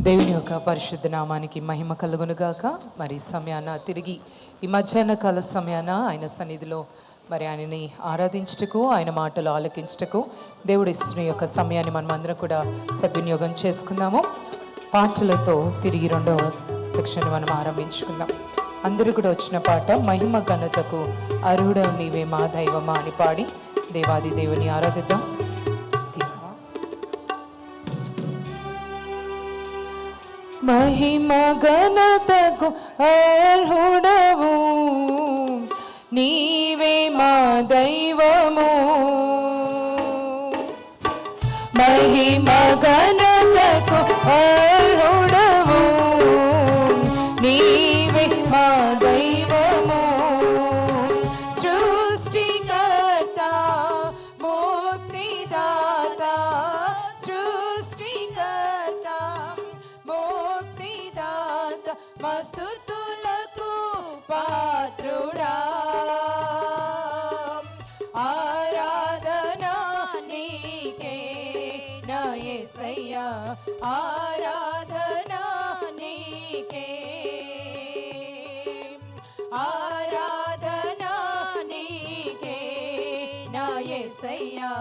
దేవుని యొక్క పరిశుద్ధ నామానికి మహిమ కలుగునుగాక. మరి సమయాన తిరిగి ఈ మధ్యాహ్న కాల సమయాన ఆయన సన్నిధిలో మరి ఆయనని ఆరాధించుటకు, ఆయన మాటలు ఆలకించుటకు దేవుడు ఇస్తున్న యొక్క సమయాన్ని మనం అందరం కూడా సద్వినియోగం చేసుకుందాము. పాటలతో తిరిగి రెండవ సెక్షన్ మనం ఆరంభించుకుందాం. అందరూ కూడా వచ్చిన పాట మహిమ ఘనతకు అర్హుడవు నీవే మా దైవమా అని పాడి దేవాది దేవుని ఆరాధిద్దాం. మహిమ ఘనతకు అర్హుడవు నీవే మా దైవము. మహిమ ఘనతకు అర్హుడవు నీవే మా దైవము. సృష్టికర్త ముక్తిదాత, సృష్టికర్త ముక్తిదాత మస్తుతులకు పాత్రుడా. ఆరాధన నీకే నా యేసయ్యా, ఆరాధన నీకే, ఆరాధన నీకే నా యేసయ్యా,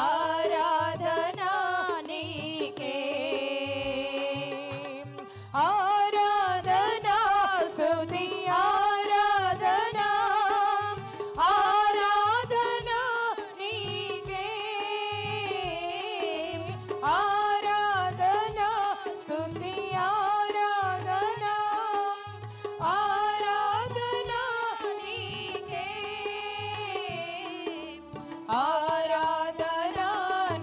ఆరాధన నీకే. ఆరాధన స్తుతి ఆరాధన, ఆరాధన నీకే, ఆరాధన స్తుతి ఆరాధన, ఆరాధన నీకే, ఆరాధన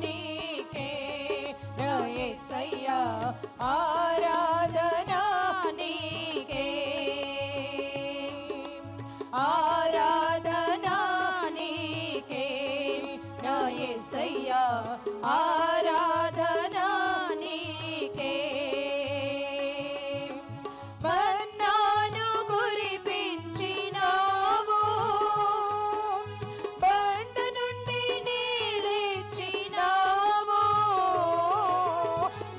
నీకే నా యేసయ్యా, ఆరాధన నీకే, ఆరాధన నీకే నా యేసయ్యా, ఆరాధన నీకే. మన్నాను కురిపించినావు, బండ నుండి నీళ్ళిచ్చినావు.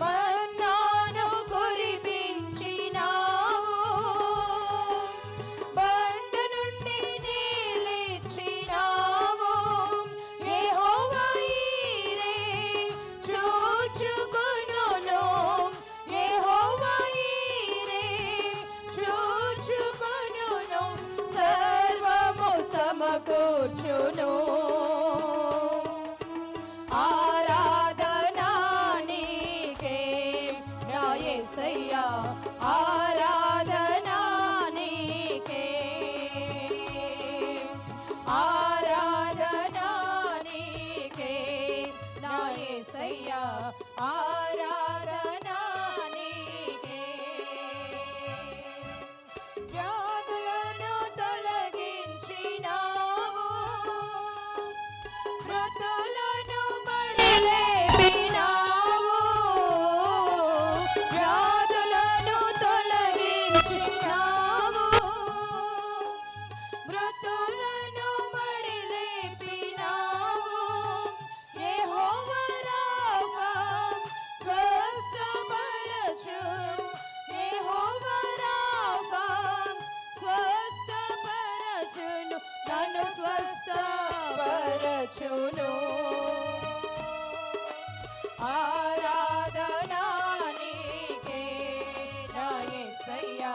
మన్నాను కురిపించినావు, బండ నుండి నీళ్ళిచ్చినావు. యెహోవా ఈరే చూచుకొనును, యెహోవా ఈరే చూచుకొనును, సర్వము సమకూర్చును. ఆరాధన నీకే నా యేసయ్యా, ఆరాధన నీకే, ఆరాధన నీకే నా యేసయ్యా, ఆరాధన నీకే. వ్యాధులను తొలగించినావు, మృతులను మరి లేపినావు. వ్యాధులను తొలగించినావు, మృతులను మరి లేపినావు. యెహోవా రాఫా స్వస్థపరచు, యెహోవా రాఫా స్వస్థపరచును, నన్ను స్వస్థపరచును. ఆరాధన నీకే నా యేసయ్యా,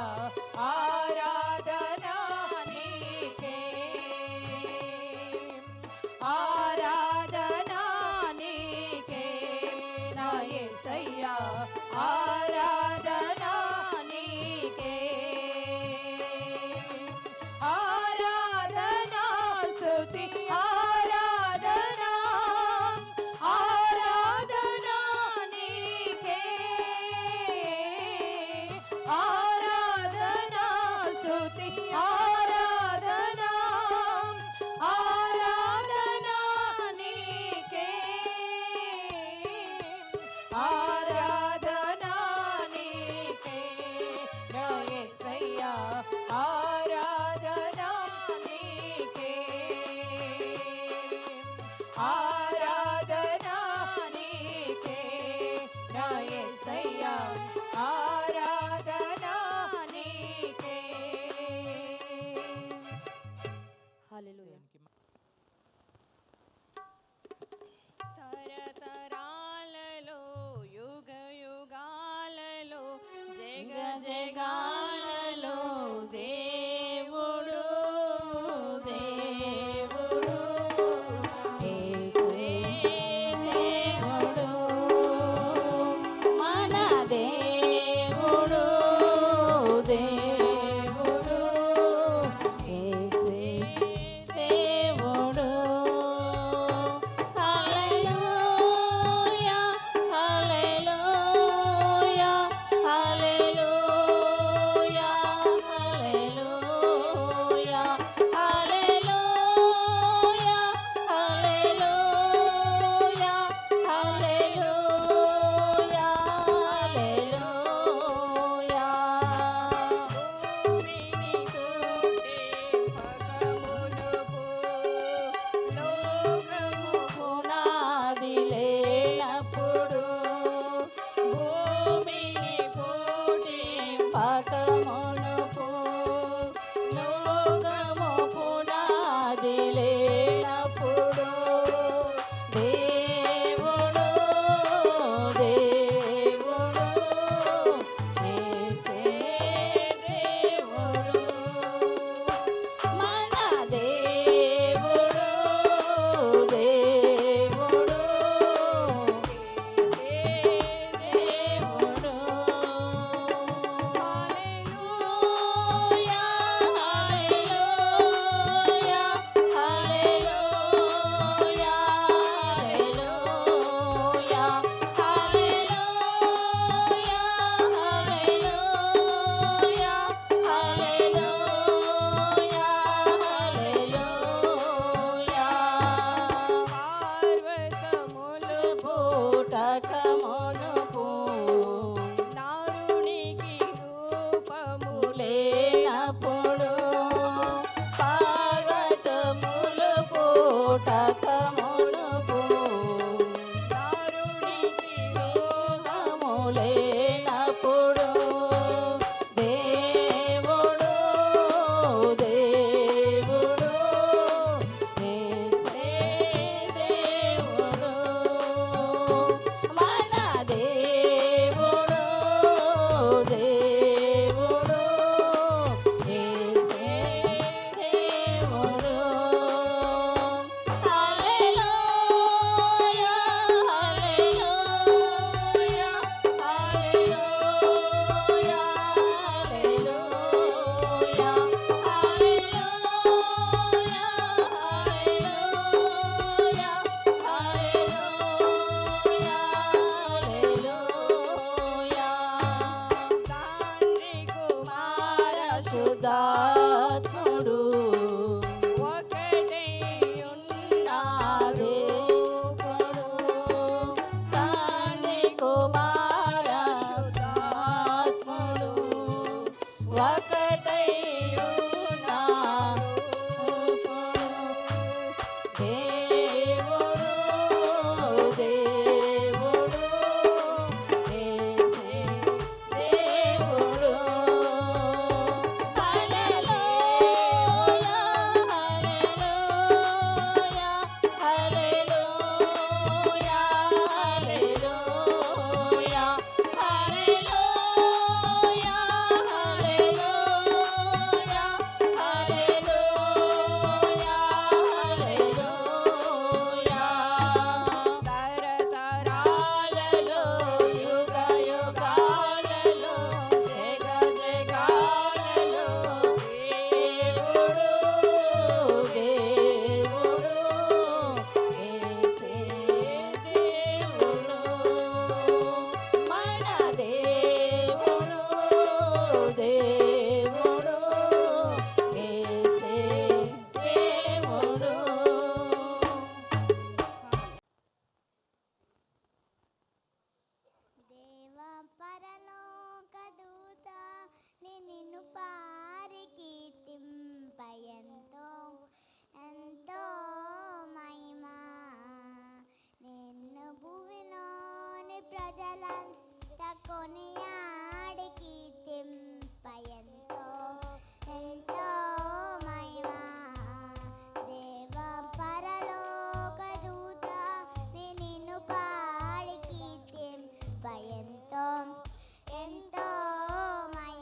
ఆరాధన నీకే, ఆరాధన నీకే నా యేసయ్యా, ఆరాధన నీకే. ఆరాధన స్తుతి ఆరాధన, ఆరాధన జగాలలో దేవుడు దేవుడు యేసే దేవుడు మన దేవుడు దేవుడు యేసే దేవుడు హల్లెలూయా హల్లెలూయా హల్లెలూయా హల్లెలూయా హల్లెలూయా హల్లెలూయా హల్లెలూయా హల్లెలూయా భూమిని తోటే భగమునుకు లోకము పునాది లేనప్పుడు భూమిని పోటీ పకమునుకు లోకము పునాది లేనప్పుడు దేవుడు దేవుడు యేసే దేవుడు మన దేవుడు దేవుడు యేసే దేవుడు హల్లెలూయా హల్లెలూయా హల్లెలూయా హల్లెలూయా హల్లెలూయా హల్లెలూయా హల్లెలూయా హల్లెలూయా పార్వతములు పూటకమునుపు నారునికి రూపము లేనప్పుడు పార్వతములు పూటకమునుపు నారునికి రూపము లేనప్పుడు దేవుడు దేవుడు యేసే దేవుడు మన దేవుడు దేవుడు యేసే దేవుడు హల్లెలూయా హల్లెలూయా హల్లెలూయా హల్లెలూయా హల్లెలూయా హల్లెలూయా హల్లెలూయా హల్లెలూయా తండ్రి కుమార శుద్ధాత్ముడు ఒకటై ఉన్నారే ఇప్పుడు తండ్రి కుమార శుద్ధాత్ముడు ఒకటై ఉన్నారు ఇప్పుడు దేవుడు దేవుడు యేసే దేవుడు హల్లెలూయా హల్లెలూయా హల్లెలూయా హల్లెలూయా హల్లెలూయా హల్లెలూయా హల్లెలూయా హల్లెలూయా తరతరాలలో యుగ యుగాలలో జగ జగాలలో దేవుడు దేవుడు యేసే దేవుడు మన దేవుడు దేవుడు యేసే దేవుడు దేవా పరలోక దూత నిన్ను పారి కీర్తింప ఎంతో ఎంతో మహిమా నిన్ను భూమిలోని ప్రజలంతా కొనియాడి కీర్తింప ఎంతో ఎంతో మహిమా దేవా పరలోక దూత నిన్ను పాడి కీర్తింప ఎంతో ఎంతో మహిమా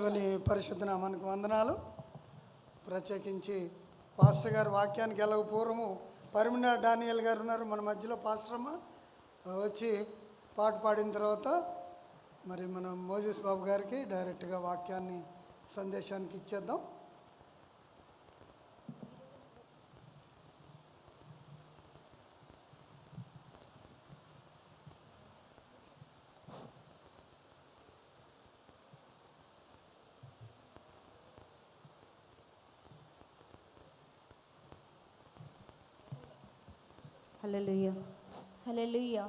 దేవుని పరిశుద్ధ నామానికి వందనాలు. ప్రత్యేకించి పాస్టర్ గారు వాక్యానికి వెళ్ళక పూర్వము పరిమిణ డానియల్ గారు ఉన్నారు మన మధ్యలో. పాస్టర్ అమ్మ వచ్చి పాట పాడిన తర్వాత మరి మనం మోజెస్ బాబు గారికి డైరెక్ట్గా వాక్యాన్ని సందేశానికి ఇచ్చేద్దాం. హల్లెలూయా హల్లెలూయా.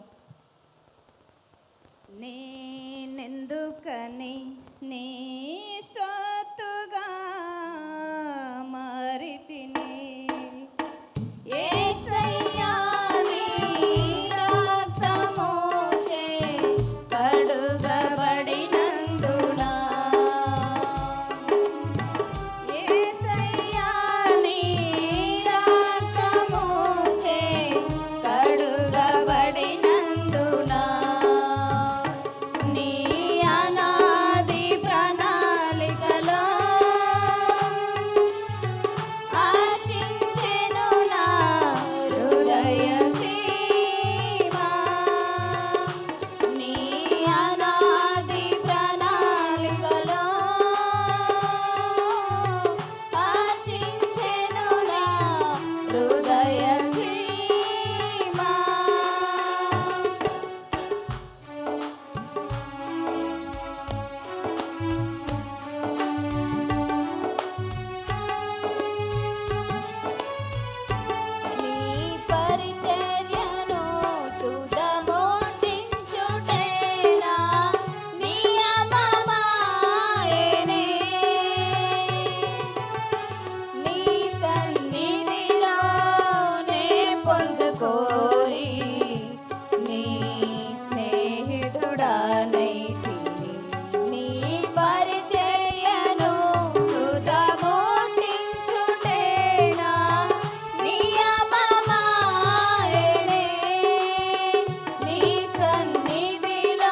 నేనెందుకని నీ సొత్తుగా మారితిని యేసయ్యా, నీ రక్తముచే కడుగబడినందున. యేసయ్యా, నీ రక్తముచే కడుగబడినందున. నీ అనాది ప్రణాళికలో ఆశించెను నా హృదయ సీమ. నీ అనాది ప్రణాళికలో ఆశించెను నా హృదయ సీమ. నీ పరిచర్యను తుదముట్టించుటేనా నియమమాయెనే. నీ సన్నిధిలోనే పొందుకోరి నీ స్నేహితుడనైతిని. నీ పరిచర్యను తుదముట్టించుటేనా నియమమాయెనే. నీ సన్నిధిలోనే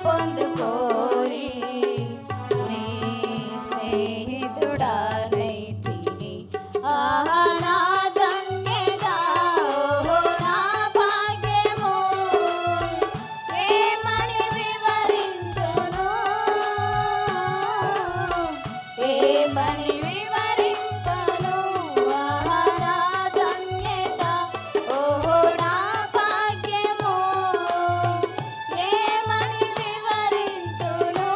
పొందుకోరి నీ స్నేహితుడనైతిని. ఆహా నా ధన్యత, ఓహో నా భాగ్యము, ఏమని వివరించును, ఏమని వివరించును. ఆహా నా ధన్యత, ఓహో నా భాగ్యము, ఏమని వివరించును,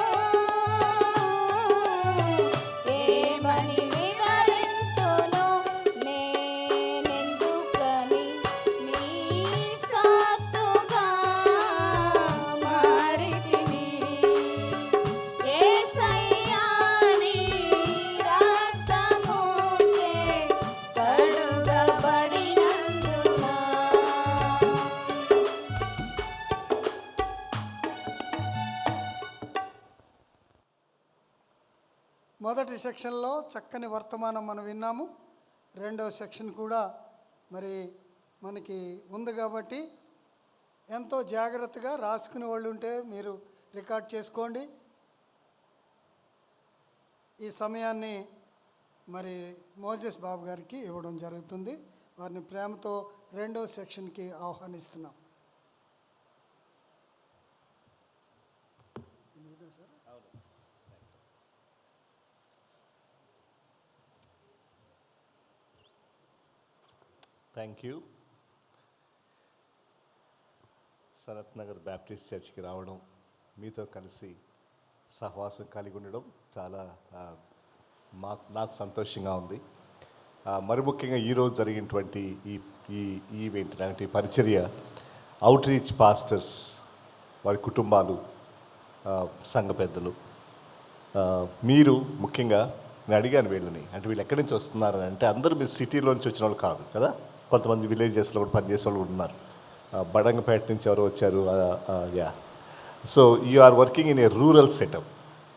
ఏమని వివరించును. నేనెందుకని నీ సొత్తుగా మారితిని యేసయ్యా, నీ రక్తముచే కడుగబడినందున. మొదటి సెక్షన్లో చక్కని వర్తమానం మనం విన్నాము. రెండవ సెక్షన్ కూడా మరి మనకి ఉంది కాబట్టి ఎంతో జాగ్రత్తగా రాసుకునే వాళ్ళు ఉంటే మీరు రికార్డ్ చేసుకోండి. ఈ సమయాన్ని మరి మోజెస్ బాబు గారికి ఇవ్వడం జరుగుతుంది. వారిని ప్రేమతో రెండవ సెక్షన్కి ఆహ్వానిస్తున్నాం. Thank you. Sanath Nagar Baptist చర్చ్కి రావడం, మీతో కలిసి సహవాసం కలిగి ఉండడం చాలా నాకు సంతోషంగా ఉంది. మరి ముఖ్యంగా ఈరోజు జరిగినటువంటి ఈ ఈ ఈవెంట్ లాంటి పరిచర్య అవుట్ రీచ్ పాస్టర్స్, వారి కుటుంబాలు, సంఘ పెద్దలు, మీరు ముఖ్యంగా నేను అడిగాను వీళ్ళని, అంటే వీళ్ళు ఎక్కడి నుంచి వస్తున్నారని. అంటే అందరూ మీరు సిటీలోంచి వచ్చిన వాళ్ళు కాదు కదా, కొంతమంది విలేజెస్లో కూడా పనిచేసే వాళ్ళు కూడా ఉన్నారు. బడంగపేట నుంచి ఎవరో వచ్చారు. Yeah, so you are working in a rural setup,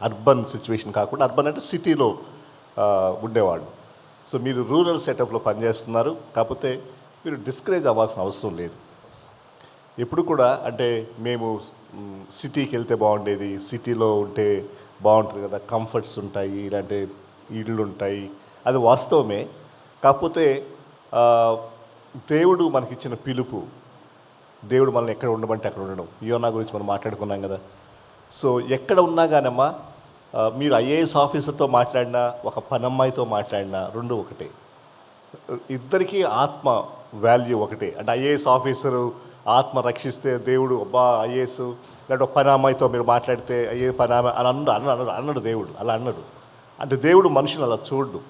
urban situation కాకుండా, అర్బన్ అంటే సిటీలో ఉండేవాళ్ళు. సో మీరు రూరల్ సెటప్లో పనిచేస్తున్నారు. కాకపోతే మీరు డిస్కరేజ్ అవ్వాల్సిన అవసరం లేదు. ఎప్పుడు కూడా అంటే మేము సిటీకి వెళ్తే బాగుండేది, సిటీలో ఉంటే బాగుంటుంది కదా, కంఫర్ట్స్ ఉంటాయి, ఇలాంటి ఇళ్ళు ఉంటాయి, అది వాస్తవమే. కాకపోతే దేవుడు మనకిచ్చిన పిలుపు, దేవుడు మనల్ని ఎక్కడ ఉండమంటే అక్కడ ఉండడం. యోనా గురించి మనం మాట్లాడుకున్నాం కదా. సో ఎక్కడ ఉన్నా కానమ్మా, మీరు ఐఏఎస్ ఆఫీసర్తో మాట్లాడినా, ఒక పనమ్మాయితో మాట్లాడినా రెండు ఒకటే. ఇద్దరికీ ఆత్మ వాల్యూ ఒకటే. అంటే ఐఏఎస్ ఆఫీసరు ఆత్మ రక్షిస్తే దేవుడు అబ్బా ఐఏఎస్, లేదంటే ఒక పని అమ్మాయితో మీరు మాట్లాడితే అయ్యే పని ఆమె అని అన్నాడు దేవుడు. అలా అన్నాడు. అంటే దేవుడు మనుషులు అలా చూడు.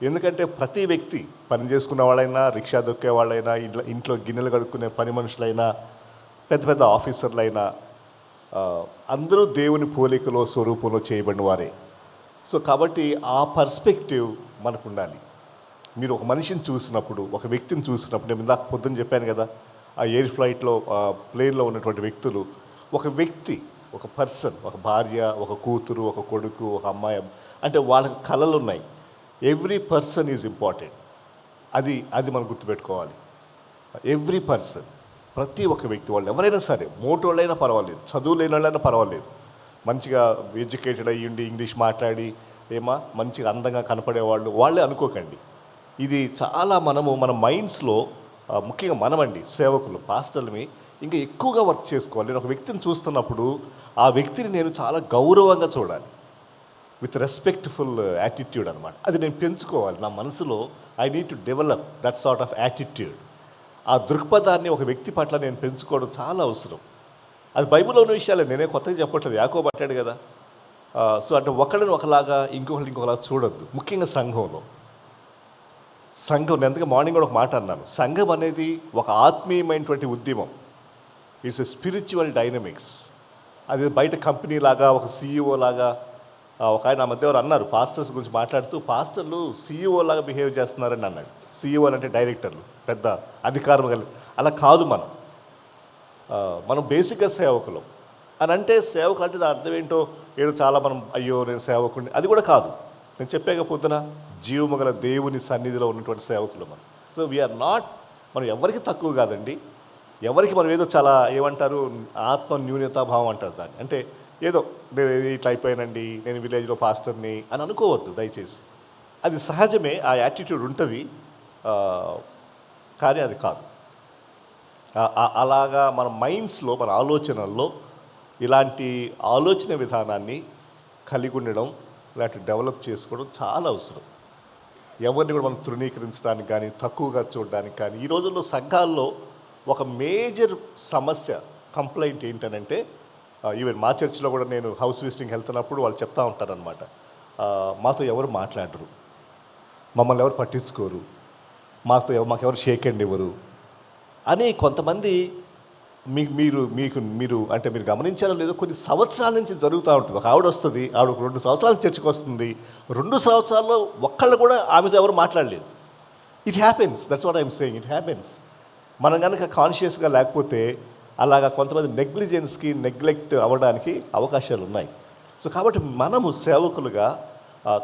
ఎందుకంటే ప్రతి వ్యక్తి, పని చేసుకునే వాళ్ళైనా, రిక్షా దొక్కే వాళ్ళైనా, ఇంట్లో గిన్నెలు కడుక్కునే పని మనుషులైనా, పెద్ద పెద్ద ఆఫీసర్లైనా, అందరూ దేవుని పోలికలో స్వరూపంలో చేయబడిన వారే. సో కాబట్టి ఆ పర్స్పెక్టివ్ మనకు ఉండాలి. మీరు ఒక మనిషిని చూసినప్పుడు, ఒక వ్యక్తిని చూసినప్పుడు, నేను ఇందాక పొద్దున్న చెప్పాను కదా, ఆ ఎయిర్ ఫ్లైట్లో ప్లేన్లో ఉన్నటువంటి వ్యక్తులు, ఒక వ్యక్తి, ఒక పర్సన్, ఒక భార్య, ఒక కూతురు, ఒక కొడుకు, ఒక అమ్మాయి, అంటే వాళ్ళకి కళలు ఉన్నాయి. Every person is important. అది మనం గుర్తుపెట్టుకోవాలి. ఎవ్రీ పర్సన్, ప్రతి ఒక్క వ్యక్తి, వాళ్ళు ఎవరైనా సరే, మోటోళ్ళైనా పర్వాలేదు, చదువు లేని వాళ్ళైనా పర్వాలేదు, మంచిగా ఎడ్యుకేటెడ్ అయ్యిండి, ఇంగ్లీష్ మాట్లాడి మంచిగా అందంగా కనపడేవాళ్ళు, వాళ్ళే అనుకోకండి. ఇది చాలా మన మైండ్స్లో, ముఖ్యంగా మనమండి సేవకులు, పాస్టర్లని ఇంకా ఎక్కువగా వర్క్ చేసుకోవాలి. నేను ఒక వ్యక్తిని చూస్తున్నప్పుడు ఆ వ్యక్తిని నేను చాలా గౌరవంగా చూడాలి, విత్ రెస్పెక్ట్ఫుల్ యాటిట్యూడ్ అనమాట. అది నేను పెంచుకోవాలి నా మనసులో. I need to develop that sort of attitude. ఆ దృక్పథాన్ని ఒక వ్యక్తి పట్ల నేను పెంచుకోవడం చాలా అవసరం. అది బైబిల్లో ఉన్న విషయాలే, నేనే కొత్తగా చెప్పట్లేదు, యాకోబు పట్టాడు కదా. సో అంటే ఒకళ్ళని ఒకలాగా, ఇంకొకలాగా చూడొద్దు. ముఖ్యంగా సంఘం, నేను అందుకే మార్నింగ్ కూడా ఒక మాట అన్నాను, సంఘం అనేది ఒక ఆత్మీయమైనటువంటి ఉద్యమం. It's a spiritual dynamics. అది బయట కంపెనీ లాగా, ఒక CEO లాగా. ఒక ఆయన మధ్య ఎవరు అన్నారు, పాస్టర్స్ గురించి మాట్లాడుతూ, పాస్టర్లు CEO లాగా బిహేవ్ చేస్తున్నారని అన్నాడు. CEO అంటే డైరెక్టర్లు, పెద్ద అధికారం కలిగి. అలా కాదు. మనం బేసిక్గా సేవకులు అని అంటే, సేవకులు అంటే దాని అర్థం ఏంటో ఏదో చాలా మనం అయ్యో నేను సేవకుడిని, అది కూడా కాదు. నేను చెప్పాక పొద్దున జీవము గల దేవుని సన్నిధిలో ఉన్నటువంటి సేవకులు మనం. సో వీఆర్ నాట్, మనం ఎవరికి తక్కువ కాదండి, ఎవరికి మనం ఏదో చాలా ఏమంటారు, ఆత్మ న్యూనతాభావం అంటారు దాన్ని. అంటే ఏదో నేను ఇట్లా అయిపోయానండి, నేను విలేజ్లో పాస్టర్ని అని అనుకోవద్దు దయచేసి. అది సహజమే, ఆ యాటిట్యూడ్ ఉంటుంది, కానీ అది కాదు. అలాగా మన మైండ్స్లో, మన ఆలోచనల్లో ఇలాంటి ఆలోచన విధానాన్ని కలిగి ఉండడం, ఇలాంటి డెవలప్ చేసుకోవడం చాలా అవసరం. ఎవరిని కూడా మనం తృణీకరించడానికి కానీ, తక్కువగా చూడడానికి కానీ. ఈ రోజుల్లో సంఘాల్లో ఒక మేజర్ సమస్య, కంప్లైంట్ ఏంటనంటే, ఈవెన్ మా చర్చిలో కూడా నేను హౌస్ విజిటింగ్ వెళ్తున్నప్పుడు వాళ్ళు చెప్తూ ఉంటారనమాట, మాతో ఎవరు మాట్లాడరు, మమ్మల్ని ఎవరు పట్టించుకోరు, మాకెవరు షేక్ హ్యాండ్ ఇవ్వరు అని కొంతమంది. మీరు అంటే మీరు గమనించారో లేదో, కొన్ని సంవత్సరాల నుంచి జరుగుతూ ఉంటుంది. ఒక ఆవిడ వస్తుంది, ఆవిడ 2 సంవత్సరాల చర్చకు వస్తుంది, 2 సంవత్సరాల్లో ఒక్కళ్ళు కూడా ఆమెతో ఎవరు మాట్లాడలేదు. It happens, that's what I'm saying, it happens. మనం కనుక కాన్షియస్గా లేకపోతే అలాగా కొంతమంది నెగ్లిజెన్స్కి, నెగ్లెక్ట్ అవ్వడానికి అవకాశాలు ఉన్నాయి. సో కాబట్టి మనము సేవకులుగా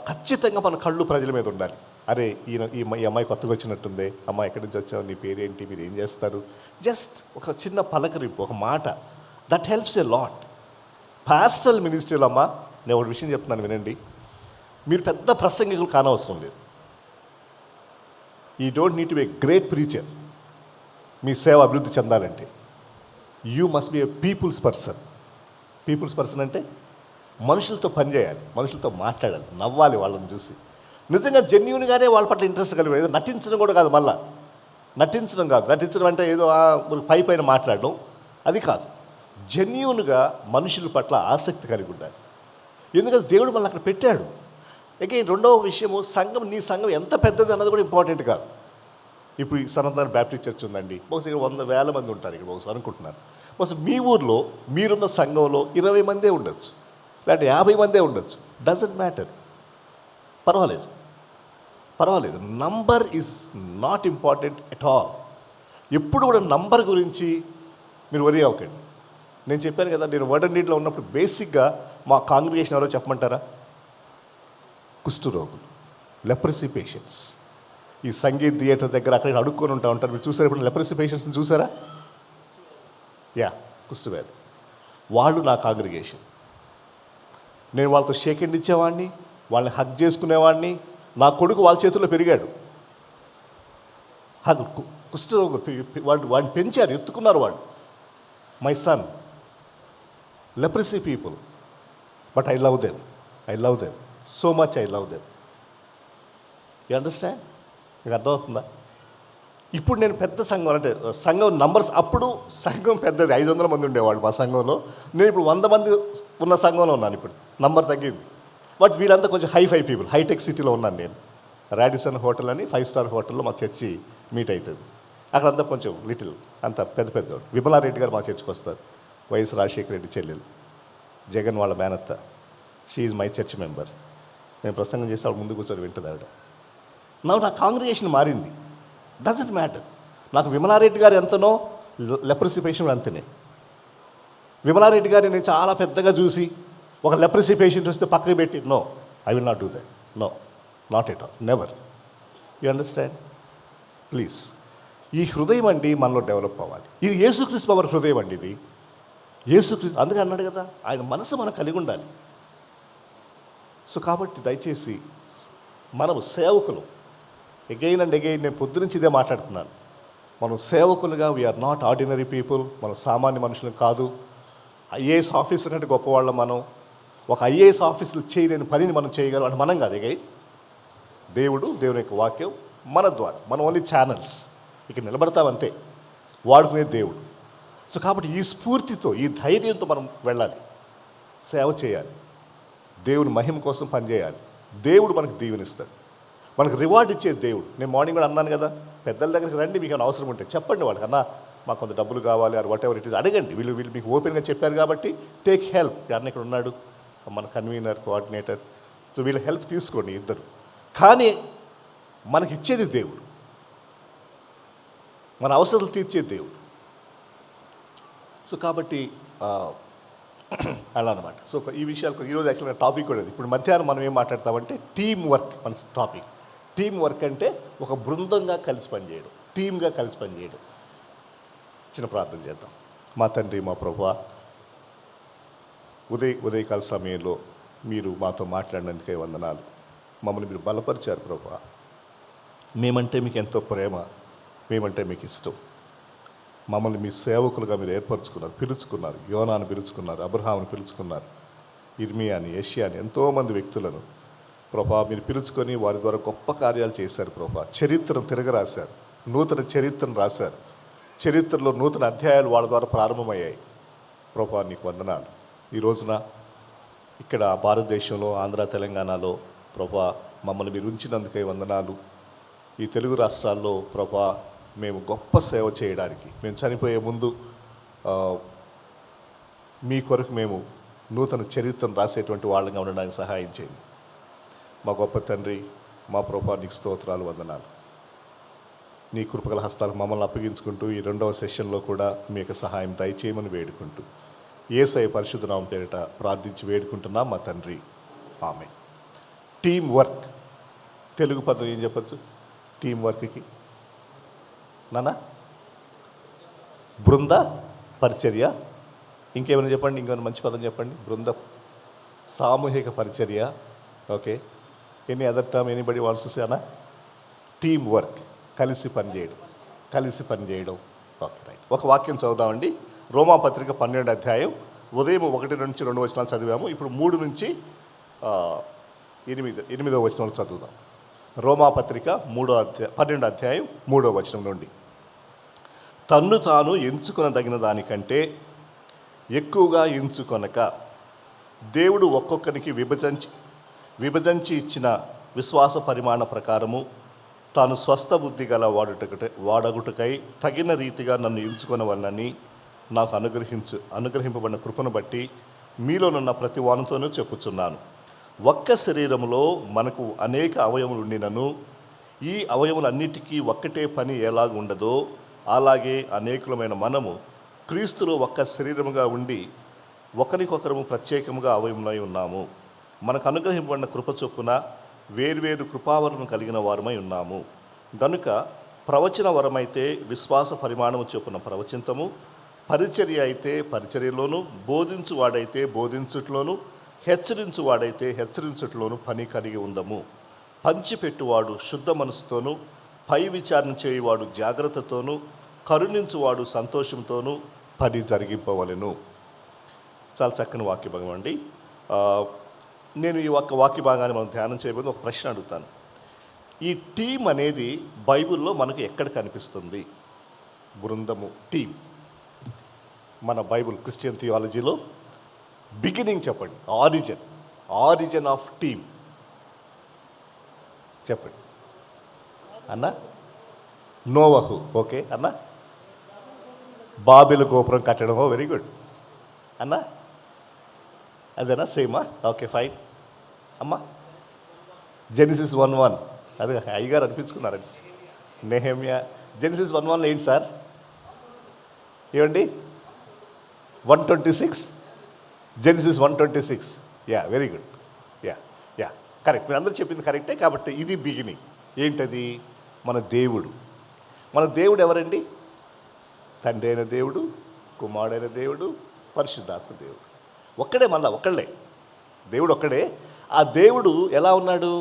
ఖచ్చితంగా మన కళ్ళు ప్రజల మీద ఉండాలి. అరే ఈ అమ్మాయి కొత్తగా వచ్చినట్టుంది, అమ్మాయి ఎక్కడి నుంచి వచ్చావు, నీ పేరేంటి, మీరు ఏం చేస్తారు, జస్ట్ ఒక చిన్న పలకరింపు, ఒక మాట, దట్ హెల్ప్స్ ఎ లాట్. పాస్టల్ మినిస్ట్రీలో అమ్మా, నేను ఒక విషయం చెప్తున్నాను వినండి, మీరు పెద్ద ప్రసంగికులు కానవసరం లేదు. You don't need to be a great preacher. మీ సేవ అభివృద్ధి చెందాలంటే you must be a people's person. People's person అంటే మనుషులతో పనిచేయాలి, మనుషులతో మాట్లాడాలి, నవ్వాలి వాళ్ళని చూసి, నిజంగా జెన్యూన్గానే వాళ్ళ పట్ల ఇంట్రెస్ట్ కలిగి, ఏదో నటించడం కూడా కాదు. మళ్ళీ నటించడం అంటే ఏదో పైన మాట్లాడడం, అది కాదు. జెన్యూన్గా మనుషుల పట్ల ఆసక్తి కలిగి ఉండాలి. ఎందుకంటే దేవుడు మనల్ని అక్కడ పెట్టాడు. అగైన్ రెండవ విషయము, నీ సంఘం ఎంత పెద్దది అన్నది కూడా ఇంపార్టెంట్ కాదు. ఇప్పుడు ఈ సనాతన బ్యాప్టిస్ట్ చర్చ్ ఉందండి, బహుశా ఇక్కడ 100,000 మంది ఉంటారు ఇక్కడ, బహుశా అనుకుంటున్నాను. బహుశా మీ ఊర్లో మీరున్న సంఘంలో 20 మందే ఉండొచ్చు, లేదంటే 50 మందే ఉండొచ్చు, డజంట్ మ్యాటర్, పర్వాలేదు. Number is not important at all. ఎప్పుడు కూడా నంబర్ గురించి మీరు వరీ అవ్వకండి. నేను చెప్పాను కదా, నేను వడనీటిలో ఉన్నప్పుడు బేసిక్గా మా కాంగ్రిగేషన్ ఎవరో చెప్పమంటారా, కుష్ఠరోగులు, లెప్రసీ పేషెంట్స్. ఈ సంగీత్ థియేటర్ దగ్గర అక్కడ అడుక్కొని ఉంటారు. మీరు చూసారా ఇప్పుడు లెప్రసీ పేషెంట్స్ని చూసారా? కుష్ఠవ్యాధి, వాళ్ళు నా కాంగ్రిగేషన్. నేను వాళ్ళతో షేక్ హ్యాండ్ ఇచ్చేవాడిని, వాళ్ళని హగ్ చేసుకునేవాడిని. నా కొడుకు వాళ్ళ చేతుల్లో పెరిగాడు. కుష్ఠరోగులు వాడిని పెంచారు, ఎత్తుకున్నారు వాళ్ళు. My son, leprosy people, but I love them so much. I love them. You understand? మీకు అర్థమవుతుందా? ఇప్పుడు నేను పెద్ద సంఘం, అంటే సంఘం నంబర్స్, అప్పుడు సంఘం పెద్దది, 500 మంది ఉండేవాళ్ళు మా సంఘంలో. నేను ఇప్పుడు 100 మంది ఉన్న సంఘంలో ఉన్నాను. ఇప్పుడు నంబర్ తగ్గింది. బట్ వీళ్ళంతా కొంచెం హైఫై పీపుల్. హైటెక్ సిటీలో ఉన్నాను నేను. రాడిసన్ హోటల్ అని 5 స్టార్ హోటల్లో మా చర్చి మీట్ అవుతుంది. అక్కడంతా కొంచెం లిటిల్, అంత పెద్ద విమలారెడ్డి గారు మా చర్చికి వస్తారు. వైఎస్ రాజశేఖర రెడ్డి చెల్లెలు, జగన్ వాళ్ళ మేనత్త. She is my church member. నేను ప్రసంగం చేస్తే ఆవిడ ముందు కూర్చొని వింటుంది ఆవిడ. నా కాంగ్రిగేషన్ మారింది. Doesn't matter. నాకు విమలారెడ్డి గారు ఎంతనో లెప్రసీ పేషెంట్ అంతనే. విమలారెడ్డి గారిని నేను చాలా పెద్దగా చూసి ఒక లెప్రసీ పేషెంట్ వస్తే పక్కకి పెట్టి, no, I will not do that. No, not at all, never. You understand? Please. ఈ హృదయం అండి మనలో డెవలప్ అవ్వాలి. ఇది యేసుక్రీస్తు వారి హృదయం అండి. ఇది యేసుక్రీస్తు అందుకే అన్నాడు కదా, ఆయన మనసు మనం కలిగి ఉండాలి. సో కాబట్టి దయచేసి మనము సేవకులు, అగైన్ అండ్ అగైన్ నేను పొద్దునుంచి ఇదే మాట్లాడుతున్నాను, మనం సేవకులుగా వీఆర్ నాట్ ఆర్డినరీ పీపుల్. మనం సామాన్య మనుషులు కాదు. ఐఏఎస్ ఆఫీసర్ అంటే గొప్పవాళ్ళం మనం. ఒక ఐఏఎస్ ఆఫీసులు చేయలేని పనిని మనం చేయగలం అంటే మనం కాదు. అగైన్ దేవుని యొక్క వాక్యం మన ద్వారా, మనం ఓన్లీ ఛానల్స్. ఇక నిలబడతామంతే, వాడుకునే దేవుడు. సో కాబట్టి ఈ స్ఫూర్తితో, ఈ ధైర్యంతో మనం వెళ్ళాలి, సేవ చేయాలి, దేవుని మహిమ కోసం పనిచేయాలి. దేవుడు మనకు దీవెనిస్తాడు, మనకు రివార్డ్ ఇచ్చే దేవుడు. నేను మార్నింగ్ కూడా అన్నాను కదా, పెద్దల దగ్గరికి రండి, మీకు ఏమైనా అవసరం ఉంటే చెప్పండి వాళ్ళకి, అన్నా మాకు కొంత డబ్బులు కావాలి, or whatever it is అడగండి. వీళ్ళు మీకు ఓపెన్గా చెప్పారు కాబట్టి టేక్ హెల్ప్. అన్న ఇక్కడ ఉన్నాడు మన కన్వీనర్, కోఆర్డినేటర్. సో వీళ్ళ హెల్ప్ తీసుకోండి ఇద్దరు. కానీ మనకి ఇచ్చేది దేవుడు, మన అవసరాలు తీర్చేది దేవుడు. సో కాబట్టి అలా అనమాట. సో ఈ విషయాలు ఈరోజు యాక్చువల్గా టాపిక్ కూడా ఇప్పుడు మధ్యాహ్నం మనం ఏం మాట్లాడతామంటే టీమ్ వర్క్. మన టాపిక్ టీమ్ వర్క్ అంటే ఒక బృందంగా కలిసి పనిచేయడం, టీమ్గా కలిసి పనిచేయడం. చిన్న ప్రార్థన చేద్దాం. మా తండ్రి, మా ప్రభువా, ఉదయకాల సమయంలో మీరు మాతో మాట్లాడినందుకే వందనాలు. మమ్మల్ని మీరు బలపరిచారు ప్రభువా. మేమంటే మీకు ఎంతో ప్రేమ, మేమంటే మీకు ఇష్టం. మమ్మల్ని మీ సేవకులుగా మీరు ఏర్పరచుకున్నారు, పిలుచుకున్నారు. యోనాను పిలుచుకున్నారు, అబ్రహామును పిలుచుకున్నారు, ఇర్మియాని, యెషయాని, ఎంతోమంది వ్యక్తులను ప్రభా మీరు పిలుచుకొని వారి ద్వారా గొప్ప కార్యాలు చేశారు ప్రభా. చరిత్రను తిరగరాశారు, నూతన చరిత్రను రాశారు. చరిత్రలో నూతన అధ్యాయాలు వాళ్ళ ద్వారా ప్రారంభమయ్యాయి. ప్రభా నీకు వందనాలు. ఈ రోజున ఇక్కడ భారతదేశంలో, ఆంధ్ర, తెలంగాణలో ప్రభా మమ్మల్ని మీరు ఉంచినందుకై వందనాలు. ఈ తెలుగు రాష్ట్రాల్లో ప్రభా మేము గొప్ప సేవ చేయడానికి, మేము చనిపోయే ముందు మీ కొరకు మేము నూతన చరిత్రను రాసేటువంటి వాళ్ళగా ఉండడానికి సహాయం చేయండి. మా గొప్ప తండ్రి, మా ప్రభా నీకు స్తోత్రాలు, వందనాలు. నీ కృపగల హస్తాలకు మమ్మల్ని అప్పగించుకుంటూ ఈ 2వ సెషన్లో కూడా మీ యొక్క సహాయం దయచేయమని వేడుకుంటూ యేసయ్య పరిశుద్ధ నామం పేరిట ప్రార్థించి వేడుకుంటున్నా మా తండ్రి, ఆమెన్. టీమ్ వర్క్ తెలుగు పదం ఏం చెప్పచ్చు? టీమ్ వర్క్కి నానా బృంద పరిచర్య. ఇంకేమైనా చెప్పండి, ఇంకేమైనా మంచి పదం చెప్పండి. బృంద సామూహిక పరిచర్య. Okay, any other term anybody wants to say అన్నా? టీమ్ వర్క్, కలిసి పనిచేయడం. Okay, right. ఒక వాక్యం చదువుదామండి. రోమాపత్రిక 12వ అధ్యాయం ఉదయం 1 నుంచి 2 వచనాలు చదివాము. ఇప్పుడు 3 నుంచి 8వ వచనం చదువుదాం. రోమాపత్రిక 12వ అధ్యాయం 3వ వచనం నుండి. తన్ను తాను ఎంచుకొనదగిన దానికంటే ఎక్కువగా ఎంచుకొనక దేవుడు ఒక్కొక్కరికి విభజించి ఇచ్చిన విశ్వాస పరిమాణ ప్రకారము తాను స్వస్థ బుద్ధి గల వాడగుటకై తగిన రీతిగా నన్ను ఎంచుకొనవలనని నాకు అనుగ్రహింపబడిన కృపను బట్టి మీలోనున్న ప్రతి వానితోనూ చెప్పుచున్నాను. ఒక్క శరీరములో మనకు అనేక అవయములు ఉండినను ఈ అవయములన్నిటికీ ఒక్కటే పని ఎలాగ ఉండదో అలాగే అనేకులమైన మనము క్రీస్తులో ఒక్క శరీరముగా ఉండి ఒకరికొకరము ప్రత్యేకముగా అవయములై ఉన్నాము. మనకు అనుగ్రహింపబడిన కృప చొప్పున వేర్వేరు కృపావరము కలిగిన వారమై ఉన్నాము. గనుక ప్రవచన వరమైతే విశ్వాస పరిమాణము చొప్పున ప్రవచింతము, పరిచర్య అయితే పరిచర్యలోను, బోధించువాడైతే బోధించుట్లోను, హెచ్చరించువాడైతే హెచ్చరించుటలోను పని కలిగి ఉందము. పంచిపెట్టువాడు శుద్ధ మనసుతోనూ, పై విచారణ చేయువాడు జాగ్రత్తతోనూ, కరుణించువాడు సంతోషంతోనూ పని జరిగింపవలెను. చాలా చక్కని వాక్య భాగం అండి. నేను ఈ వాక్య భాగాన్ని మనం ధ్యానం చేయబోతే ఒక ప్రశ్న అడుగుతాను. ఈ టీం అనేది బైబిల్లో మనకు ఎక్కడ కనిపిస్తుంది? బృందము, టీం. మన బైబిల్ క్రిస్టియన్ థియాలజీలో బిగినింగ్ చెప్పండి. ఆరిజిన్ ఆఫ్ టీమ్ చెప్పండి అన్న. నోవహు. ఓకే అన్న. బాబెలు గోపురం కట్టడం. వెరీ గుడ్ అన్న. అదేనా? సేమా? ఓకే ఫైన్ అమ్మా. జెనిసిస్ 1:1. అదే అయ్యగారు అనిపించుకున్నారు. నెహెమ్యా. జెనిసిస్ 1:1 ఏంటి సార్? ఏమండి? 126. Genesis 1:26. Yeah, very good. Yeah correct. మీరు అందరూ చెప్పింది కరెక్టే. కాబట్టి ఇది బిగినింగ్. ఏంటది? మన దేవుడు. మన దేవుడు ఎవరండి? తండ్రి అయిన దేవుడు, కుమారుడైన దేవుడు, పరిశుద్ధాత్మ దేవుడు. ఒక్కడే, మళ్ళా ఒక్కళ్ళే దేవుడు, ఒక్కడే. ఆ దేవుడు ఎలా ఉన్నాడు?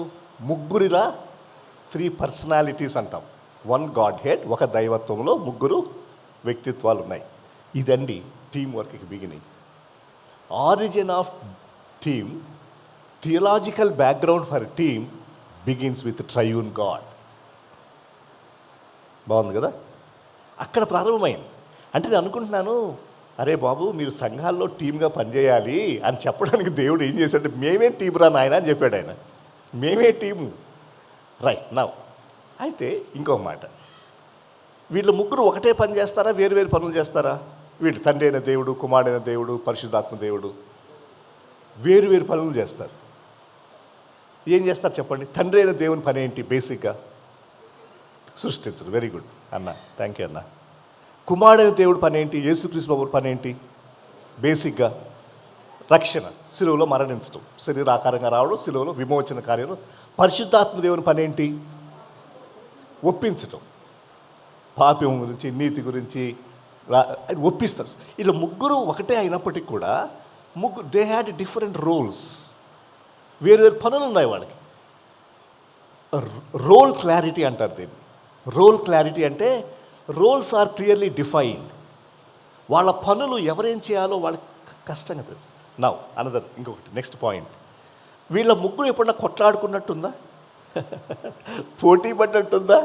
ముగ్గురిలా 3 పర్సనాలిటీస్ అంటాం. 1 గాడ్ హెడ్, ఒక దైవత్వంలో 3 వ్యక్తిత్వాలు ఉన్నాయి. ఇదండి టీం వర్క్కి beginning. Origin of team, theological background for team begins with triune God. బాగుంది కదా? అక్కడ ప్రారంభమైంది. అంటే నేను అనుకుంటున్నాను, అరే బాబు మీరు సంఘాల్లో టీమ్గా పనిచేయాలి అని చెప్పడానికి దేవుడు ఏం చేశాడంటే, మేమే టీం రా నాయన అని చెప్పాడు ఆయన. మేమే టీము. Right now. అయితే ఇంకో మాట, వీళ్ళు 3 ఒకటే పని చేస్తారా, వేరు వేరు పనులు చేస్తారా? వీళ్ళు తండ్రి అయిన దేవుడు, కుమారుడైన దేవుడు, పరిశుద్ధాత్మ దేవుడు వేరు వేరు పనులు చేస్తారు. ఏం చేస్తారు చెప్పండి? తండ్రి అయిన దేవుని పని ఏంటి? బేసిక్గా సృష్టించరు. వెరీ గుడ్ అన్న, థ్యాంక్ యూ అన్న. కుమారుడైన దేవుడి పని ఏంటి? యేసుక్రీస్తు బాబు పని ఏంటి? బేసిక్గా రక్షణ, సిలువలో మరణించడం, శరీరాకారంగా రావడం, సిలువలో విమోచన కార్యం. పరిశుద్ధాత్మ దేవుని పని ఏంటి? ఒప్పించటం, పాపం గురించి, నీతి గురించి ఒప్పిస్తారు. ఇలా 3 ఒకటే అయినప్పటికీ కూడా దే హ్యాడ్ డిఫరెంట్ రోల్స్. వేరు వేరు పనులు ఉన్నాయి వాళ్ళకి. రోల్ క్లారిటీ అంటారు దీన్ని. రోల్ క్లారిటీ అంటే రోల్స్ ఆర్ క్లియర్లీ డిఫైన్డ్. వాళ్ళ పనులు ఎవరేం చేయాలో వాళ్ళకి కష్టంగా తెలుసు. నౌ అనదర్, ఇంకొకటి నెక్స్ట్ పాయింట్. వీళ్ళ 3 ఎప్పుడన్నా కొట్లాడుకున్నట్టుందా? పోటీ పడినట్టుందా?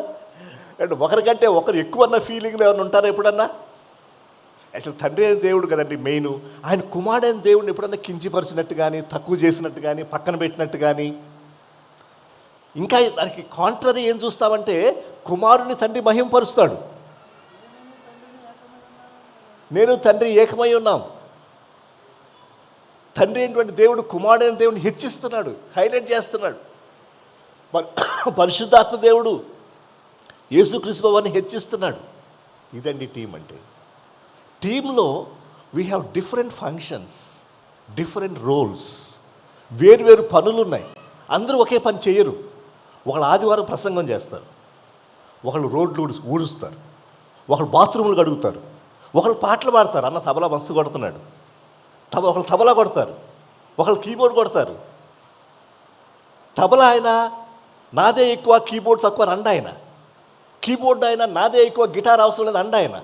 అండ్ ఒకరికంటే ఒకరు ఎక్కువ అన్న ఫీలింగ్లో ఏమైనా ఉంటారా ఎప్పుడన్నా? అసలు తండ్రి అయిన దేవుడు కదండి మెయిన్. ఆయన కుమారుడైన దేవుడిని ఎప్పుడన్నా కించిపరిచినట్టు కానీ, తక్కువ చేసినట్టు కానీ, పక్కన పెట్టినట్టు కానీ. ఇంకా దానికి కాంట్రరీ ఏం చూస్తామంటే, కుమారుని తండ్రి మహింపరుస్తాడు. నేను తండ్రి ఏకమై ఉన్నాం. తండ్రి అయినటువంటి దేవుడు కుమారుడైన దేవుడిని హెచ్చిస్తున్నాడు, హైలైట్ చేస్తున్నాడు. పరిశుద్ధాత్మ దేవుడు యేసుక్రీస్తు వారిని హెచ్చిస్తున్నాడు. ఇదండి టీం అంటే. టీంలో we have different functions, different roles, వేరు పనులు ఉన్నాయి. అందరూ ఒకే పని చేయరు. ఒకళ్ళు ఆదివారం ప్రసంగం చేస్తారు, ఒకళ్ళు రోడ్లు ఊడుస్తారు, ఒకళ్ళు బాత్రూములు కడుగుతారు, ఒకళ్ళు పాటలు పాడతారు. అన్న తబలా మస్తు కొడుతున్నాడు. ఒకళ్ళు తబలా కొడతారు, ఒకళ్ళు కీబోర్డ్ కొడతారు. తబలా ఆయన నాదే ఎక్కువ, కీబోర్డ్ తక్కువ అండ ఆయన. కీబోర్డ్ ఆయన నాదే ఎక్కువ, గిటార్ అవసరం లేదు అండ ఆయన.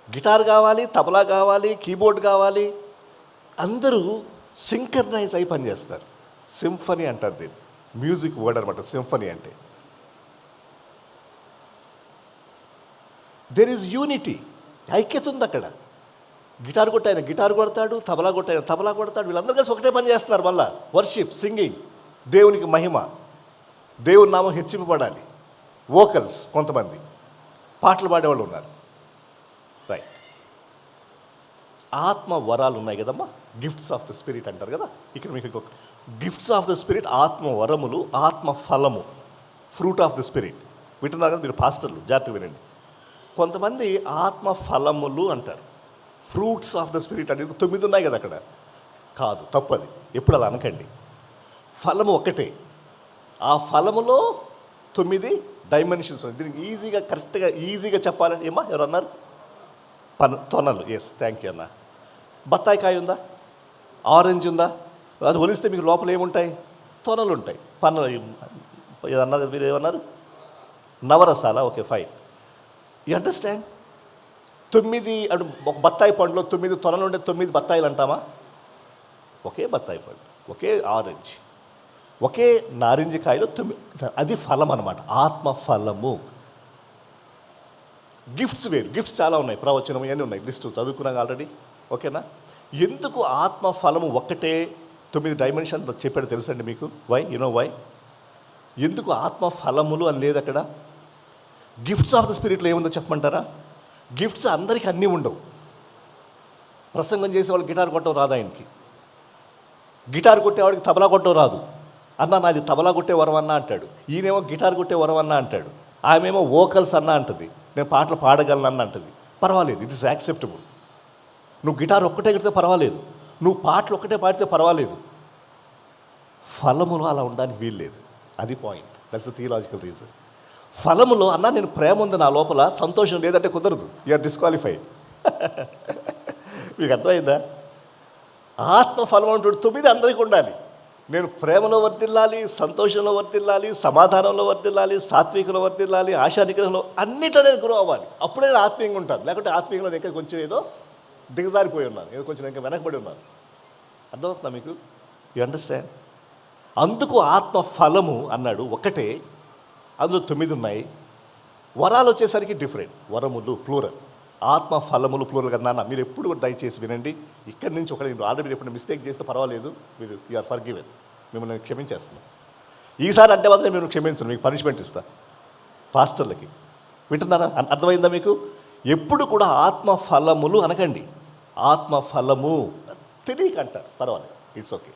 గిటార్ కావాలి, తబలా కావాలి, కీబోర్డ్ కావాలి. అందరూ సింక్రనైజ్ అయి పనిచేస్తారు. సింఫనీ అంటారు దీన్ని. మ్యూజిక్ వర్డ్ అనమాట సింఫనీ అంటే. దెర్ ఈజ్ యూనిటీ, ఐక్యత ఉంది అక్కడ. గిటార్ కొట్టాయన గిటార్ కొడతాడు, తబలా కొట్టాయన తబలా కొడతాడు. వీళ్ళందరూ కలిసి ఒకటే పని చేస్తున్నారు. మళ్ళా వర్షిప్, సింగింగ్, దేవునికి మహిమ, దేవుని నామం హెచ్చింపబడాలి. వోకల్స్, కొంతమంది పాటలు పాడేవాళ్ళు ఉన్నారు. రైట్. ఆత్మ వరాలు ఉన్నాయి కదమ్మా, గిఫ్ట్స్ ఆఫ్ ద స్పిరిట్ అంటారు కదా. ఇక్కడ మీకు ఇంకొక గిఫ్ట్స్ ఆఫ్ ద స్పిరిట్, ఆత్మ వరములు, ఆత్మ ఫలము, ఫ్రూట్ ఆఫ్ ద స్పిరిట్. వింటున్నారు కదా మీరు పాస్టర్లు, జాగ్రత్తగా వినండి. కొంతమంది ఆత్మ ఫలములు అంటారు, ఫ్రూట్స్ ఆఫ్ ద స్పిరిట్ అనేది 9 ఉన్నాయి కదా అక్కడ. కాదు, తప్పది. ఎప్పుడు అలా అనకండి. ఫలము ఒక్కటే. ఆ ఫలములో 9 డైమెన్షన్స్ ఉన్నాయి. దీనికి ఈజీగా కరెక్ట్గా ఈజీగా చెప్పాలంటే ఏమా ఎవరు అన్నారు? తొనలు. ఎస్, థ్యాంక్ యూ అన్న. బత్తాయికాయ ఉందా? ఆరెంజ్ ఉందా? అది ఒలిస్తే మీకు లోపల ఏముంటాయి? తొనలు ఉంటాయి, పన్నులు. ఏదన్నారు మీరు, ఏమన్నారు? నవరసాల. Okay, fine. You understand? 9 అంటే ఒక బత్తాయి పండులో 9 తొనలు ఉంటే 9 బత్తాయిలు అంటామా? ఒకే బత్తాయి పండు, ఒకే ఆరెంజ్, ఒకే నారింజ కాయలో 9. అది ఫలం అన్నమాట, ఆత్మ ఫలము. గిఫ్ట్స్ వేరు, గిఫ్ట్స్ చాలా ఉన్నాయి, ప్రవచనం ఇవన్నీ ఉన్నాయి, లిస్టు చదువుకున్నాక ఆల్రెడీ. ఓకేనా? ఎందుకు ఆత్మ ఫలము ఒక్కటే 9 డైమెన్షన్ చెప్పాడు తెలుసండి మీకు? వై? వై? ఎందుకు ఆత్మ ఫలములు అని లేదు అక్కడ? గిఫ్ట్స్ ఆఫ్ ద స్పిరిట్లో ఏముందో చెప్పమంటారా? గిఫ్ట్స్ అందరికీ అన్నీ ఉండవు. ప్రసంగం చేసేవాళ్ళు గిటార్ కొట్టడం రాదు, ఆయనకి. గిటార్ కొట్టేవాడికి తబలా కొట్టడం రాదు. అన్న నాది తబలా కొట్టే వరం అన్న అంటాడు, ఈయనేమో గిటార్ కొట్టే వరం అన్న అంటాడు, ఆమెమో వోకల్స్ అన్న అంటుంది, నేను పాటలు పాడగలను అన్న అంటుంది. పర్వాలేదు, ఇట్ ఇస్ యాక్సెప్టబుల్. నువ్వు గిటార్ ఒక్కటే కొడితే పర్వాలేదు, నువ్వు పాటలు ఒక్కటే పాడితే పర్వాలేదు. ఫలములు అలా ఉండడానికి వీల్లేదు. అది point. That's the theological reason. ఫలములో అన్న నేను ప్రేమ ఉంది నా లోపల, సంతోషం లేదంటే కుదరదు, యూఆర్ డిస్క్వాలిఫైడ్. మీకు అర్థమైందా? ఆత్మ ఫలం అంటూ 9 అందరికీ ఉండాలి. నేను ప్రేమలో వర్ధిల్లాలి, సంతోషంలో వర్ధిల్లాలి, సమాధానంలో వర్ధిల్లాలి, సాత్వికలో వర్ధిల్లాలి, ఆశానిగ్రహంలో, అన్నిటిలో నేను గురువు అవ్వాలి. అప్పుడే నేను ఆత్మీయంగా ఉంటాను. లేకుంటే ఆత్మీయంలో ఇంకా కొంచెం ఏదో దిగజారిపోయి ఉన్నాను, ఏదో కొంచెం ఇంకా వెనకబడి ఉన్నాను. అర్థమవుతుందా మీకు? You understand? అందుకు ఆత్మ ఫలము అన్నాడు ఒక్కటే, అందులో 9 ఉన్నాయి. వరాలు వచ్చేసరికి డిఫరెంట్, వరములు ప్లూరల్, ఆత్మ ఫలములు ప్లూరల్ కదా నాన్న. మీరు ఎప్పుడు కూడా దయచేసి వినండి. ఇక్కడి నుంచి ఒకటి ఆల్రెడీ ఎప్పుడు మిస్టేక్ చేస్తే పర్వాలేదు, మీరు యు ఆర్ ఫర్ గివెన్, మిమ్మల్ని క్షమించేస్తున్నాను. ఈసారి అంటే మాత్రం నేను క్షమించను, మీకు పనిష్మెంట్ ఇస్తా పాస్టర్లకి. వింటున్నారా? అర్థమైందా మీకు? ఎప్పుడు కూడా ఆత్మ ఫలములు అనకండి, ఆత్మ ఫలము తెలియక అంటారు, పర్వాలేదు, ఇట్స్ ఓకే.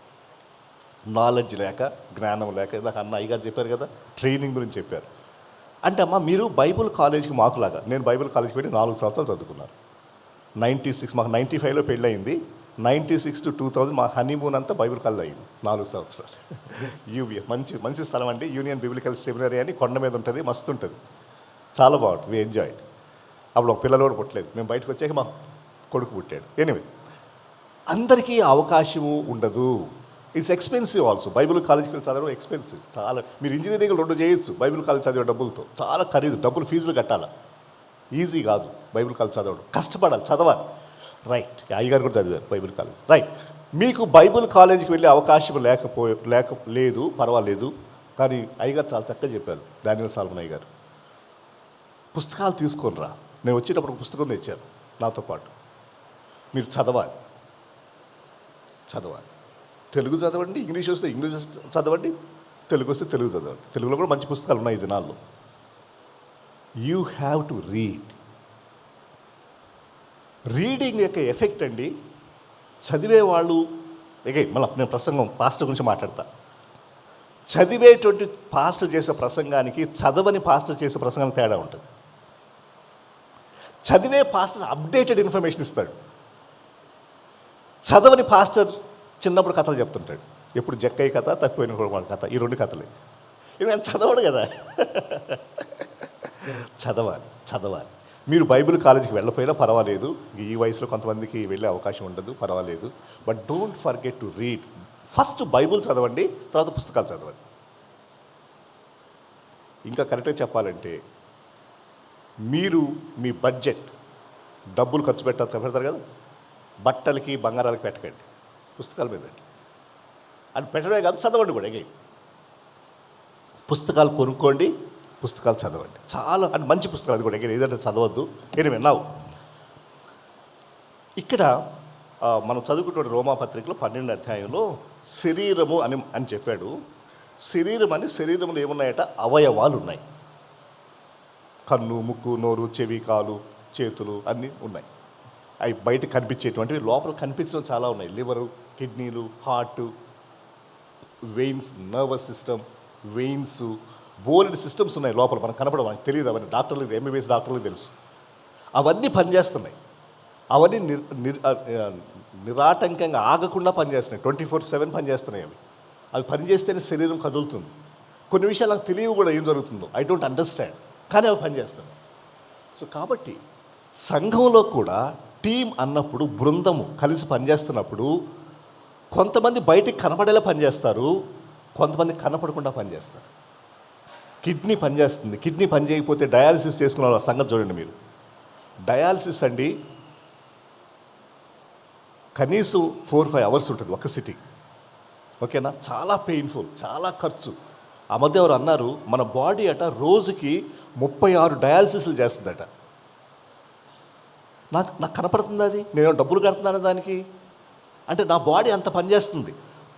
నాలెడ్జ్ లేక, జ్ఞానం లేక, ఇందాక అన్న అయ్యగారు చెప్పారు కదా, ట్రైనింగ్ గురించి చెప్పారు. అంటే అమ్మ మీరు బైబుల్ కాలేజీకి మాకులాగా, నేను బైబుల్ కాలేజీకి వెళ్ళి 4 సంవత్సరాలు చదువుకున్నాను. 96 మాకు 95లో పెళ్ళయింది. 96 to 2000 మా హనీమూన్ అంతా బైబుల్ కాలేజ్ అయింది, 4 సంవత్సరాలు. యూబిఏ మంచి మంచి స్థలం అండి, యూనియన్ బిబ్లికల్ సెమినరీ అని కొండ మీద ఉంటుంది, మస్తు ఉంటుంది, చాలా బాగుంటుంది, వి ఎంజాయ్డ్. అప్పుడు ఒక పిల్లలు కూడా పుట్టలేదు, మేము బయటకు వచ్చాక మా కొడుకు పుట్టాడు. ఎనివే, అందరికీ అవకాశము ఉండదు. It's expensive also. బైబిల్ కాలేజీకి వెళ్ళి చదవడం ఎక్స్పెన్సివ్ చాలా. మీరు ఇంజనీరింగ్ 2 చేయొచ్చు బైబిల్ కాలేజ్ చదివే డబ్బులతో, చాలా ఖరీదు, డబ్బులు ఫీజులు కట్టాలి, ఈజీ కాదు బైబిల్ కాలేజ్ చదవడం, కష్టపడాలి, చదవాలి. రైట్, అయ్యగారు కూడా చదివారు బైబిల్ కాలేజ్. రైట్, మీకు బైబిల్ కాలేజీకి వెళ్ళే అవకాశం లేదు, పర్వాలేదు. కానీ అయ్యగారు చాలా చక్కగా చెప్పారు, డానియల్ సాల్మన్ అయ్యగారు, పుస్తకాలు తీసుకొని రా. నేను వచ్చేటప్పుడు ఒక పుస్తకం తెచ్చాను నాతో పాటు, మీరు చదవాలి. తెలుగు చదవండి, ఇంగ్లీష్ వస్తే ఇంగ్లీష్ చదవండి, తెలుగు వస్తే తెలుగు చదవండి. తెలుగులో కూడా మంచి పుస్తకాలు ఉన్నాయి ఈ దినాల్లో. You have to read. Reading యొక్క ఎఫెక్ట్ అండి, చదివేవాళ్ళు మళ్ళీ నేను ప్రసంగం పాస్టర్ గురించి మాట్లాడతా. చదివేటువంటి పాస్టర్ చేసే ప్రసంగానికి చదవని పాస్టర్ చేసే ప్రసంగానికి తేడా ఉంటుంది. చదివే పాస్టర్ అప్డేటెడ్ ఇన్ఫర్మేషన్ ఇస్తాడు, చదవని పాస్టర్ చిన్నప్పుడు కథలు చెప్తుంటాడు. ఎప్పుడు జక్కయ్య కథ, తప్పిపోయిన కూడా కథ, ఈ 2 కథలే. ఇది ఆయన చదవడు కదా. చదవాలి. మీరు బైబిల్ కాలేజీకి వెళ్ళకపోయినా పర్వాలేదు, ఈ వయసులో కొంతమందికి వెళ్ళే అవకాశం ఉండదు, పర్వాలేదు. But don't forget to read. First Bible చదవండి, తర్వాత పుస్తకాలు చదవండి. ఇంకా కరెక్ట్గా చెప్పాలంటే, మీరు మీ బడ్జెట్ డబ్బులు ఖర్చు పెడతారు కదా, బట్టలకి బంగారాలకి పెట్టకండి, పుస్తకాల మీద పెట్టండి. అది పెట్టడమే కాదు, చదవండి కూడా. పుస్తకాలు కొనుక్కోండి, పుస్తకాలు చదవండి, చాలా అంటే మంచి పుస్తకాలు. అది కూడా ఏదంటే చదవద్దు. ఎనివే నౌ ఇక్కడ మనం చదువుకుంటున్న రోమాపత్రికలో 12వ అధ్యాయంలో శరీరము అని చెప్పాడు. శరీరంలో ఏమున్నాయట? అవయవాలు ఉన్నాయి. కన్ను, ముక్కు, నోరు, చెవి, కాలు, చేతులు అన్నీ ఉన్నాయి. అవి బయట కనిపించేటువంటివి, లోపల కనిపించడం చాలా ఉన్నాయి. లివరు, కిడ్నీలు, heart, veins, nervous system, veins, బోలెడ్ సిస్టమ్స్ ఉన్నాయి లోపల, మనకు కనపడవు, మనకు తెలియదు. అవన్నీ డాక్టర్లకు, ఎంబీబీఎస్ డాక్టర్లకు తెలుసు. అవన్నీ పనిచేస్తున్నాయి. అవన్నీ నిరాటంకంగా ఆగకుండా పనిచేస్తున్నాయి, 24/7 పనిచేస్తున్నాయి. అవి పనిచేస్తేనే శరీరం కదులుతుంది. కొన్ని విషయాలు నాకు తెలియవు కూడా, ఏం జరుగుతుందో, ఐ డోంట్ అండర్స్టాండ్, కానీ అవి పనిచేస్తున్నాయి. సో కాబట్టి సంఘంలో కూడా టీం అన్నప్పుడు, బృందము కలిసి పనిచేస్తున్నప్పుడు కొంతమంది బయటికి కనపడేలా పనిచేస్తారు, కొంతమంది కనపడకుండా పనిచేస్తారు. కిడ్నీ పనిచేస్తుంది, కిడ్నీ పని చేయకపోతే డయాలసిస్ చేసుకున్న వాళ్ళ సంగతి చూడండి మీరు. డయాలసిస్ అండి కనీసం 4-5 అవర్స్ ఉంటుంది ఒక సిట్టింగ్, ఓకేనా? చాలా పెయిన్ఫుల్, చాలా ఖర్చు. ఆ మధ్య ఎవరు అన్నారు, మన బాడీ అట రోజుకి 36 డయాలసిస్లు చేస్తుందట. నాకు కనపడుతుంది అది, నేను డబ్బులు కడుతున్నాను దానికి అంటే నా బాడీ అంత పనిచేస్తుంది.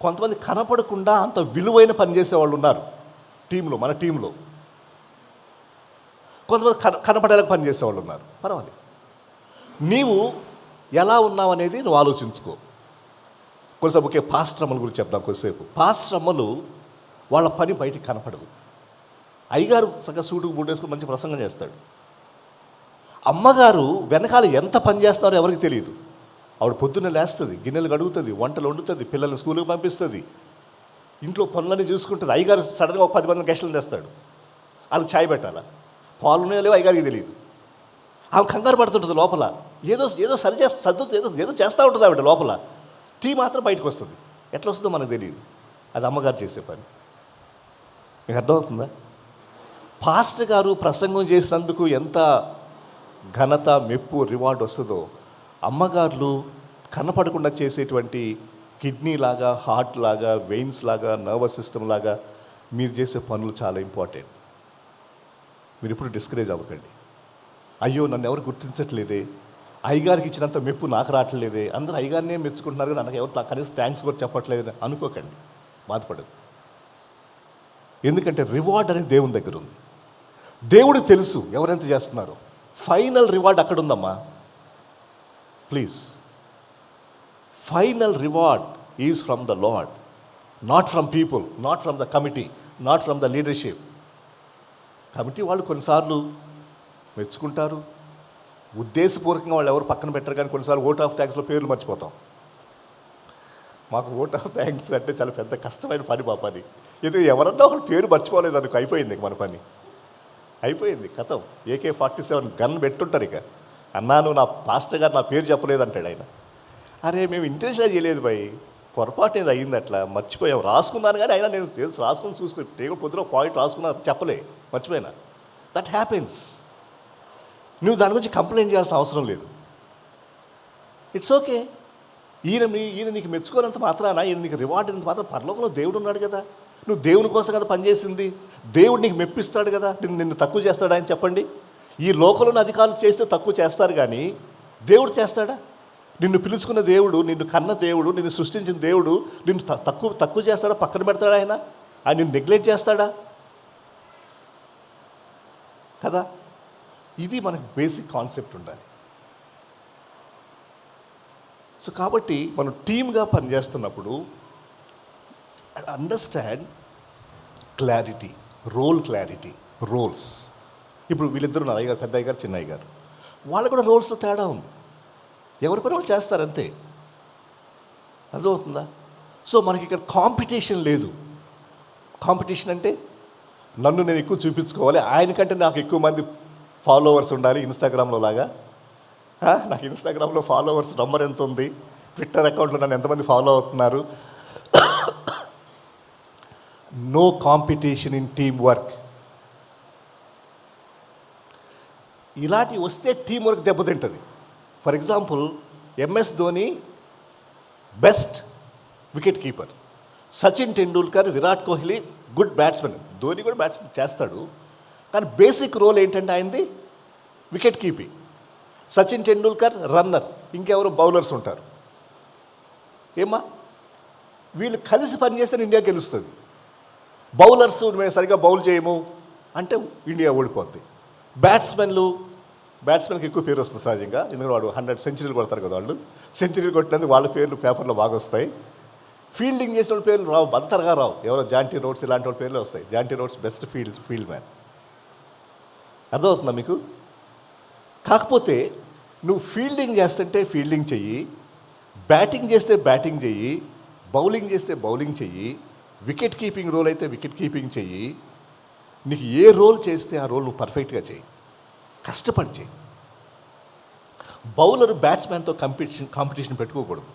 కొంతమంది కనపడకుండా అంత విలువైన పని చేసేవాళ్ళు ఉన్నారు టీంలో, మన టీంలో. కొంతమంది కనపడేలా పని చేసేవాళ్ళు ఉన్నారు. పర్వాలేదు, నీవు ఎలా ఉన్నావు అనేది నువ్వు ఆలోచించుకో. కొంచెం ఒకే పాస్ట్రమ్మల గురించి చెప్దాం కొద్దిసేపు. పాస్ట్రమ్మలు వాళ్ళ పని బయటికి కనపడదు. అయ్యగారు చక్కగా సూటుకు బూటేసుకుని మంచి ప్రసంగం చేస్తాడు. అమ్మగారు వెనకాల ఎంత పని చేస్తున్నారో ఎవరికి తెలియదు. ఆవిడ పొద్దున్నే లేస్తుంది, గిన్నెలు కడుగుతుంది, వంటలు వండుతుంది, పిల్లల్ని స్కూల్కి పంపిస్తుంది, ఇంట్లో పనులన్నీ చూసుకుంటుంది. అయ్యగారు సడన్గా ఒక 10 మంది గెస్టులను తెస్తాడు, వాళ్ళకి ఛాయ్ పెట్టాలా, పాలునే లేవు అయ్యగారికి తెలియదు. ఆమె కంగారు పడుతుంటుంది లోపల, ఏదో ఏదో చేస్తూ ఉంటుంది ఆవిడ లోపల. టీ మాత్రం బయటకు వస్తుంది, ఎట్లా వస్తుందో మనకు తెలియదు. అది అమ్మగారు చేసే పని. మీకు అర్థమవుతుందా? పాస్టర్ గారు ప్రసంగం చేసినందుకు ఎంత ఘనత, మెప్పు, రివార్డ్ వస్తుందో, అమ్మగారులు కనపడకుండా చేసేటువంటి కిడ్నీ లాగా, హార్ట్ లాగా, వెయిన్స్ లాగా, నర్వస్ సిస్టమ్ లాగా మీరు చేసే పనులు చాలా ఇంపార్టెంట్. మీరు ఇప్పుడు డిస్కరేజ్ అవ్వకండి. అయ్యో నన్ను ఎవరు గుర్తించట్లేదే, అయ్యగారికి ఇచ్చినంత మెప్పు నాకు రావట్లేదే, అందరూ అయ్యగారినే మెచ్చుకుంటున్నారు, నాకు ఎవరు కనీసం థ్యాంక్స్ కూడా చెప్పట్లేదు అనుకోకండి, బాధపడదు. ఎందుకంటే రివార్డ్ అనేది దేవుని దగ్గర ఉంది. దేవుడికి తెలుసు ఎవరెంత చేస్తున్నారో. ఫైనల్ రివార్డ్ అక్కడ ఉందమ్మా. Please, final reward is from the lord, not from people, not from the committee, not from the leadership. Committee వాళ్ళు కొన్నిసార్లు మెచ్చుకుంటారు, ఉద్దేశపూర్వకంగా వాళ్ళు ఎవరు పక్కన పెట్టరు. కానీ కొన్నిసార్లు ఓట్ ఆఫ్ థ్యాంక్స్లో పేర్లు మర్చిపోతాం. మాకు ఓట్ ఆఫ్ థ్యాంక్స్ అంటే చాలా పెద్ద కష్టమైన పని మా పని. ఇది ఎవరన్నా ఒకరు పేరు మర్చిపోలేదు అనుకో, అయిపోయింది మన పని, అయిపోయింది, కథం. AK-47 gun పెట్టుంటారు. ఇక అన్నాను నా పాస్టర్ గారు నా పేరు చెప్పలేదు అంటాడు ఆయన. అరే మేము ఇంటెన్షన్గా చేయలేదు భయ్, పొరపాటు ఏది అయ్యింది, అట్లా మర్చిపోయావు. రాసుకున్నాను కానీ అయినా నేను తెలుసు రాసుకుని చూసుకుని టేబుల్ పొద్దున పాయింట్ రాసుకున్నా, చెప్పలే, మర్చిపోయినా. That happens. నువ్వు దాని గురించి కంప్లైంట్ చేయాల్సిన అవసరం లేదు. It's okay. ఈయన నీకు మెచ్చుకోనంత మాత్రాన, ఈయన నీకు రివార్డ్ అయినంత మాత్రం పరలోకంలో దేవుడు ఉన్నాడు కదా. నువ్వు దేవుని కోసం కదా పనిచేసింది. దేవుడు నీకు మెప్పిస్తాడు కదా, నిన్ను తక్కువ చేస్తాడా అని చెప్పండి. ఈ లోకంలోని అధికారులు చేస్తే తక్కువ చేస్తారు కానీ దేవుడు చేస్తాడా? నిన్ను పిలుచుకున్న దేవుడు, నిన్ను కన్న దేవుడు, నిన్ను సృష్టించిన దేవుడు నిన్ను తక్కువ చేస్తాడా? పక్కన పెడతాడా? ఆయన నిన్ను నెగ్లెక్ట్ చేస్తాడా? కదా. ఇది మనకు బేసిక్ కాన్సెప్ట్ ఉండాలి. సో కాబట్టి మనం టీమ్గా పనిచేస్తున్నప్పుడు understand clarity, role clarity, roles. ఇప్పుడు వీళ్ళిద్దరు ఉన్నారు, అయ్యగారు, పెద్ద అయ్యగారు, చిన్న అయ్యగారు. వాళ్ళు కూడా రోల్స్లో తేడా ఉంది. ఎవరి పని వాళ్ళు చేస్తారు అంతే. అర్థమవుతుందా? సో మనకి ఇక్కడ కాంపిటీషన్ లేదు. కాంపిటీషన్ అంటే నన్ను నేను ఎక్కువ చూపించుకోవాలి, ఆయనకంటే నాకు ఎక్కువ మంది ఫాలోవర్స్ ఉండాలి. ఇన్స్టాగ్రామ్లో లాగా నాకు ఇన్స్టాగ్రామ్లో ఫాలోవర్స్ నంబర్ ఎంత ఉంది, ట్విట్టర్ అకౌంట్లో నన్ను ఎంతమంది ఫాలో అవుతున్నారు. No competition in team work. ఇలాంటివి వస్తే టీం వర్క్ దెబ్బతింటుంది. For example MS Dhoni best wicket keeper, Sachin Tendulkar, Virat Kohli good batsmen. Dhoni కూడా బ్యాట్స్మెన్ చేస్తాడు, కానీ బేసిక్ రోల్ ఏంటంటే ఆయనది wicket keeping. Sachin Tendulkar runner, ఇంకెవరు బౌలర్స్ ఉంటారు. ఏమ్మా, వీళ్ళు కలిసి పనిచేస్తే ఇండియా గెలుస్తుంది. బౌలర్స్ మేము సరిగ్గా బౌల్ చేయము అంటే ఇండియా ఓడిపోద్ది. బ్యాట్స్మెన్కి ఎక్కువ పేరు వస్తుంది సహజంగా, ఎందుకంటే వాడు 100 సెంచరీలు కొడతారు కదా. వాళ్ళు సెంచరీలు కొట్టినందుకు వాళ్ళ పేర్లు పేపర్లో బాగా వస్తాయి. ఫీల్డింగ్ చేసిన వాళ్ళ పేర్లు రావు, అంతగా రావు. ఎవరో జాంటీ రోడ్స్ ఇలాంటి వాళ్ళ పేర్లు వస్తాయి. Jonty roads best field man. అర్థమవుతుందా మీకు? కాకపోతే నువ్వు ఫీల్డింగ్ చేస్తుంటే ఫీల్డింగ్ చెయ్యి, బ్యాటింగ్ చేస్తే బ్యాటింగ్ చెయ్యి, బౌలింగ్ చేస్తే బౌలింగ్ చెయ్యి, వికెట్ కీపింగ్ రోల్ అయితే వికెట్ కీపింగ్ చెయ్యి. నీకు ఏ రోల్ చేస్తే ఆ రోల్ నువ్వు పర్ఫెక్ట్గా చెయ్యి, కష్టపడి చెయ్యి. బౌలర్ బ్యాట్స్మెన్తో కాంపిటీషన్ పెట్టుకోకూడదు.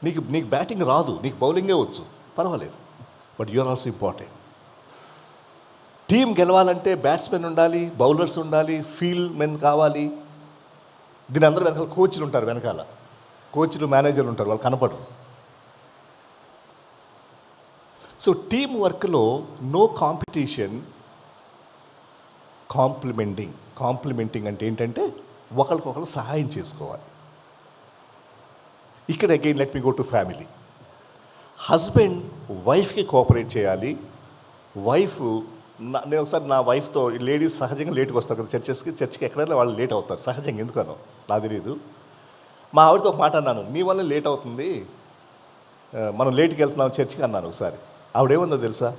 నీకు బ్యాటింగ్ రాదు, నీకు బౌలింగే వచ్చు, పర్వాలేదు, but you are also important. Team గెలవాలంటే బ్యాట్స్మెన్ ఉండాలి, బౌలర్స్ ఉండాలి, ఫీల్డ్ మెన్ కావాలి. దీని అందరూ వెనకాల కోచ్లు ఉంటారు, వెనకాల కోచ్లు మేనేజర్లు ఉంటారు, వాళ్ళు కనపడరు. సో టీం వర్క్లో నో కాంపిటీషన్, కాంప్లిమెంటింగ్ అంటే ఏంటంటే ఒకరికొకరు సహాయం చేసుకోవాలి. ఇక్కడ again let me go to family. Husband వైఫ్కి కోఆపరేట్ చేయాలి. వైఫ్, నేను ఒకసారి నా వైఫ్తో, లేడీస్ సహజంగా లేట్గా వస్తారు కదా చర్చికి ఎక్కడైనా వాళ్ళు లేట్ అవుతారు సహజంగా, ఎందుకనో నాకు తెలియదు. మా ఆవిడతో ఒక మాట అన్నాను, నీ వల్ల లేట్ అవుతుంది, మనం లేట్కి వెళ్తున్నాం చర్చికి అన్నాను ఒకసారి. ఆవిడేముందో తెలుసా,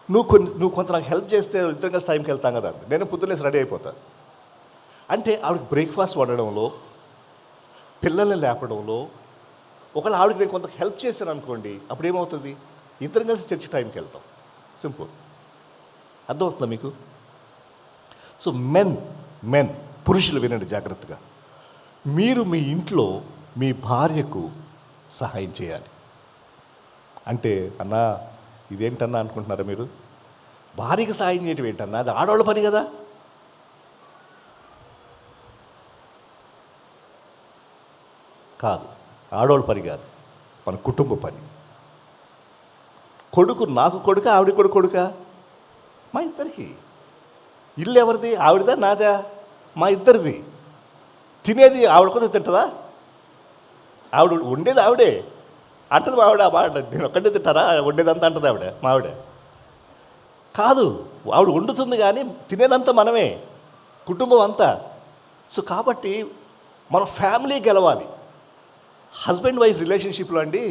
నువ్వు కొంత నాకు హెల్ప్ చేస్తే ఇద్దరం కలిసి టైంకి వెళ్తాం కదా, నేను పొద్దున్నేసి రెడీ అయిపోతాను. అంటే ఆవిడకి బ్రేక్ఫాస్ట్ వండడంలో, పిల్లల్ని లేపడంలో, ఒకవేళ ఆవిడకి నేను కొంత హెల్ప్ చేశాను అనుకోండి, అప్పుడు ఏమవుతుంది, ఇద్దరం కలిసి చర్చి టైంకి వెళ్తాం. సింపుల్. అర్థమవుతుందా మీకు? సో మెన్ పురుషులు వినండి జాగ్రత్తగా. మీరు మీ ఇంట్లో మీ భార్యకు సహాయం చేయాలి. అంటే అన్నా ఇదేంటన్నా అనుకుంటున్నారా మీరు? భార్యకి సహాయం చేయటం ఏంటన్నా, అది ఆడవాళ్ళ పని కదా. కాదు, ఆడవాళ్ళ పని కాదు, మన కుటుంబ పని. కొడుకు నాకు కొడుక, ఆవిడ కూడా కొడుక, మా ఇద్దరికి. ఇల్లు ఎవరిది, ఆవిడదా నాదా? మా ఇద్దరిది. తినేది ఆవిడ కూడా తింటుందా? ఆవిడ వండేది ఆవిడే అంటది, మా ఆవిడ నేను ఒక్కడే తింటారా, వండేదంతా అంటది ఆవిడ, మా ఆవిడ. కాదు, ఆవిడ వండుతుంది కానీ తినేదంతా మనమే, కుటుంబం అంతా. సో కాబట్టి మన ఫ్యామిలీ గెలవాలి. హస్బెండ్ వైఫ్ రిలేషన్షిప్లో అండి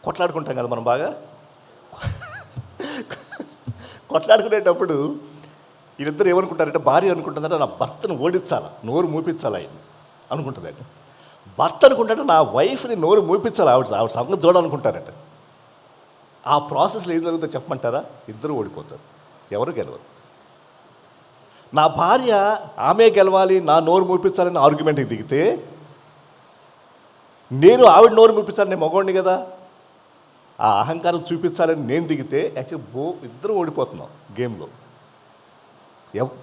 కొట్లాడుకుంటాం కదా మనం బాగా. కొట్లాడుకునేటప్పుడు వీళ్ళిద్దరు ఏమనుకుంటారంటే, భార్య అనుకుంటుందంటే నా భర్తను ఓడించాలా, నోరు మూపించాలి ఆయన అనుకుంటుందంట. భర్త అనుకుంటారంటే నా వైఫ్ని నోరు మూపించాలి, ఆవిడ సంగతి చూడాలనుకుంటారట. ఆ ప్రాసెస్లో ఏం జరుగుతుందో చెప్పమంటారా? ఇద్దరు ఓడిపోతారు, ఎవరు గెలవరు. నా భార్య ఆమె గెలవాలి, నా నోరు మూపించాలని ఆర్గ్యుమెంట్కి దిగితే, నేను ఆవిడ నోరు మూపించాలని నేను మగవాడిని కదా, ఆ అహంకారం చూపించాలని నేను దిగితే యాక్చువల్లీ ఇద్దరు ఓడిపోతున్నాం గేమ్లో.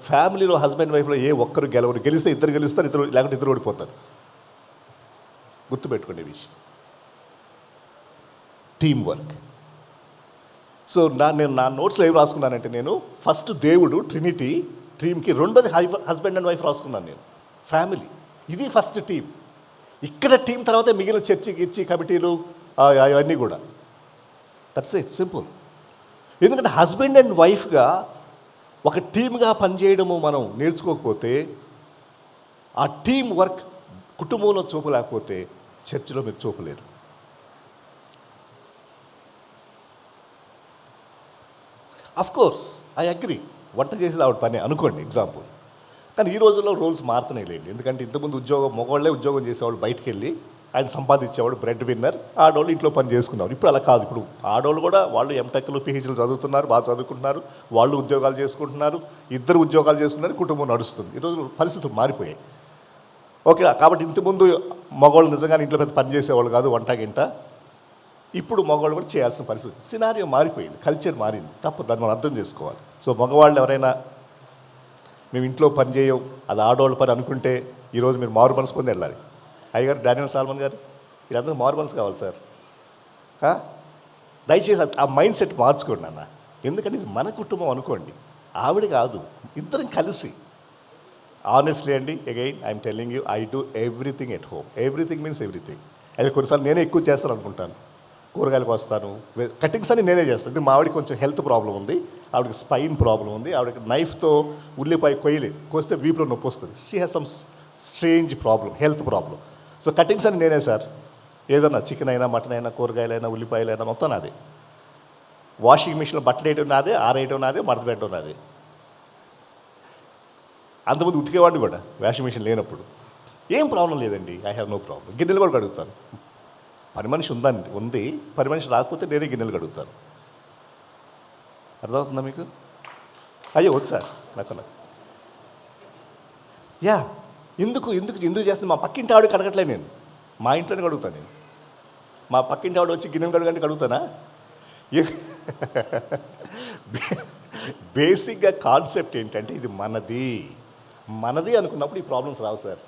ఫ్యామిలీలో హస్బెండ్ వైఫ్లో ఏ ఒక్కరు గెలవరు. గెలిస్తే ఇద్దరు గెలుస్తారు, ఇద్దరు లేకుంటే ఇద్దరు ఓడిపోతారు. గుర్తుపెట్టుకునే విషయం టీం వర్క్. సో నేను నా నోట్స్లో ఏం రాసుకున్నానంటే, నేను ఫస్ట్ దేవుడు ట్రినిటీ టీంకి, రెండోది హస్బెండ్ అండ్ వైఫ్ రాసుకున్నాను నేను, ఫ్యామిలీ. ఇది ఫస్ట్ టీం. ఇక్కడ టీం తర్వాత మిగిలిన చర్చి కమిటీలు అవన్నీ కూడా. That's it, simple. ఎందుకంటే హస్బెండ్ అండ్ వైఫ్గా ఒక టీమ్గా పనిచేయడము మనం నేర్చుకోకపోతే, ఆ టీం వర్క్ కుటుంబంలో చూపలేకపోతే చర్చిలో మీరు చూపలేరు. అఫ్ కోర్స్ ఐ అగ్రీ, వంట చేసేది ఆవిడ పని అనుకోండి ఎగ్జాంపుల్. కానీ ఈ రోజుల్లో రోల్స్ మారుతున్నాయి లేండి. ఎందుకంటే ఇంతకుముందు మగవాళ్ళే ఉద్యోగం చేసేవాళ్ళు, బయటికి వెళ్ళి ఆయన సంపాదించేవాడు, బ్రెడ్ విన్నర్. ఆడవాళ్ళు ఇంట్లో పని చేసుకున్నారు. ఇప్పుడు అలా కాదు. ఇప్పుడు ఆడవాళ్ళు కూడా వాళ్ళు ఎంటెక్లు పిహెచ్లు చదువుతున్నారు, బాగా చదువుకుంటున్నారు, వాళ్ళు ఉద్యోగాలు చేసుకుంటున్నారు, ఇద్దరు ఉద్యోగాలు చేసుకున్నారు, కుటుంబం నడుస్తుంది. ఈరోజు పరిస్థితులు మారిపోయాయి. ఓకే, కాబట్టి ఇంతకుముందు మగవాళ్ళు నిజంగానే ఇంట్లో పెద్ద పని చేసేవాళ్ళు కాదు, వంట గింట. ఇప్పుడు మగవాళ్ళు కూడా చేయాల్సిన పరిస్థితి, సినారియో మారిపోయింది, కల్చర్ మారింది. తప్పదు, దాన్ని మనం అర్థం చేసుకోవాలి. సో మగవాళ్ళు ఎవరైనా మేము ఇంట్లో పని చేయం, అది ఆడవాళ్ళ పని అనుకుంటే ఈరోజు మీరు మారు మనసు పొంది వెళ్ళాలి. అయ్యగారు డానియల్ సాల్మన్ గారు, వీళ్ళందరూ మారు మనసు కావాలి సార్. దయచేసి ఆ మైండ్ సెట్ మార్చుకోండి అన్న. ఎందుకంటే ఇది మన కుటుంబం అనుకోండి, ఆవిడ కాదు, ఇద్దరం కలిసి. ఆనెస్ట్లీ అండి, again I'm telling you, I do everything at home. Everything means everything. అయితే కొన్నిసార్లు నేనే ఎక్కువ చేస్తాను అనుకుంటాను. కూరగాయలకు వస్తాను, కటింగ్స్ అని నేనే చేస్తాను. ఇది మా ఆవిడకి కొంచెం హెల్త్ ప్రాబ్లం ఉంది, ఆవిడకి స్పైన్ ప్రాబ్లం ఉంది, ఆవిడకి నైఫ్తో ఉల్లిపాయ కొయ్యలేదు, కోస్తే వీపులో నొప్పి వస్తుంది. She has some strange problem, health problem. So cuttings అని నేనే సార్. ఏదన్నా చికెన్ అయినా, మటన్ అయినా, కూరగాయలైనా, ఉల్లిపాయలైనా మొత్తం నాదే. వాషింగ్ మిషన్లో బట్టలు వేయడం నాదే, ఆరేయడం నాదే, మడత పెట్టడం నాదే. అంతకుముందు ఉతికేవాడిని కూడా వాషింగ్ మిషన్ లేనప్పుడు. ఏం ప్రాబ్లం లేదండి, ఐ హ్యావ్ నో ప్రాబ్లం. గిన్నెలు కూడా కడుగుతాను. పని మనిషి ఉంది, పని మనిషి రాకపోతే నేనే గిన్నెలు కడుగుతాను. అర్థమవుతుందా మీకు? అయ్యో వద్దు సార్ నాకు. యా, ఎందుకు చేస్తుంది? మా పక్కింటి ఆవిడ కడగట్లే, నేను మా ఇంట్లోనే కడుగుతాను. నేను మా పక్కింటి ఆవిడ వచ్చి గిన్నె కడుగంటే కడుగుతానా? బేసిక్గా కాన్సెప్ట్ ఏంటంటే ఇది మనది అనుకున్నప్పుడు ఈ ప్రాబ్లమ్స్ రావు సార్.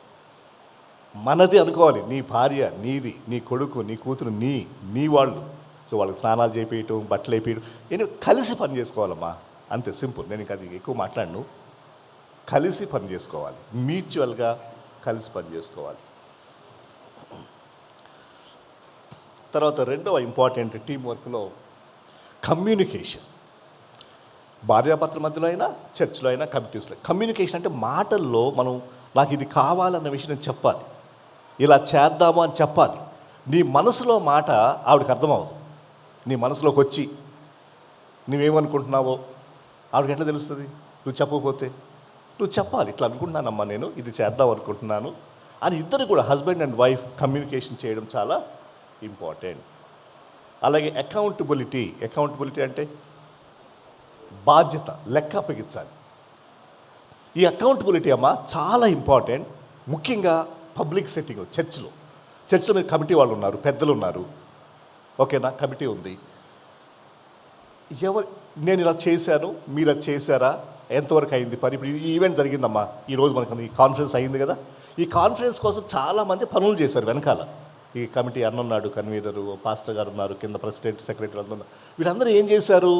మనది అనుకోవాలి. నీ భార్య నీది, నీ కొడుకు నీ కూతురు నీ వాళ్ళు. సో వాళ్ళకి స్నానాలు చేయించడం, బట్టలు వేయించడం, నేను కలిసి పని చేసుకోవాలమ్మా, అంతే సింపుల్. నేను ఇంకా అది ఎక్కువ మాట్లాడను. కలిసి పని చేసుకోవాలి, మ్యూచువల్గా కలిసి పని చేసుకోవాలి. తర్వాత రెండవ ఇంపార్టెంట్ టీం వర్క్లో కమ్యూనికేషన్. భార్యాభర్తల మధ్యలో అయినా, చర్చ్లో అయినా, కమిటీస్లో. కమ్యూనికేషన్ అంటే మాటల్లో మనం నాకు ఇది కావాలన్న విషయం నేను చెప్పాలి, ఇలా చేద్దాము అని చెప్పాలి. నీ మనసులో మాట ఆవిడకి అర్థమవుతుంది. నీ మనసులోకి వచ్చి నువ్వేమనుకుంటున్నావో ఆవిడకి ఎట్లా తెలుస్తుంది? నువ్వు చెప్పకపోతే నువ్వు చెప్పాలి, ఇట్లా అనుకుంటున్నానమ్మా, నేను ఇది చేద్దాం అనుకుంటున్నాను అని. ఇద్దరు కూడా హస్బెండ్ అండ్ వైఫ్ కమ్యూనికేషన్ చేయడం చాలా ఇంపార్టెంట్. అలాగే అకౌంటబిలిటీ అంటే బాధ్యత, లెక్క అప్పగించాలి. ఈ అకౌంటబిలిటీ అమ్మా చాలా ఇంపార్టెంట్. ముఖ్యంగా పబ్లిక్ సెట్టింగ్, చర్చ్లో మీరు కమిటీ వాళ్ళు ఉన్నారు, పెద్దలు ఉన్నారు, ఓకేనా, కమిటీ ఉంది. నేను ఇలా చేశాను, మీరు అది చేశారా, ఎంతవరకు అయింది పని? ఇప్పుడు ఈ ఈవెంట్ జరిగిందమ్మా, ఈరోజు మనకు ఈ కాన్ఫరెన్స్ అయింది కదా. ఈ కాన్ఫరెన్స్ కోసం చాలామంది పనులు చేశారు వెనకాల. ఈ కమిటీ అన్నున్నాడు, కన్వీనరు, పాస్టర్ గారు ఉన్నారు, కింద ప్రెసిడెంట్, సెక్రటరీ అందరూ. వీళ్ళందరూ ఏం చేశారు?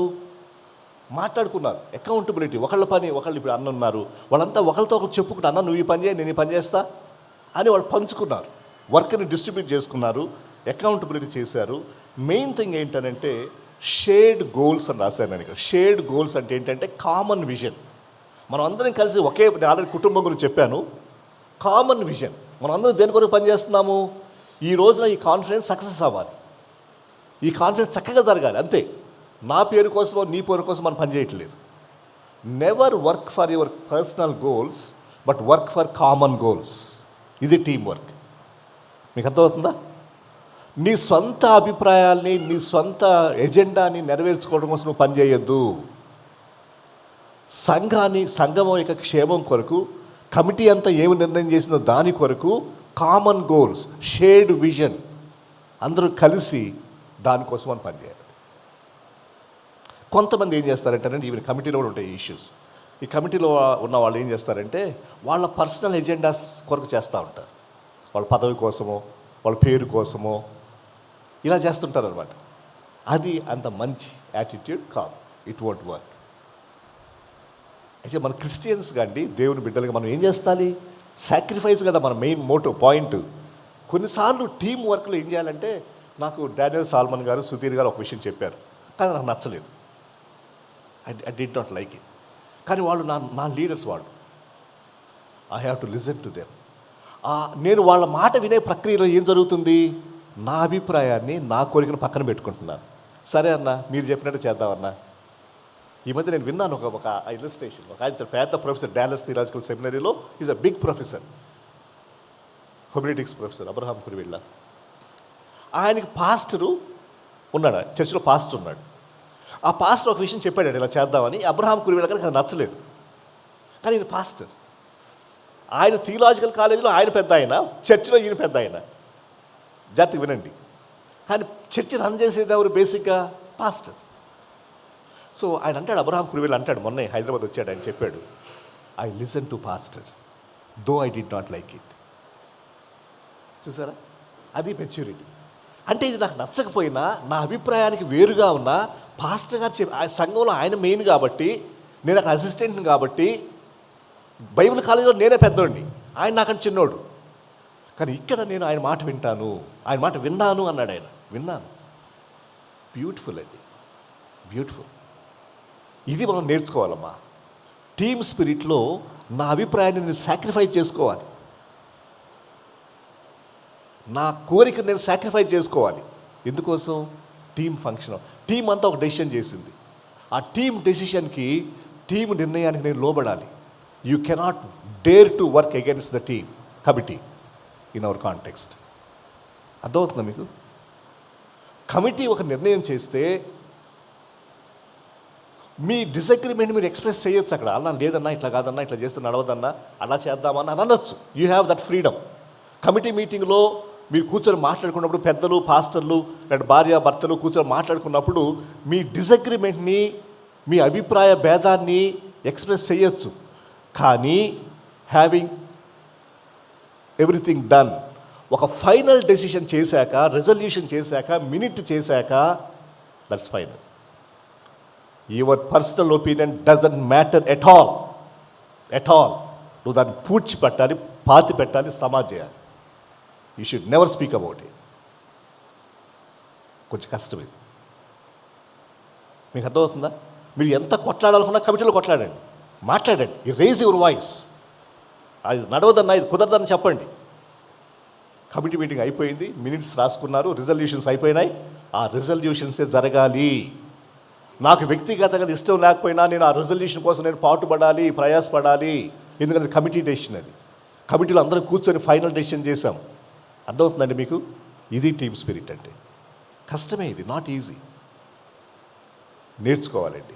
మాట్లాడుకున్నారు. అకౌంటబిలిటీ, ఒకళ్ళ పని ఒకళ్ళు. ఇప్పుడు అన్నున్నారు, వాళ్ళంతా ఒకరితో ఒకరు చెప్పుకుంటారు, అన్న నువ్వు ఈ పని చేయి, నేను ఈ పని చేస్తా అని వాళ్ళు పంచుకున్నారు. వర్క్ని డిస్ట్రిబ్యూట్ చేసుకున్నారు, అకౌంటబిలిటీ చేశారు. మెయిన్ థింగ్ ఏంటంటే షేర్డ్ గోల్స్ అని రాశాను నేను ఇక్కడ. షేర్డ్ గోల్స్ అంటే ఏంటంటే కామన్ విజన్. మనం అందరం కలిసి నేను ఆల్రెడీ కుటుంబం గురించి చెప్పాను. కామన్ విజన్, మనం అందరం దేని కొరకు పనిచేస్తున్నాము? ఈ రోజున ఈ కాన్ఫరెన్స్ సక్సెస్ అవ్వాలి, ఈ కాన్ఫరెన్స్ చక్కగా జరగాలి, అంతే. నా పేరు కోసమో నీ పేరు కోసం మనం పనిచేయట్లేదు. Never work for your personal goals but work for common goals. ఇది టీం వర్క్. మీకు అర్థమవుతుందా? నీ సొంత అభిప్రాయాల్ని, నీ సొంత ఎజెండాని నెరవేర్చుకోవడం కోసం నువ్వు పనిచేయొద్దు. సంఘం యొక్క క్షేమం కొరకు కమిటీ అంతా ఏమి నిర్ణయం చేసిందో దాని కొరకు కామన్ గోల్స్, షేర్డ్ విజన్, అందరూ కలిసి దానికోసం మనం పనిచేయాలి. కొంతమంది ఏం చేస్తారంటే, ఈవెన్ కమిటీలో కూడా ఉంటాయి ఇష్యూస్. ఈ కమిటీలో ఉన్న వాళ్ళు ఏం చేస్తారంటే వాళ్ళ పర్సనల్ ఎజెండాస్ కొరకు చేస్తూ ఉంటారు. వాళ్ళ పదవి కోసమో, వాళ్ళ పేరు కోసమో ఇలా చేస్తుంటారు అనమాట. అది అంత మంచి యాటిట్యూడ్ కాదు. It won't work. అయితే మన క్రిస్టియన్స్గా అండి, దేవుని బిడ్డలుగా మనం ఏం చేస్తాలి? సాక్రిఫైస్ కదా మన మెయిన్ మోటో పాయింట్. కొన్నిసార్లు టీం వర్క్లో ఏం చేయాలంటే, నాకు డానియల్ సాల్మన్ గారు, సుధీర్ గారు ఒక విషయం చెప్పారు, కానీ నాకు నచ్చలేదు. I did not like it. కానీ వాళ్ళు నా లీడర్స్, వాళ్ళు I have to listen to them. నేను వాళ్ళ మాట వినే ప్రక్రియలో ఏం జరుగుతుంది? నా అభిప్రాయాన్ని, నా కోరికను పక్కన పెట్టుకుంటున్నాను. సరే అన్న, మీరు చెప్పినట్టు చేద్దామన్నా. ఈ మధ్య నేను విన్నాను ఒక ఇల్లస్ట్రేషన్. ఒక ఆయన పెద్ద ప్రొఫెసర్, డాలస్ థియలాజికల్ సెమినరీలో is a big professor, homiletics professor, Abraham Kuruvilla. ఆయనకి పాస్టరు ఉన్నాడు, చర్చిలో పాస్టర్ ఉన్నాడు. ఆ పాస్టర్ ఒక విషయం చెప్పాడు, ఇలా చేద్దామని. అబ్రహాం కురివిళ్ళ గారికి అది నచ్చలేదు. కానీ ఈయన పాస్టర్, ఆయన థియలాజికల్ కాలేజీలో ఆయన పెద్ద ఆయన, చర్చిలో ఈయన పెద్ద ఆయన. జాగ్రత్తగా వినండి. కానీ చర్చి రన్ చేసేది ఎవరు? బేసిక్గా పాస్టర్. సో ఆయన అంటాడు, అబ్రహాం కురివిల్ అంటాడు, మొన్న హైదరాబాద్ వచ్చాడు, ఆయన చెప్పాడు, I listen to pastor though I did not like it. చూసారా, అది మెచ్యూరిటీ. అంటే ఇది నాకు నచ్చకపోయినా, నా అభిప్రాయానికి వేరుగా ఉన్న పాస్టర్ గారు సంఘంలో ఆయన మెయిన్ కాబట్టి, నేను అక్కడ అసిస్టెంట్ని కాబట్టి, బైబిల్ కాలేజీలో నేనే పెద్దోడిని, ఆయన నాకంటే చిన్నోడు. కానీ ఇక్కడ నేను ఆయన మాట వింటాను, ఆయన మాట విన్నాను అన్నాడు ఆయన. విన్నాను. బ్యూటిఫుల్ అండి, బ్యూటిఫుల్. ఇది మనం నేర్చుకోవాలమ్మా. టీమ్ స్పిరిట్లో నా అభిప్రాయాన్ని నేను సాక్రిఫైస్ చేసుకోవాలి, నా కోరిక నేను సాక్రిఫైస్ చేసుకోవాలి. ఎందుకోసం? Team function. టీం అంతా ఒక డెసిషన్ చేసింది. ఆ టీం డెసిషన్కి, టీం నిర్ణయానికి నేను లోబడాలి. You cannot dare to work against the team committee in our context. అర్థమవుతుందా మీకు? కమిటీ ఒక నిర్ణయం చేస్తే మీ డిసగ్రిమెంట్ మీరు ఎక్స్ప్రెస్ చేయొచ్చు అక్కడ. అలా లేదన్నా, ఇట్లా కాదన్నా, ఇట్లా చేస్తే నడవదన్నా, అలా చేద్దామన్నా అని అనొచ్చు. You have that freedom. Committee మీటింగ్లో మీరు కూర్చొని మాట్లాడుకున్నప్పుడు పెద్దలు పాస్టర్లు లేదా భార్య భర్తలు కూర్చొని మాట్లాడుకున్నప్పుడు మీ డిసగ్రిమెంట్ని, మీ అభిప్రాయ భేదాన్ని ఎక్స్ప్రెస్ చేయొచ్చు. కానీ హ్యావింగ్ ఎవ్రీథింగ్ డన్, ఒక ఫైనల్ డెసిషన్ చేశాక, రెజల్యూషన్ చేశాక, మినిట్ చేశాక, that's final. Your personal opinion doesn't matter at all. నువ్వు దాన్ని పూడ్చి పెట్టాలి, పాతి పెట్టాలి, సమాజ్ చేయాలి. You should never speak about it. కొంచెం కష్టం ఇది. మీకు అర్థమవుతుందా? మీరు ఎంత కొట్లాడాలనుకున్నా కమిటీలో కొట్లాడండి, మాట్లాడండి. You raise your voice. అది నడవదన్నా, ఇది కుదరదని చెప్పండి. కమిటీ మీటింగ్ అయిపోయింది, మినిట్స్ రాసుకున్నారు, రిజల్యూషన్స్ అయిపోయినాయి. ఆ రిజల్యూషన్సే జరగాలి. నాకు వ్యక్తిగతంగా ఇష్టం లేకపోయినా నేను ఆ రిజల్యూషన్ కోసం నేను పాటుపడాలి, ప్రయాసపడాలి. ఎందుకంటే కమిటీ డెసిషన్ అది. కమిటీలో అందరం కూర్చొని ఫైనల్ డెసిషన్ చేశాం. అర్థమవుతుందండి మీకు? ఇది టీమ్ స్పిరిట్ అంటే. కష్టమే ఇది, నాట్ ఈజీ. నేర్చుకోవాలండి.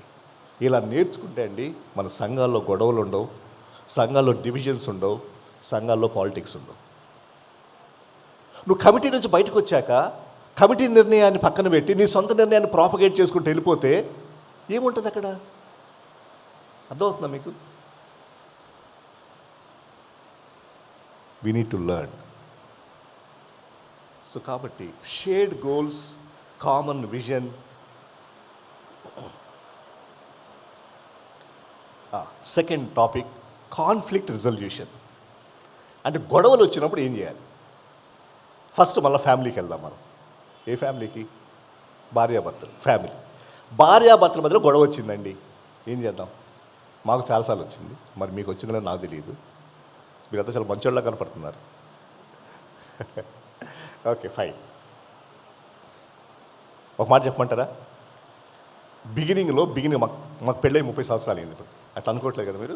ఇలా నేర్చుకుంటే అండి మన సంఘాల్లో గొడవలు ఉండవు, సంఘాల్లో డివిజన్స్ ఉండవు, సంఘాల్లో పాలిటిక్స్ ఉండవు. నువ్వు కమిటీ నుంచి బయటకు వచ్చాక కమిటీ నిర్ణయాన్ని పక్కన పెట్టి నీ సొంత నిర్ణయాన్ని ప్రాపగేట్ చేసుకుంటూ వెళ్ళిపోతే ఏముంటుంది అక్కడ? అర్థమవుతుందా మీకు? We need to learn. So కాబట్టి shared goals, common vision. Second topic, conflict resolution. అంటే గొడవలు వచ్చినప్పుడు ఏం చేయాలి? ఫస్ట్ మళ్ళీ ఫ్యామిలీకి వెళ్దాం మనం. ఏ ఫ్యామిలీకి? భార్యాభర్తలు ఫ్యామిలీ. భార్యాభర్తల మధ్యలో గొడవ వచ్చిందండి, ఏం చేద్దాం? మాకు చాలాసార్లు వచ్చింది, మరి మీకు వచ్చిందో నాకు తెలియదు. మీరంతా చాలా మంచోళ్ళ కనపడుతున్నారు. Okay fine. ఒక మాట చెప్పమంటారా? బిగినింగ్ మాకు పెళ్ళై 30 సంవత్సరాలు అయింది. ఇప్పుడు అట్లా అనుకోవట్లేదు కదా మీరు?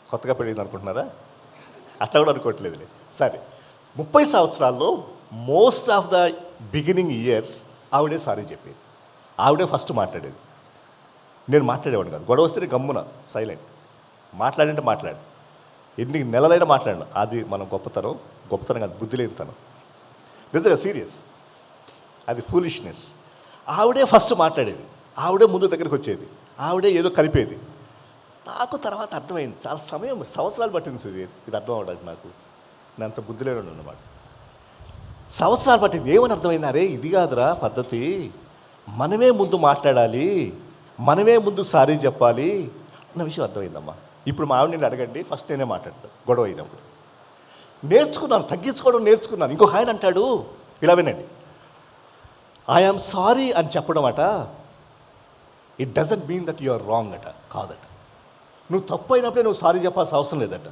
కొత్తగా పెళ్ళింది అనుకుంటున్నారా? అట్లా కూడా అనుకోవట్లేదులే. సరే, 30 సంవత్సరాల్లో most of the beginning years ఆవిడే సారీ చెప్పేది, ఆవిడే ఫస్ట్ మాట్లాడేది. నేను మాట్లాడేవాడు కాదు. గొడవ వస్తే గమ్మున సైలెంట్. మాట్లాడంటే మాట్లాడు, ఎన్ని నెలలైనా మాట్లాడను. అది మనం గొప్పతనం కాదు, బుద్ధి లేని తనం. నిజంగా సీరియస్, అది ఫూలిష్నెస్. ఆవిడే ఫస్ట్ మాట్లాడేది, ఆవిడే ముందు దగ్గరికి వచ్చేది, ఆవిడే ఏదో కలిపేది. నాకు తర్వాత అర్థమైంది, చాలా సమయం, సంవత్సరాలు పట్టింది ఇది అర్థం అవడానికి. నాకు నేను అంత బుద్ధి లేను అన్నమాట. సంవత్సరాలు పట్టింది. ఏమని అర్థమైంది? అరే ఇది కాదురా పద్ధతి, మనమే ముందు మాట్లాడాలి, మనమే ముందు సారీ చెప్పాలి అన్న విషయం అర్థమైందమ్మా. ఇప్పుడు మా ఆవిడని అడగండి, ఫస్ట్ నేనే మాట్లాడతాను గొడవ అయినప్పుడు. నేర్చుకున్నాను, తగ్గించుకోవడం నేర్చుకున్నాను. ఇంకొక ఆయన అంటాడు, ఇలా వినండి, ఐఆమ్ సారీ అని చెప్పడం అట, it doesn't mean that you are wrong అట. కాదట. నువ్వు తప్పు అయినప్పుడే నువ్వు సారీ చెప్పాల్సిన అవసరం లేదట.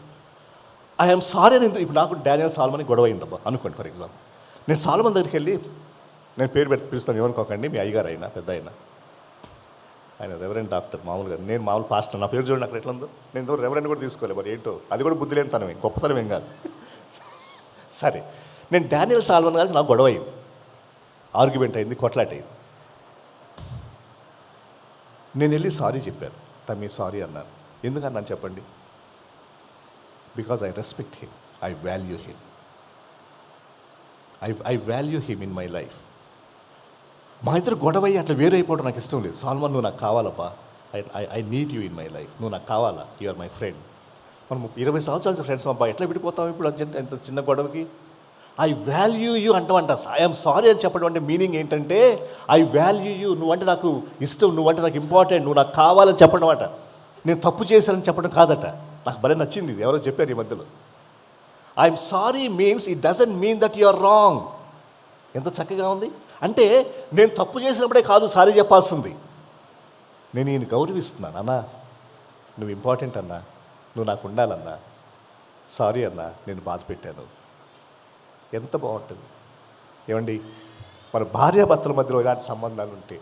ఐఎమ్ సారీ అని. ఇప్పుడు నాకు డానియల్ సాల్మన్ గొడవ అయిందబ్బా అనుకోండి. ఫర్ ఎగ్జాంపుల్, నేను సాల్మన్ దగ్గరికి వెళ్ళి, నేను పేరు పెట్టి పిలుస్తాను, ఏమనుకోకండి, మీ అయ్యగారు అయినా పెద్ద అయినా, ఆయన రెవరెండ్ డాక్టర్ మామూలుగా, నేను మామూలు పాస్టర్, నా పేరు చూడండి అక్కడ ఎట్లా ఉందో. నేను రెవరెండ్ కూడా తీసుకోలేదు, మరి ఏంటో అది కూడా బుద్ధి లేని తనమే, గొప్పతనం ఏం కాదు. సరే, నేను డానియల్ సాల్మన్ గారికి నాకు గొడవ అయింది, ఆర్గ్యుమెంట్ అయింది, కొట్లాట అయింది. నేను వెళ్ళి సారీ చెప్పాను, తమ్మి సారీ అన్నాను. ఎందుకన్నాను చెప్పండి? Because I respect him, I value him, I value him in my life. మా ఇద్దరు గొడవ అయ్యి అట్లా వేరైపోవడం నాకు ఇష్టం లేదు. సాల్మన్, నువ్వు నాకు కావాలప్పా, I need you in my life, నువ్వు నాకు కావాలా, యు ఆర్ మై ఫ్రెండ్. మనం 20 సంవత్సరాల ఫ్రెండ్స్ అబ్బా, ఎట్లా విడిపోతాం ఇప్పుడు ఎంత చిన్న గొడవకి? ఐ వాల్యూ యూ అంటామంట. ఐఎమ్ సారీ అని చెప్పడం అంటే మీనింగ్ ఏంటంటే, ఐ వాల్యూ యూ, నువ్వంటే నాకు ఇష్టం, నువ్వంటే నాకు ఇంపార్టెంట్, నువ్వు నాకు కావాలని చెప్పడం అట. నేను తప్పు చేశానని చెప్పడం కాదట. నాకు భలే నచ్చింది ఇది, ఎవరో చెప్పారు ఈ మధ్యలో. I'm sorry means it doesn't mean that you are wrong. ఎంత చక్కగా ఉంది. అంటే నేను తప్పు చేసినప్పుడే కాదు సారీ చెప్పాల్సింది. నేను ఈయన గౌరవిస్తున్నాను, అన్నా నువ్వు ఇంపార్టెంట్ అన్నా, నువ్వు నాకు ఉండాలన్నా, సారీ అన్నా నేను బాధ పెట్టాను. ఎంత బాగుంటుంది ఏమండి? మన భార్యాభర్తల మధ్యలో ఇలాంటి సంబంధాలు ఉంటే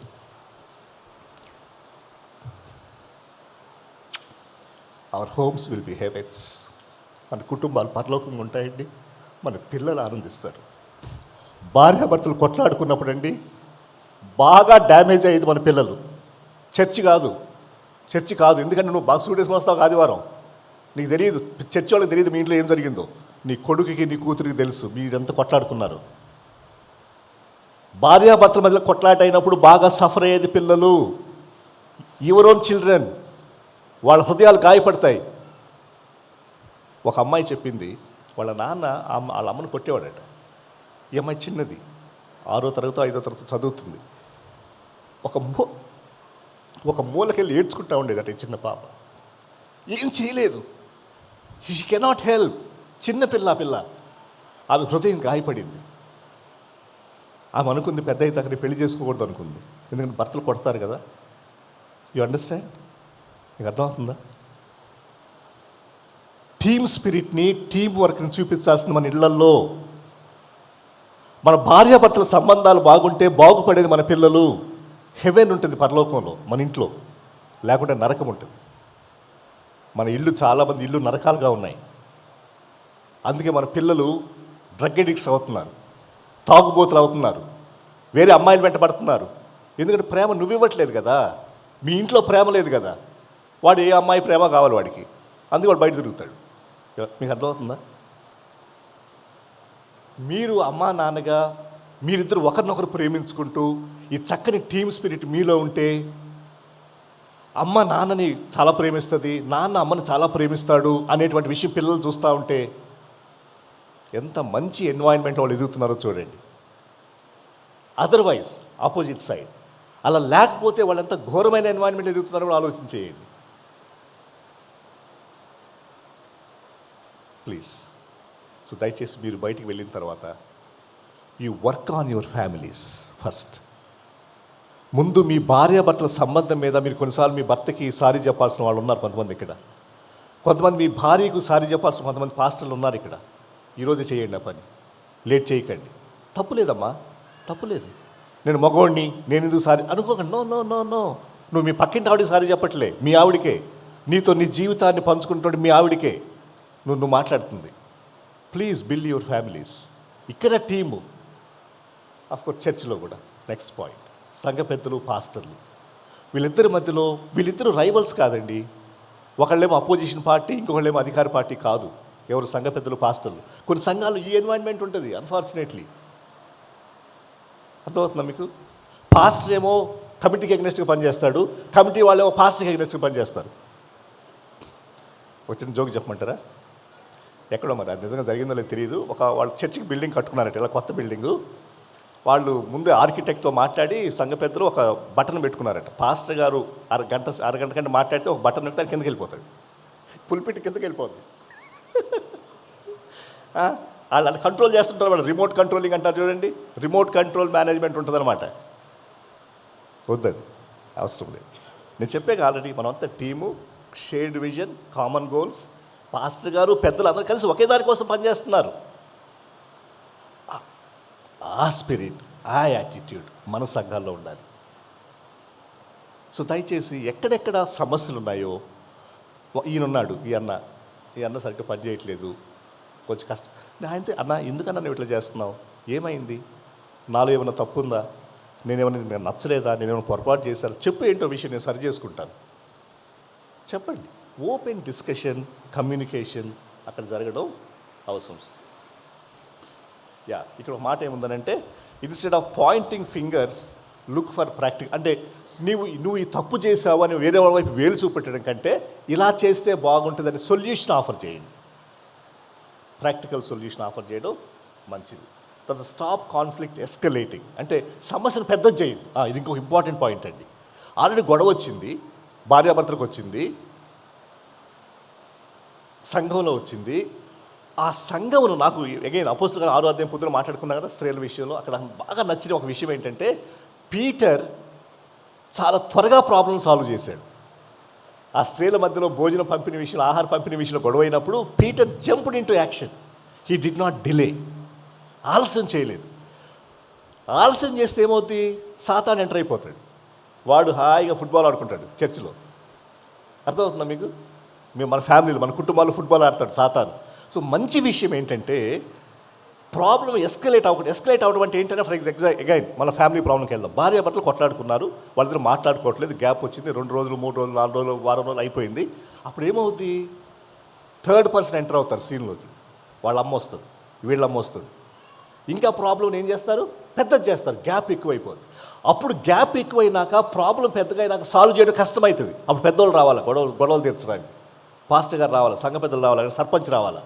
our homes will be heavens. మన కుటుంబాలు పరలోకంగా ఉంటాయండి, మన పిల్లలు ఆనందిస్తారు. భార్యాభర్తలు కొట్లాడుకున్నప్పుడు అండి బాగా డ్యామేజ్ అయ్యేది మన పిల్లలు. చర్చి కాదు, ఎందుకంటే నువ్వు బాగా స్టూడెంట్స్ వస్తావు ఆదివారం, నీకు తెలియదు, చర్చి వాళ్ళకి తెలియదు మీ ఇంట్లో ఏం జరిగిందో. నీ కొడుకుకి నీ కూతురికి తెలుసు మీరెంత కొట్లాడుకున్నారు. భార్యాభర్తల మధ్యలో కొట్లాట అయినప్పుడు బాగా సఫర్ అయ్యేది పిల్లలు, యువర్ ఓన్ చిల్డ్రన్. వాళ్ళ హృదయాలు గాయపడతాయి. ఒక అమ్మాయి చెప్పింది, వాళ్ళ నాన్న వాళ్ళ అమ్మను కొట్టేవాడట. ఈ అమ్మాయి చిన్నది, 6వ తరగతి 5వ తరగతి చదువుతుంది. ఒక మూలకెళ్ళి ఏడ్చుకుంటా ఉండేదట ఈ చిన్న పాప. ఏం చేయలేదు, షీ కెనాట్ హెల్ప్. చిన్న పిల్ల ఆమె హృదయం గాయపడింది. ఆమె అనుకుంది పెద్ద అయితే అక్కడ పెళ్లి చేసుకోకూడదు అనుకుంది, ఎందుకంటే భర్తలు కొడతారు కదా. You understand? మీకు అర్థమవుతుందా? టీమ్ స్పిరిట్ని, టీం వర్క్ని చూపించాల్సింది మన ఇళ్లల్లో. మన భార్యాభర్తల సంబంధాలు బాగుంటే బాగుపడేది మన పిల్లలు. హెవెన్ ఉంటుంది పరలోకంలో మన ఇంట్లో, లేకుంటే నరకం ఉంటుంది. మన ఇల్లు చాలామంది ఇల్లు నరకాలుగా ఉన్నాయి. అందుకే మన పిల్లలు డ్రగ్ ఎడిక్ట్స్ అవుతున్నారు, తాగుబోతులు అవుతున్నారు, వేరే అమ్మాయిలు వెంటబడుతున్నారు. ఎందుకంటే ప్రేమ నువ్వివ్వట్లేదు కదా, మీ ఇంట్లో ప్రేమ లేదు కదా. వాడు ఏ అమ్మాయి ప్రేమ కావాలి వాడికి, అందుకే వాడు బయట తిరుగుతాడు. మీకు అర్థమవుతుందా? మీరు అమ్మా నాన్నగా మీరిద్దరు ఒకరినొకరు ప్రేమించుకుంటూ ఈ చక్కని టీమ్ స్పిరిట్ మీలో ఉంటే, అమ్మ నాన్నని చాలా ప్రేమిస్తుంది, నాన్న అమ్మని చాలా ప్రేమిస్తాడు అనేటువంటి విషయం పిల్లలు చూస్తూ ఉంటే ఎంత మంచి ఎన్వైరన్మెంట్ వాళ్ళు ఎదుగుతున్నారో చూడండి. అదర్వైజ్ ఆపోజిట్ సైడ్ అలా లేకపోతే వాళ్ళు ఎంత ఘోరమైన ఎన్వైరన్మెంట్ ఎదుగుతున్నారో కూడా ఆలోచించేయండి ప్లీజ్. సో దయచేసి మీరు బయటికి వెళ్ళిన తర్వాత you work on your families first. ముందు మీ భార్యాభర్తల సంబంధం మీద మీరు కొన్నిసార్లు మీ భర్తకి సారీ చెప్పాల్సిన వాళ్ళు ఉన్నారు కొంతమంది ఇక్కడ, కొంతమంది మీ భార్యకు సారీ చెప్పాల్సిన కొంతమంది పాస్టర్లు ఉన్నారు ఇక్కడ. ఈరోజే చేయండి ఆ పని, లేట్ చేయకండి. తప్పులేదమ్మా, తప్పులేదు. నేను మగవాడిని, నేను ఎందుకు సారీ అనుకోకండి. No no no no. నువ్వు మీ పక్కింటి ఆవిడికి సారీ చెప్పట్లే, మీ ఆవిడికే. నీతో నీ జీవితాన్ని పంచుకుంటుంటే మీ ఆవిడికే నువ్వు మాట్లాడుతుంది. Please build your families. ఇక్కడ టీము, అఫ్కోర్స్ చర్చిలో కూడా. నెక్స్ట్ పాయింట్, సంఘ పెద్దలు, పాస్టర్లు. వీళ్ళిద్దరి మధ్యలో వీళ్ళిద్దరు రైవల్స్ కాదండి. ఒకళ్ళేమో అపోజిషన్ పార్టీ, ఇంకొకళ్ళేమో అధికార పార్టీ కాదు. ఎవరు? సంఘ పెద్దలు, పాస్టర్లు. కొన్ని సంఘాలు ఈ ఎన్వైరన్మెంట్ ఉంటుంది అన్ఫార్చునేట్లీ. అర్థమవుతుందా మీకు? పాస్టర్ ఏమో కమిటీకి అగ్నెస్ట్గా పనిచేస్తాడు, కమిటీ వాళ్ళేమో పాస్టర్కి అగ్నెస్ట్గా పనిచేస్తారు. వచ్చిన జోక్ చెప్పమంటారా? ఎక్కడో మరి అది నిజంగా జరిగిందో లేదు తెలియదు. వాళ్ళు చర్చికి బిల్డింగ్ కట్టుకున్నారట, ఇలా కొత్త బిల్డింగు. వాళ్ళు ముందే ఆర్కిటెక్ట్తో మాట్లాడి సంఘ పెద్దలు ఒక బటన్ పెట్టుకున్నారట. పాస్టర్ గారు అరగంట కంటే మాట్లాడితే ఒక బటన్ పెడితే కిందకి వెళ్ళిపోతాడు, పుల్పిట్ కిందకి వెళ్ళిపోద్ది. వాళ్ళు కంట్రోల్ చేస్తుంటారు, వాళ్ళు రిమోట్ కంట్రోలింగ్ అంటారు చూడండి, రిమోట్ కంట్రోల్ మేనేజ్మెంట్ ఉంటుందన్నమాట. వద్దది, అవసరం లేదు. నేను చెప్పాక ఆల్రెడీ మనమంతా team, shared vision, common goals. Pastor గారు పెద్దలు అందరూ కలిసి ఒకే దానికోసం పనిచేస్తున్నారు. ఆ స్పిరిట్, ఆ యాటిట్యూడ్ మన సంఘాల్లో ఉండాలి. సో దయచేసి ఎక్కడెక్కడ సమస్యలు ఉన్నాయో, ఈయనున్నాడు, ఈ అన్న సరిగ్గా పని చేయట్లేదు, కొంచెం కష్టం. ఆయనతో అన్న ఎందుకన్నా నువ్వు ఇట్లా చేస్తున్నావు, ఏమైంది, నాలో ఏమైనా తప్పు ఉందా, నేను నచ్చలేదా, నేనేమైనా పొరపాటు చేశాను చెప్పు, ఏంటో విషయం నేను సరి చేసుకుంటాను. చెప్పండి. ఓపెన్ డిస్కషన్, కమ్యూనికేషన్ అక్కడ జరగడం అవసరం. ఇక్కడ ఒక మాట ఏముందనంటే, instead of pointing fingers look for practical. అంటే నువ్వు ఈ తప్పు చేసావు అని వేరే వాళ్ళ వైపు వేలు చూపెట్టడం కంటే ఇలా చేస్తే బాగుంటుందని సొల్యూషన్ ఆఫర్ చేయండి. ప్రాక్టికల్ సొల్యూషన్ ఆఫర్ చేయడం మంచిది. తర్వాత స్టాప్ కాన్ఫ్లిక్ట్ ఎస్కలేటింగ్. అంటే సమస్యను పెద్దది చేయండి. ఇది ఇంకొక ఇంపార్టెంట్ పాయింట్ అండి. ఆల్రెడీ గొడవ వచ్చింది, భార్యాభర్తలకు వచ్చింది, సంఘంలో వచ్చింది. ఆ సంఘమును నాకు అగైన్ అపోస్తలుల 6వ అధ్యాయం పొద్దున మాట్లాడుకున్నా కదా స్త్రీల విషయంలో, అక్కడ బాగా నచ్చిన ఒక విషయం ఏంటంటే, పీటర్ చాలా త్వరగా ప్రాబ్లం సాల్వ్ చేశాడు. ఆ స్త్రీల మధ్యలో భోజనం పంపిణీ విషయంలో, ఆహార పంపిణీ విషయంలో గొడవ అయినప్పుడు Peter jumped into action. He did not delay. ఆలస్యం చేయలేదు. ఆలస్యం చేస్తే ఏమవుతుంది, సాతాను ఎంటర్ అయిపోతాడు. వాడు హాయిగా ఫుట్బాల్ ఆడుకుంటాడు చర్చిలో. అర్థమవుతుందా మీకు? మన ఫ్యామిలీలో, మన కుటుంబాల్లో ఫుట్బాల్ ఆడతాడు సాతాను. సో మంచి విషయం ఏంటంటే, ప్రాబ్లం ఎస్కలేట్ అవ్వడం అంటే ఏంటంటే, ఫర్ అగైన్ మన ఫ్యామిలీ ప్రాబ్లంకి వెళ్దాం. భార్యాభర్తలు కొట్లాడుకున్నారు, వాళ్ళిద్దరు మాట్లాడుకోవట్లేదు, గ్యాప్ వచ్చింది, 2 రోజులు 3 రోజులు 4 రోజులు వారం రోజులు అయిపోయింది. అప్పుడు ఏమవుతుంది, థర్డ్ పర్సన్ ఎంటర్ అవుతారు సీన్లోకి. వాళ్ళ అమ్మ వస్తుంది, వీళ్ళమ్మ వస్తుంది. ఇంకా ప్రాబ్లం ఏం చేస్తారు, పెద్దది చేస్తారు, గ్యాప్ ఎక్కువైపోతుంది. అప్పుడు గ్యాప్ ఎక్కువైనాక ప్రాబ్లం పెద్దగా అయినాక సాల్వ్ చేయడం కష్టమవుతుంది. అప్పుడు పెద్దోళ్ళు రావాలి, గొడవలు తీర్చడానికి, పాస్టర్ గారు రావాలి, సంఘ పెద్దలు రావాలి, సర్పంచ్ రావాలా,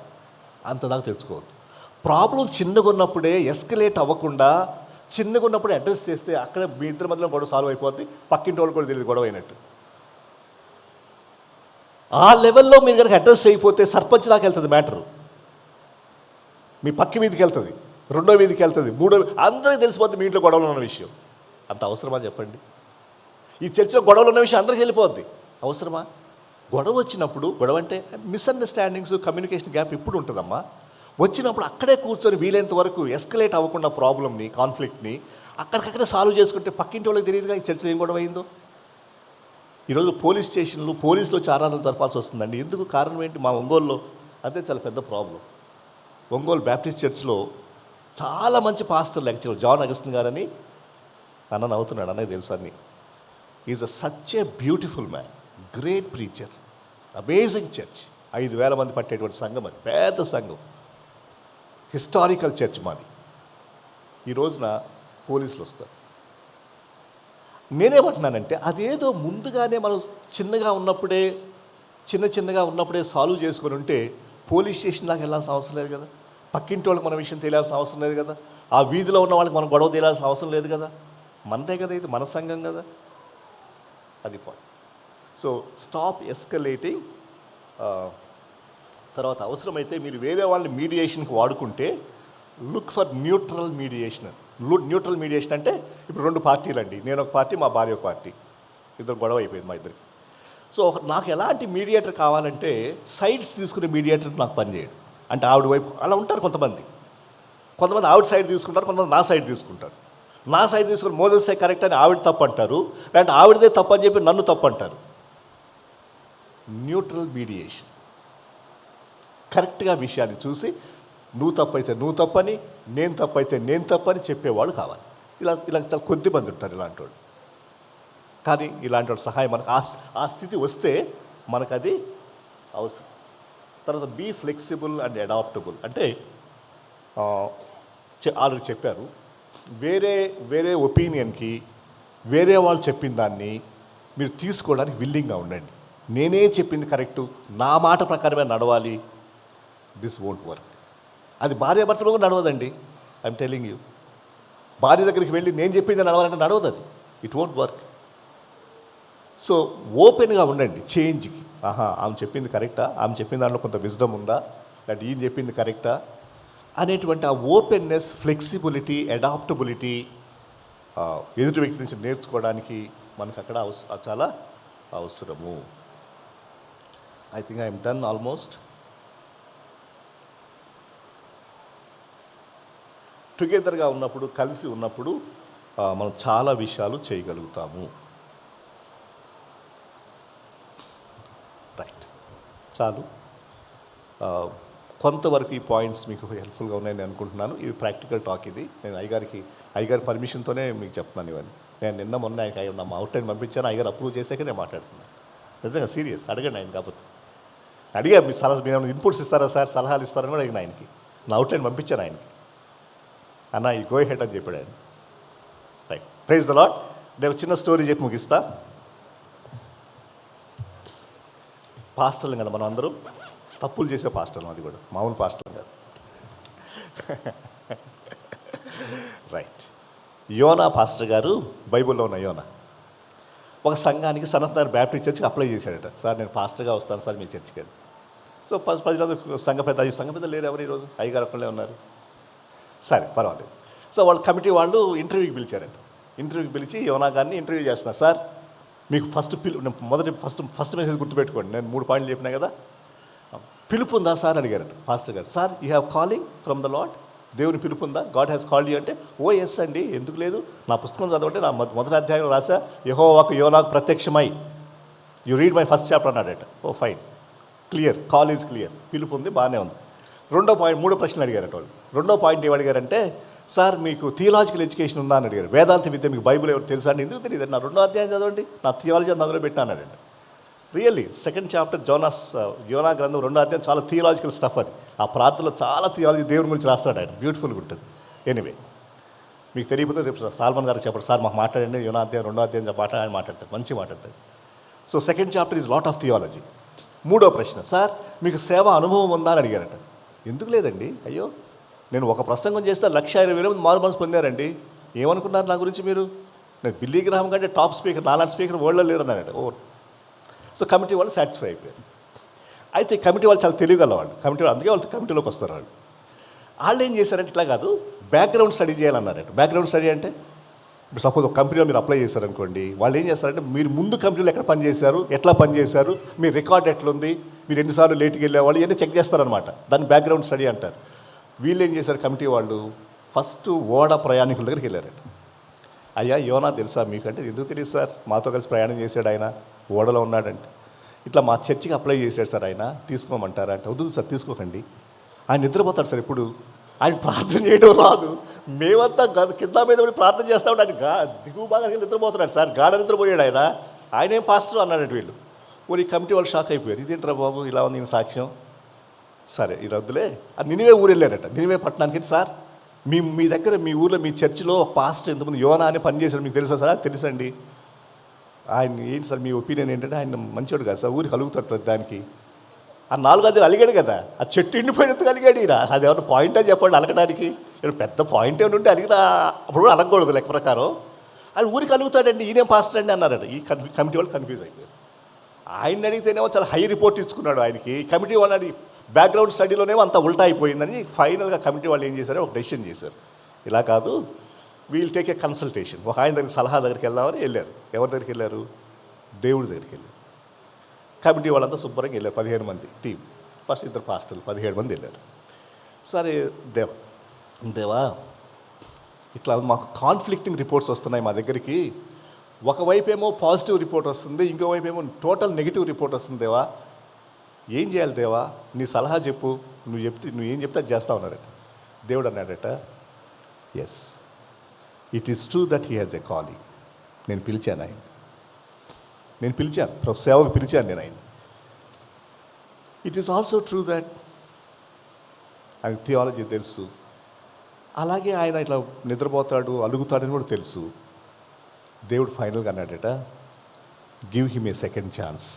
అంతదాకా తెచ్చుకోవద్దు. ప్రాబ్లం చిన్నగా ఉన్నప్పుడే ఎస్కలేట్ అవ్వకుండా చిన్నగా ఉన్నప్పుడే అడ్రస్ చేస్తే అక్కడే మీ ఇద్దరి మధ్యలో గొడవ సాల్వ్ అయిపోద్ది, పక్కింటి వాళ్ళు కూడా తెలియదు గొడవ అయినట్టు. ఆ లెవెల్లో మీరు కనుక అడ్రస్ అయిపోతే సర్పంచ్ దాకా వెళ్తుంది మ్యాటరు, మీ పక్క వీధికి వెళ్తుంది, రెండో వీధికి వెళ్తుంది, మూడో, అందరికీ తెలిసిపోద్ది మీ ఇంట్లో గొడవలు ఉన్న విషయం. అంత అవసరమా చెప్పండి? ఈ చర్చలో గొడవలు ఉన్న విషయం అందరికీ వెళ్ళిపోద్ది, అవసరమా? గొడవ వచ్చినప్పుడు, గొడవ అంటే మిస్అండర్స్టాండింగ్స్, కమ్యూనికేషన్ గ్యాప్ ఇప్పుడు ఉంటుందమ్మా. వచ్చినప్పుడు అక్కడే కూర్చొని వీలైనంత వరకు ఎస్కలేట్ అవ్వకుండా ప్రాబ్లమ్ని, కాన్ఫ్లిక్ట్ని అక్కడికక్కడే సాల్వ్ చేసుకుంటే పక్కింటి వాళ్ళకి తెలియదుగా ఈ చర్చలో ఏం గొడవ అయిందో. ఈరోజు పోలీస్ స్టేషన్లు, పోలీసులు వచ్చి ఆరాధన జరపాల్సి వస్తుందండి. ఎందుకు? కారణం ఏంటి? మా ఒంగోలులో అదే చాలా పెద్ద ప్రాబ్లం. ఒంగోలు బ్యాప్టిస్ట్ చర్చ్లో చాలా మంచి పాస్టర్ లెక్చరర్ జాన్ అగస్టిన్ గారని అన్న నవ్వుతున్నాడు, అన్నది తెలుసు అన్ని. Is such a beautiful man, great preacher, amazing church, 5,000 మంది పట్టేటువంటి సంఘం, అది పెద్ద సంఘం, హిస్టారికల్ చర్చ్ మాది. ఈ రోజున పోలీసులు వస్తారు. నేనేమంటున్నానంటే అదేదో ముందుగానే మనం చిన్నగా ఉన్నప్పుడే సాల్వ్ చేసుకొని ఉంటే పోలీస్ స్టేషన్ దాకా వెళ్ళాల్సిన అవసరం లేదు కదా, పక్కింటి వాళ్ళకి మన విషయం తెలియాల్సిన అవసరం లేదు కదా, ఆ వీధిలో ఉన్న వాళ్ళకి మనం గొడవ తెలియాల్సిన అవసరం లేదు కదా, మనదే కదా, ఇది మన సంఘం కదా. అది పాయింట్. So stop escalating. తర్వాత అవసరమైతే మీరు వేరే వాళ్ళని మీడియేషన్కి వాడుకుంటే look for neutral mediation. Neutral mediation అంటే ఇప్పుడు 2 పార్టీలు అండి, నేను ఒక పార్టీ, మా భార్య ఒక పార్టీ, ఇద్దరు గొడవ అయిపోయింది మా ఇద్దరికి. సో నాకు ఎలాంటి మీడియేటర్ కావాలంటే సైడ్స్ తీసుకునే మీడియేటర్ నాకు పనిచేయడు. అంటే ఆవిడ వైపు అలా ఉంటారు కొంతమంది ఆవిడ సైడ్ తీసుకుంటారు, కొంతమంది నా సైడ్ తీసుకుంటారు. నా సైడ్ తీసుకుని మోజెస్ కరెక్ట్ అని ఆవిడ తప్పు అంటారు, లేదంటే ఆవిడదే తప్పు అని చెప్పి నన్ను తప్పు అంటారు. న్యూట్రల్ మీడియేషన్, కరెక్ట్గా విషయాన్ని చూసి నువ్వు తప్పైతే నువ్వు తప్పని, నేను తప్పైతే నేను తప్పని చెప్పేవాళ్ళు కావాలి. ఇలా చాలా కొద్ది మంది ఉంటారు ఇలాంటి వాళ్ళు. కానీ ఇలాంటి వాళ్ళ సహాయం మనకు ఆ స్థితి వస్తే మనకు అది అవసరం. తర్వాత బీ ఫ్లెక్సిబుల్ అండ్ అడాప్టబుల్. అంటే ఆల్రెడీ చెప్పారు, వేరే ఒపీనియన్కి వేరే వాళ్ళు చెప్పిన దాన్ని మీరు తీసుకోవడానికి విల్లింగ్గా ఉండండి. నేనే చెప్పింది కరెక్టు, నా మాట ప్రకారమే నడవాలి, దిస్ వోంట్ వర్క్. అది భార్యాభర్తలో కూడా నడవదండి. I'm telling you. భార్య దగ్గరికి వెళ్ళి నేను చెప్పింది నడవాలంటే నడవదు, అది ఇట్ వోంట్ వర్క్. సో ఓపెన్గా ఉండండి చేంజ్కి. ఆమె చెప్పింది కరెక్టా, ఆమె చెప్పిన దాంట్లో కొంత విజ్డమ్ ఉందా, లేదంటే ఈయన చెప్పింది కరెక్టా అనేటువంటి ఆ ఓపెన్నెస్, ఫ్లెక్సిబిలిటీ, అడాప్టబిలిటీ ఎదుటి వ్యక్తి నుంచి నేర్చుకోవడానికి మనకు అక్కడ చాలా అవసరము. I think I'm done almost. టుగెదర్గా ఉన్నప్పుడు, కలిసి ఉన్నప్పుడు మనం చాలా విషయాలు చేయగలుగుతాము. రైట్, చాలు. కొంతవరకు ఈ పాయింట్స్ మీకు హెల్ప్ఫుల్గా ఉన్నాయని అనుకుంటున్నాను. ఇది ప్రాక్టికల్ టాక్. ఇది నేను అయ్యగారి పర్మిషన్తోనే మీకు చెప్తున్నాను ఇవన్నీ. నేను నిన్న ఆయన నా అవుట్లైన్ పంపించాను, అయ్యగారు అప్రూవ్ చేశాక నేను మాట్లాడుతున్నాను. నిజంగా సీరియస్. అడగండి ఆయన, కాకపోతే అడిగా మీరు ఇన్పుట్స్ ఇస్తారా సార్, సలహాలు ఇస్తారని కూడా అడిగిన ఆయనకి. నా అవుట్లైన్ పంపించాను ఆయనకి. అన్న ఈ గో హెడ్ అని చెప్పాడు ఆయన. Right, praise the Lord. నేను చిన్న స్టోరీ చెప్పి ముగిస్తా. పాస్టర్లు కదా మనం అందరూ, తప్పులు చేసే పాస్టర్లు, అది కూడా మామూలు పాస్టర్లు కాదు. రైట్, యోనా పాస్టర్ గారు, బైబిల్లో ఉన్న యోనా, ఒక సంఘానికి సనత్నగర్ బ్యాప్టిస్ట్ చర్చ్కి అప్లై చేశాడట. సార్ నేను పాస్టర్గా వస్తాను సార్ మీ చర్చికి అని. సో ప్రజలందరూ సంఘ పెద్ద లేరు, ఎవరు ఈరోజు అయ్యగారు ఒక్కళ్ళే ఉన్నారు. సరే పర్వాలేదు. సో వాళ్ళ కమిటీ వాళ్ళు ఇంటర్వ్యూకి పిలిచారంట. ఇంటర్వ్యూకి పిలిచి యోనా గారిని ఇంటర్వ్యూ చేస్తున్నారు. సార్ మీకు ఫస్ట్ మెసేజ్ గుర్తుపెట్టుకోండి, నేను 3 పాయింట్లు చెప్పినా కదా. పిలుపు ఉందా సార్ అడిగారట పాస్టర్ గారు. Sir you have calling from the lord, దేవుని పిలుపు ఉందా, గాడ్ హ్యాస్ కాల్డ్ యూ అంటే, ఓ ఎస్ అండి, ఎందుకు లేదు, నా పుస్తకం చదవంటే నా మొదటి అధ్యాయంలో రాసా, యెహోవాకు యోనాకు ప్రత్యక్షమై, you read my first chapter అన్నాడట. Oh fine, clear, call is clear, పిలుపు ఉంది, బాగానే ఉంది. 3 ప్రశ్నలు అడిగారట వాళ్ళు. 2వ పాయింట్ ఏమడిగారంటే, సార్ మీకు థియలాజికల్ ఎడ్యుకేషన్ ఉందా అని అడిగారు. వేదాంత విద్య మీకు బైబిల్ ఎవరు తెలుసా అండి? ఎందుకు తెలియదు, నా 2వ అధ్యాయం చదవండి, నా థియాలజీ అందులో పెట్టానండి. రియల్లీ సెకండ్ చాప్టర్ యోనా గ్రంథం 2వ అధ్యాయం చాలా థియలాజికల్ స్టఫ్. అది ఆ ప్రార్థనలో చాలా థియాలజీ దేవుని గురించి రాస్తాడు ఆయన, బ్యూటిఫుల్గా ఉంటుంది. ఎనీవే మీకు తెలియకపోతే రేపు సాల్మన్ గారు చెప్పండి, సార్ మాకు మాట్లాడండి, యోనా అధ్యాయం 2వ అధ్యాయం ఆయన మాట్లాడతారు, మంచిగా మాట్లాడతారు. So second chapter is lot of theology. 3వ ప్రశ్న, సార్ మీకు సేవ అనుభవం ఉందా అని అడిగారట. ఎందుకు లేదండి, అయ్యో నేను ఒక ప్రసంగం చేస్తే 1,20,000 మంది మారు మనసు పొందారండి, ఏమనుకున్నారు నా గురించి మీరు? నేను బిల్లీ గ్రాహం కంటే టాప్ స్పీకర్, నాలాంటి స్పీకర్ వరల్డ్లో లేరు అన్నారట. ఓ సో కమిటీ వాళ్ళు సాటిస్ఫై అయిపోయారు. అయితే కమిటీ వాళ్ళు చాలా తెలియగలవాళ్ళు, కమిటీ వాళ్ళు, అందుకే వాళ్ళు కమిటీలోకి వస్తారు. వాళ్ళు ఏం చేశారంటే ఇట్లా కాదు, బ్యాక్గ్రౌండ్ స్టడీ చేయాలన్నారంట. బ్యాక్గ్రౌండ్ స్టడీ అంటే ఇప్పుడు సపోజ్ ఒక కంపెనీలో మీరు అప్లై చేశారనుకోండి, వాళ్ళు ఏం చేస్తారంటే మీరు ముందు కంపెనీలో ఎక్కడ పనిచేశారు, ఎట్లా పనిచేశారు, మీ రికార్డ్ ఎట్లుంది, మీరు ఎన్నిసార్లు లేట్కి వెళ్ళేవాళ్ళు, ఇవన్నీ చెక్ చేస్తారనమాట. దాన్ని బ్యాక్గ్రౌండ్ స్టడీ అంటారు. వీళ్ళు ఏం చేశారు, కమిటీ వాళ్ళు ఫస్ట్ ఓడ ప్రయాణికుల దగ్గరికి వెళ్ళారట. అయ్యా యోనా తెలుసా మీకు అంటే, ఎందుకు తెలియదు సార్, మాతో కలిసి ప్రయాణం చేశాడు ఆయన, ఓడలో ఉన్నాడంటే. ఇట్లా మా చర్చికి అప్లై చేశాడు సార్, ఆయన తీసుకోమంటారా అంటే, వద్దు సార్ తీసుకోకండి, ఆయన నిద్రపోతాడు సార్, ఇప్పుడు ఆయన ప్రార్థన చేయడం రాదు, మేమంతా కింద మీద పడి ప్రార్థన చేస్తా ఉంటే ఆయన దిగువ బాగా నిద్రపోతున్నాడు సార్, గాఢ నిద్రపోయాడు ఆయన ఏం పాస్టర్ అన్నాడు. వీళ్ళు ఓ ఈ కమిటీ వాళ్ళు షాక్ అయిపోయారు, ఇదేంట్రా బాబు ఇలా ఉంది ఈయన సాక్ష్యం. సరే ఈ రద్దులే, అది నినివే ఊరు వెళ్ళారట. నినివే పట్టణానికి, సార్ మీ దగ్గర మీ ఊర్లో మీ చర్చిలో ఒక పాస్టర్ ఎంతమంది యోనా అని పనిచేశారు మీకు తెలుసా సార్? తెలుసండి. ఆయన ఏంటి సార్ మీ ఒపీనియన్ ఏంటంటే, ఆయన మంచోడు కదా సార్, ఊరికి కలుగుతాడు ప్రతి దానికి. ఆ 4 అద్దెలు అలిగాడు కదా, ఆ చెట్టు ఎండిపోయినందుకు అలిగాడు ఈయన. అది ఏమన్నా పాయింట్ అని చెప్పండి అలగడానికి? పెద్ద పాయింట్ ఏమైనా ఉంటే అలిగిన అప్పుడు అలగకూడదు లెక్క ప్రకారం. అది ఊరికి అలుగుతాడండి, ఈయనేం పాస్టర్ అండి అన్నారట. ఈ కమిటీ వాళ్ళు కన్ఫ్యూజ్ అయిపోయారు. ఆయన అడిగితేనేమో చాలా హై రిపోర్ట్ ఇచ్చుకున్నాడు ఆయనకి. కమిటీ వాళ్ళని బ్యాక్గ్రౌండ్ స్టడీలోనేమో అంత ఉల్టా అయిపోయిందని ఫైనల్గా కమిటీ వాళ్ళు ఏం చేశారో ఒక డెసిషన్ చేశారు. ఇలా కాదు, వీల్ టేక్ ఏ కన్సల్టేషన్. ఒక ఆయన దగ్గరికి సలహా దగ్గరికి వెళ్దామని వెళ్ళారు. ఎవరి దగ్గరికి వెళ్ళారు? దేవుడి దగ్గరికి వెళ్ళారు. కమిటీ వాళ్ళంతా శుభ్రంగా వెళ్ళారు, 15 మంది టీం. ఫస్ట్ 2 పాస్టర్లు 17 మంది వెళ్ళారు. సరే దేవా ఇట్లా మాకు కాన్ఫ్లిక్టింగ్ రిపోర్ట్స్ వస్తున్నాయి మా దగ్గరికి, ఒకవైపు ఏమో పాజిటివ్ రిపోర్ట్ వస్తుంది, ఇంకోవైపు ఏమో టోటల్ నెగిటివ్ రిపోర్ట్ వస్తుంది. దేవా ఏం చేయాలి దేవా, నీ సలహా చెప్పు, నువ్వు ఏం చెప్తే అది చేస్తా ఉన్నారట. దేవుడు అన్నాడట, yes it is true that he has a calling. నేను పిలిచాను సేవకు పిలిచాను నేను ఆయన. It is also true that ఆయన థియాలజీ తెలుసు, అలాగే ఆయన ఇట్లా నిద్రపోతాడు అలుగుతాడని కూడా తెలుసు. దేవుడు ఫైనల్గా అన్నాడట, give him a second chance.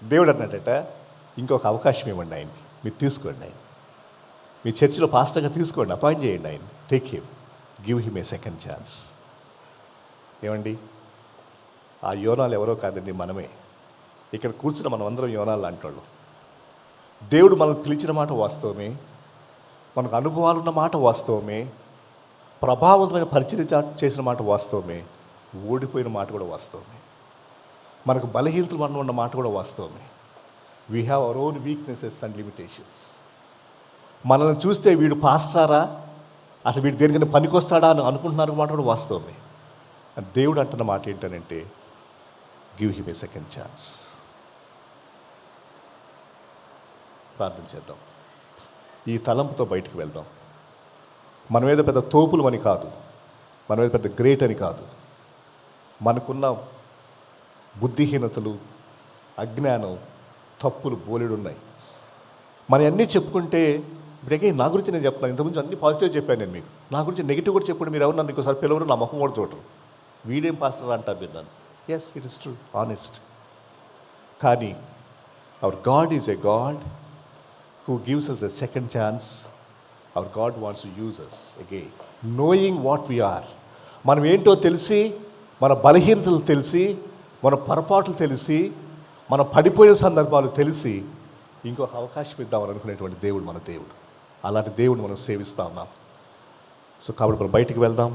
దేవుడు అన్నాడట, ఇంకొక అవకాశం ఇవ్వండి ఆయనకి, మీరు తీసుకోండి ఆయన, మీ చర్చిలో పాస్టర్గా తీసుకోండి, అపాయింట్ చేయండి ఆయన, take him, give him a second chance. ఏమండి, ఆ యోనాలు ఎవరో కాదండి, మనమే. ఇక్కడ కూర్చున్న మనం అందరం యోనాలు లాంటి వాళ్ళు. దేవుడు మనల్ని పిలిచిన మాట వాస్తవమే, మనకు అనుభవాలు ఉన్న మాట వాస్తవమే, ప్రభావవంతమైన పరిచర్య చేసిన మాట వాస్తవమే, ఓడిపోయిన మాట కూడా వాస్తవమే, మనకు బలహీనతలు మనం ఉన్న మాట కూడా వాస్తవమే. We have our own weaknesses and limitations. మనల్ని చూస్తే వీడు పాస్టారా, అసలు వీడు దేనికైనా పనికొస్తాడా అని అనుకుంటున్నారు మాట కూడా వాస్తవమే. దేవుడు అంటున్న మాట ఏంటనంటే, give him a second chance. ప్రార్థన చేద్దాం, ఈ తలంపుతో బయటికి వెళ్దాం. మన మీద పెద్ద తోపులు అని కాదు, మన మీద పెద్ద గ్రేట్ అని కాదు, మనకున్న బుద్ధిహీనతలు, అజ్ఞానం, తప్పులు బోలెడున్నాయి. మన అన్నీ చెప్పుకుంటే ఇప్పుడే నా గురించి నేను చెప్తాను, ఇంతకుముందు అన్ని పాజిటివ్ చెప్పాను నేను మీకు, నా గురించి నెగిటివ్ కూడా చెప్పుకుంటే మీరు ఎవరు నన్ను ఇంకోసారి పిలవరు, నా ముఖం కూడా చూడరు, వీడేం పాస్టర్ అంటారు మీరు నన్ను. Yes, it is true, honest. కానీ our God is a God who gives us a second chance. Our God wants to use us again, knowing what we are. మనం ఏంటో తెలిసి, మన బలహీనతలు తెలిసి, మన పొరపాట్లు తెలిసి, మన పడిపోయిన సందర్భాలు తెలిసి ఇంకొక అవకాశం ఇద్దామని అనుకునేటువంటి దేవుడు మన దేవుడు. అలాంటి దేవుడు మనం సేవిస్తూ ఉన్నాం. సో కాబట్టి మనం బయటికి వెళ్దాం,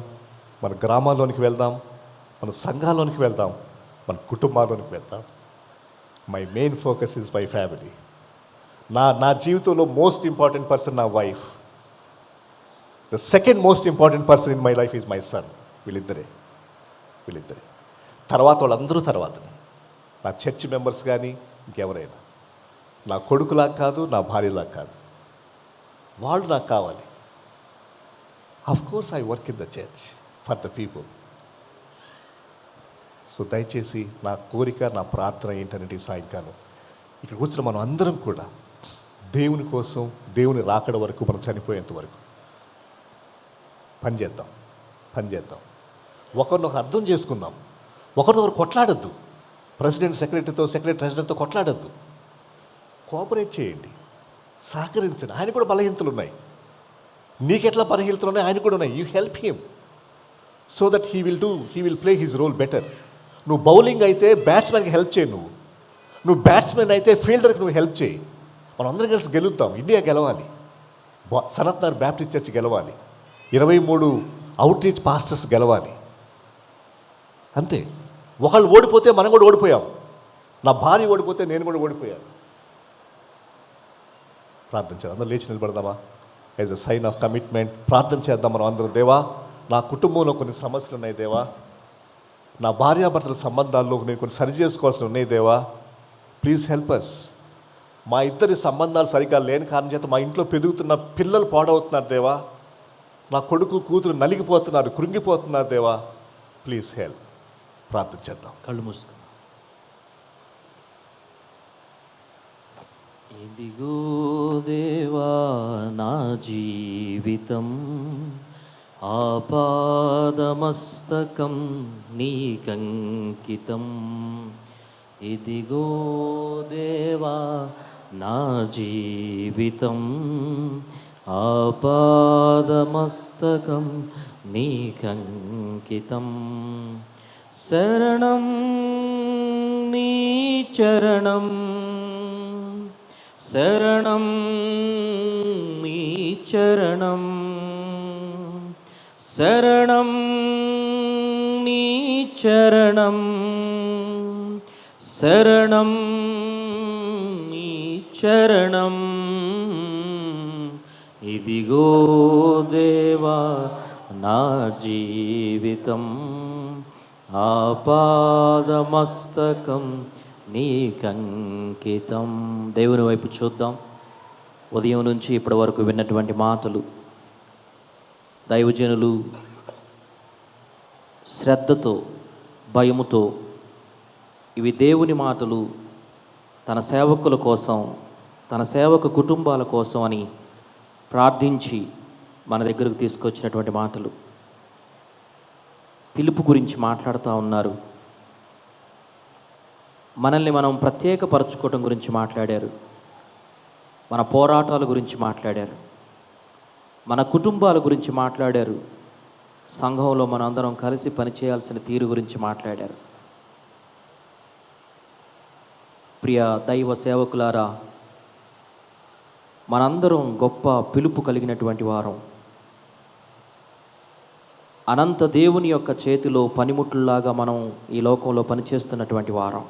మన గ్రామాల్లోనికి వెళ్దాం, మన సంఘాల్లోనికి వెళ్దాం, మన కుటుంబాల్లోనికి వెళ్దాం. My main focus is my family. నా జీవితంలో మోస్ట్ ఇంపార్టెంట్ పర్సన్ నా wife. The second most important person in my life is my son. వీళ్ళిద్దరే తర్వాత వాళ్ళందరూ తర్వాతనే. నా చర్చ్ మెంబర్స్ కానీ ఇంకెవరైనా, నా కొడుకులాగా కాదు, నా భార్యలాగా కాదు, వాళ్ళు నాకు కావాలి. Of course I work in the church for the people. So దయచేసి నా కోరిక, నా ప్రార్థన ఏంటంటే ఈ సాయంకాలం ఇక్కడ కూర్చున్న మనం అందరం కూడా దేవుని కోసం, దేవుని రాకడ వరకు మనం చనిపోయేంత వరకు పనిచేద్దాం. ఒకరినొకరు అర్థం చేసుకుందాం. ఒకరినొకరు కొట్లాడద్దు. ప్రెసిడెంట్ సెక్రటరీతో, సెక్రటరీ ట్రెజరర్తో కొట్లాడద్దు. కోఆపరేట్ చేయండి, సహకరించండి. ఆయన కూడా బలహీనతలు ఉన్నాయి. నీకెట్లా బలహీనతలు ఉన్నాయి, ఆయన కూడా ఉన్నాయి. You help him so that he will play his role better. నువ్వు బౌలింగ్ అయితే బ్యాట్స్మెన్కి హెల్ప్ చేయి. నువ్వు బ్యాట్స్మెన్ అయితే ఫీల్డర్కి నువ్వు హెల్ప్ చేయి. మనం అందరం కలిసి గెలుద్దాం. ఇండియా గెలవాలి. సనత్ నగర్ బ్యాప్టిస్ట్ చర్చ్ గెలవాలి. 23 అవుట్ రీచ్ పాస్టర్స్ గెలవాలి. అంతే. ఒకళ్ళు ఓడిపోతే మనం కూడా ఓడిపోయాం. నా భార్య ఓడిపోతే నేను కూడా ఓడిపోయాను. ప్రార్థన చేద్దాం. అందరూ లేచి నిలబడదామా? As a sign of commitment ప్రార్థన చేద్దాం మనం అందరం. దేవా, నా కుటుంబంలో కొన్ని సమస్యలు ఉన్నాయి దేవా. నా భార్యాభర్తల సంబంధాల్లో నేను కొన్ని సరి చేసుకోవాల్సి ఉన్నాయి దేవా. Please help us. మా ఇద్దరి సంబంధాలు సరిగ్గా లేని కారణం చేత మా ఇంట్లో పెరుగుతున్న పిల్లలు పాడవుతున్నారు దేవా. నా కొడుకు కూతురు నలిగిపోతున్నారు, కృంగిపోతున్నారు దేవా. Please help. ప్రార్థన చేద్దాం. కళ్ళు మూసుకున్నాం. ఇదిగో దేవా నా జీవితం, ఆపాదమస్తకం నీకంకితం. ఇదిగో దేవా నా జీవితం, ఆపాదమస్తకం నీకంకితం. శరణం నీ చరణం, శరణం నీ చరణం, శరణం నీ చరణం, శరణం నీ చరణం. ఇదిగో దేవా నా జీవితం, ఆపాదమస్తకం నీకంకితం. దేవుని వైపు చూద్దాం. ఉదయం నుంచి ఇప్పటి వరకు విన్నటువంటి మాటలు దైవజనులు శ్రద్ధతో, భయముతో, ఇవి దేవుని మాటలు తన సేవకుల కోసం, తన సేవక కుటుంబాల కోసం అని ప్రార్థించి మన దగ్గరకు తీసుకొచ్చినటువంటి మాటలు. పిలుపు గురించి మాట్లాడుతూ ఉన్నారు. మనల్ని మనం ప్రత్యేకపరచుకోవటం గురించి మాట్లాడారు. మన పోరాటాల గురించి మాట్లాడారు. మన కుటుంబాల గురించి మాట్లాడారు. సంఘంలో మనందరం కలిసి పనిచేయాల్సిన తీరు గురించి మాట్లాడారు. ప్రియ దైవ సేవకులారా, మనందరం గొప్ప పిలుపు కలిగినటువంటి వారం. అనంత దేవుని యొక్క చేతిలో పనిముట్లులాగా మనం ఈ లోకంలో పనిచేస్తున్నటువంటి వారం.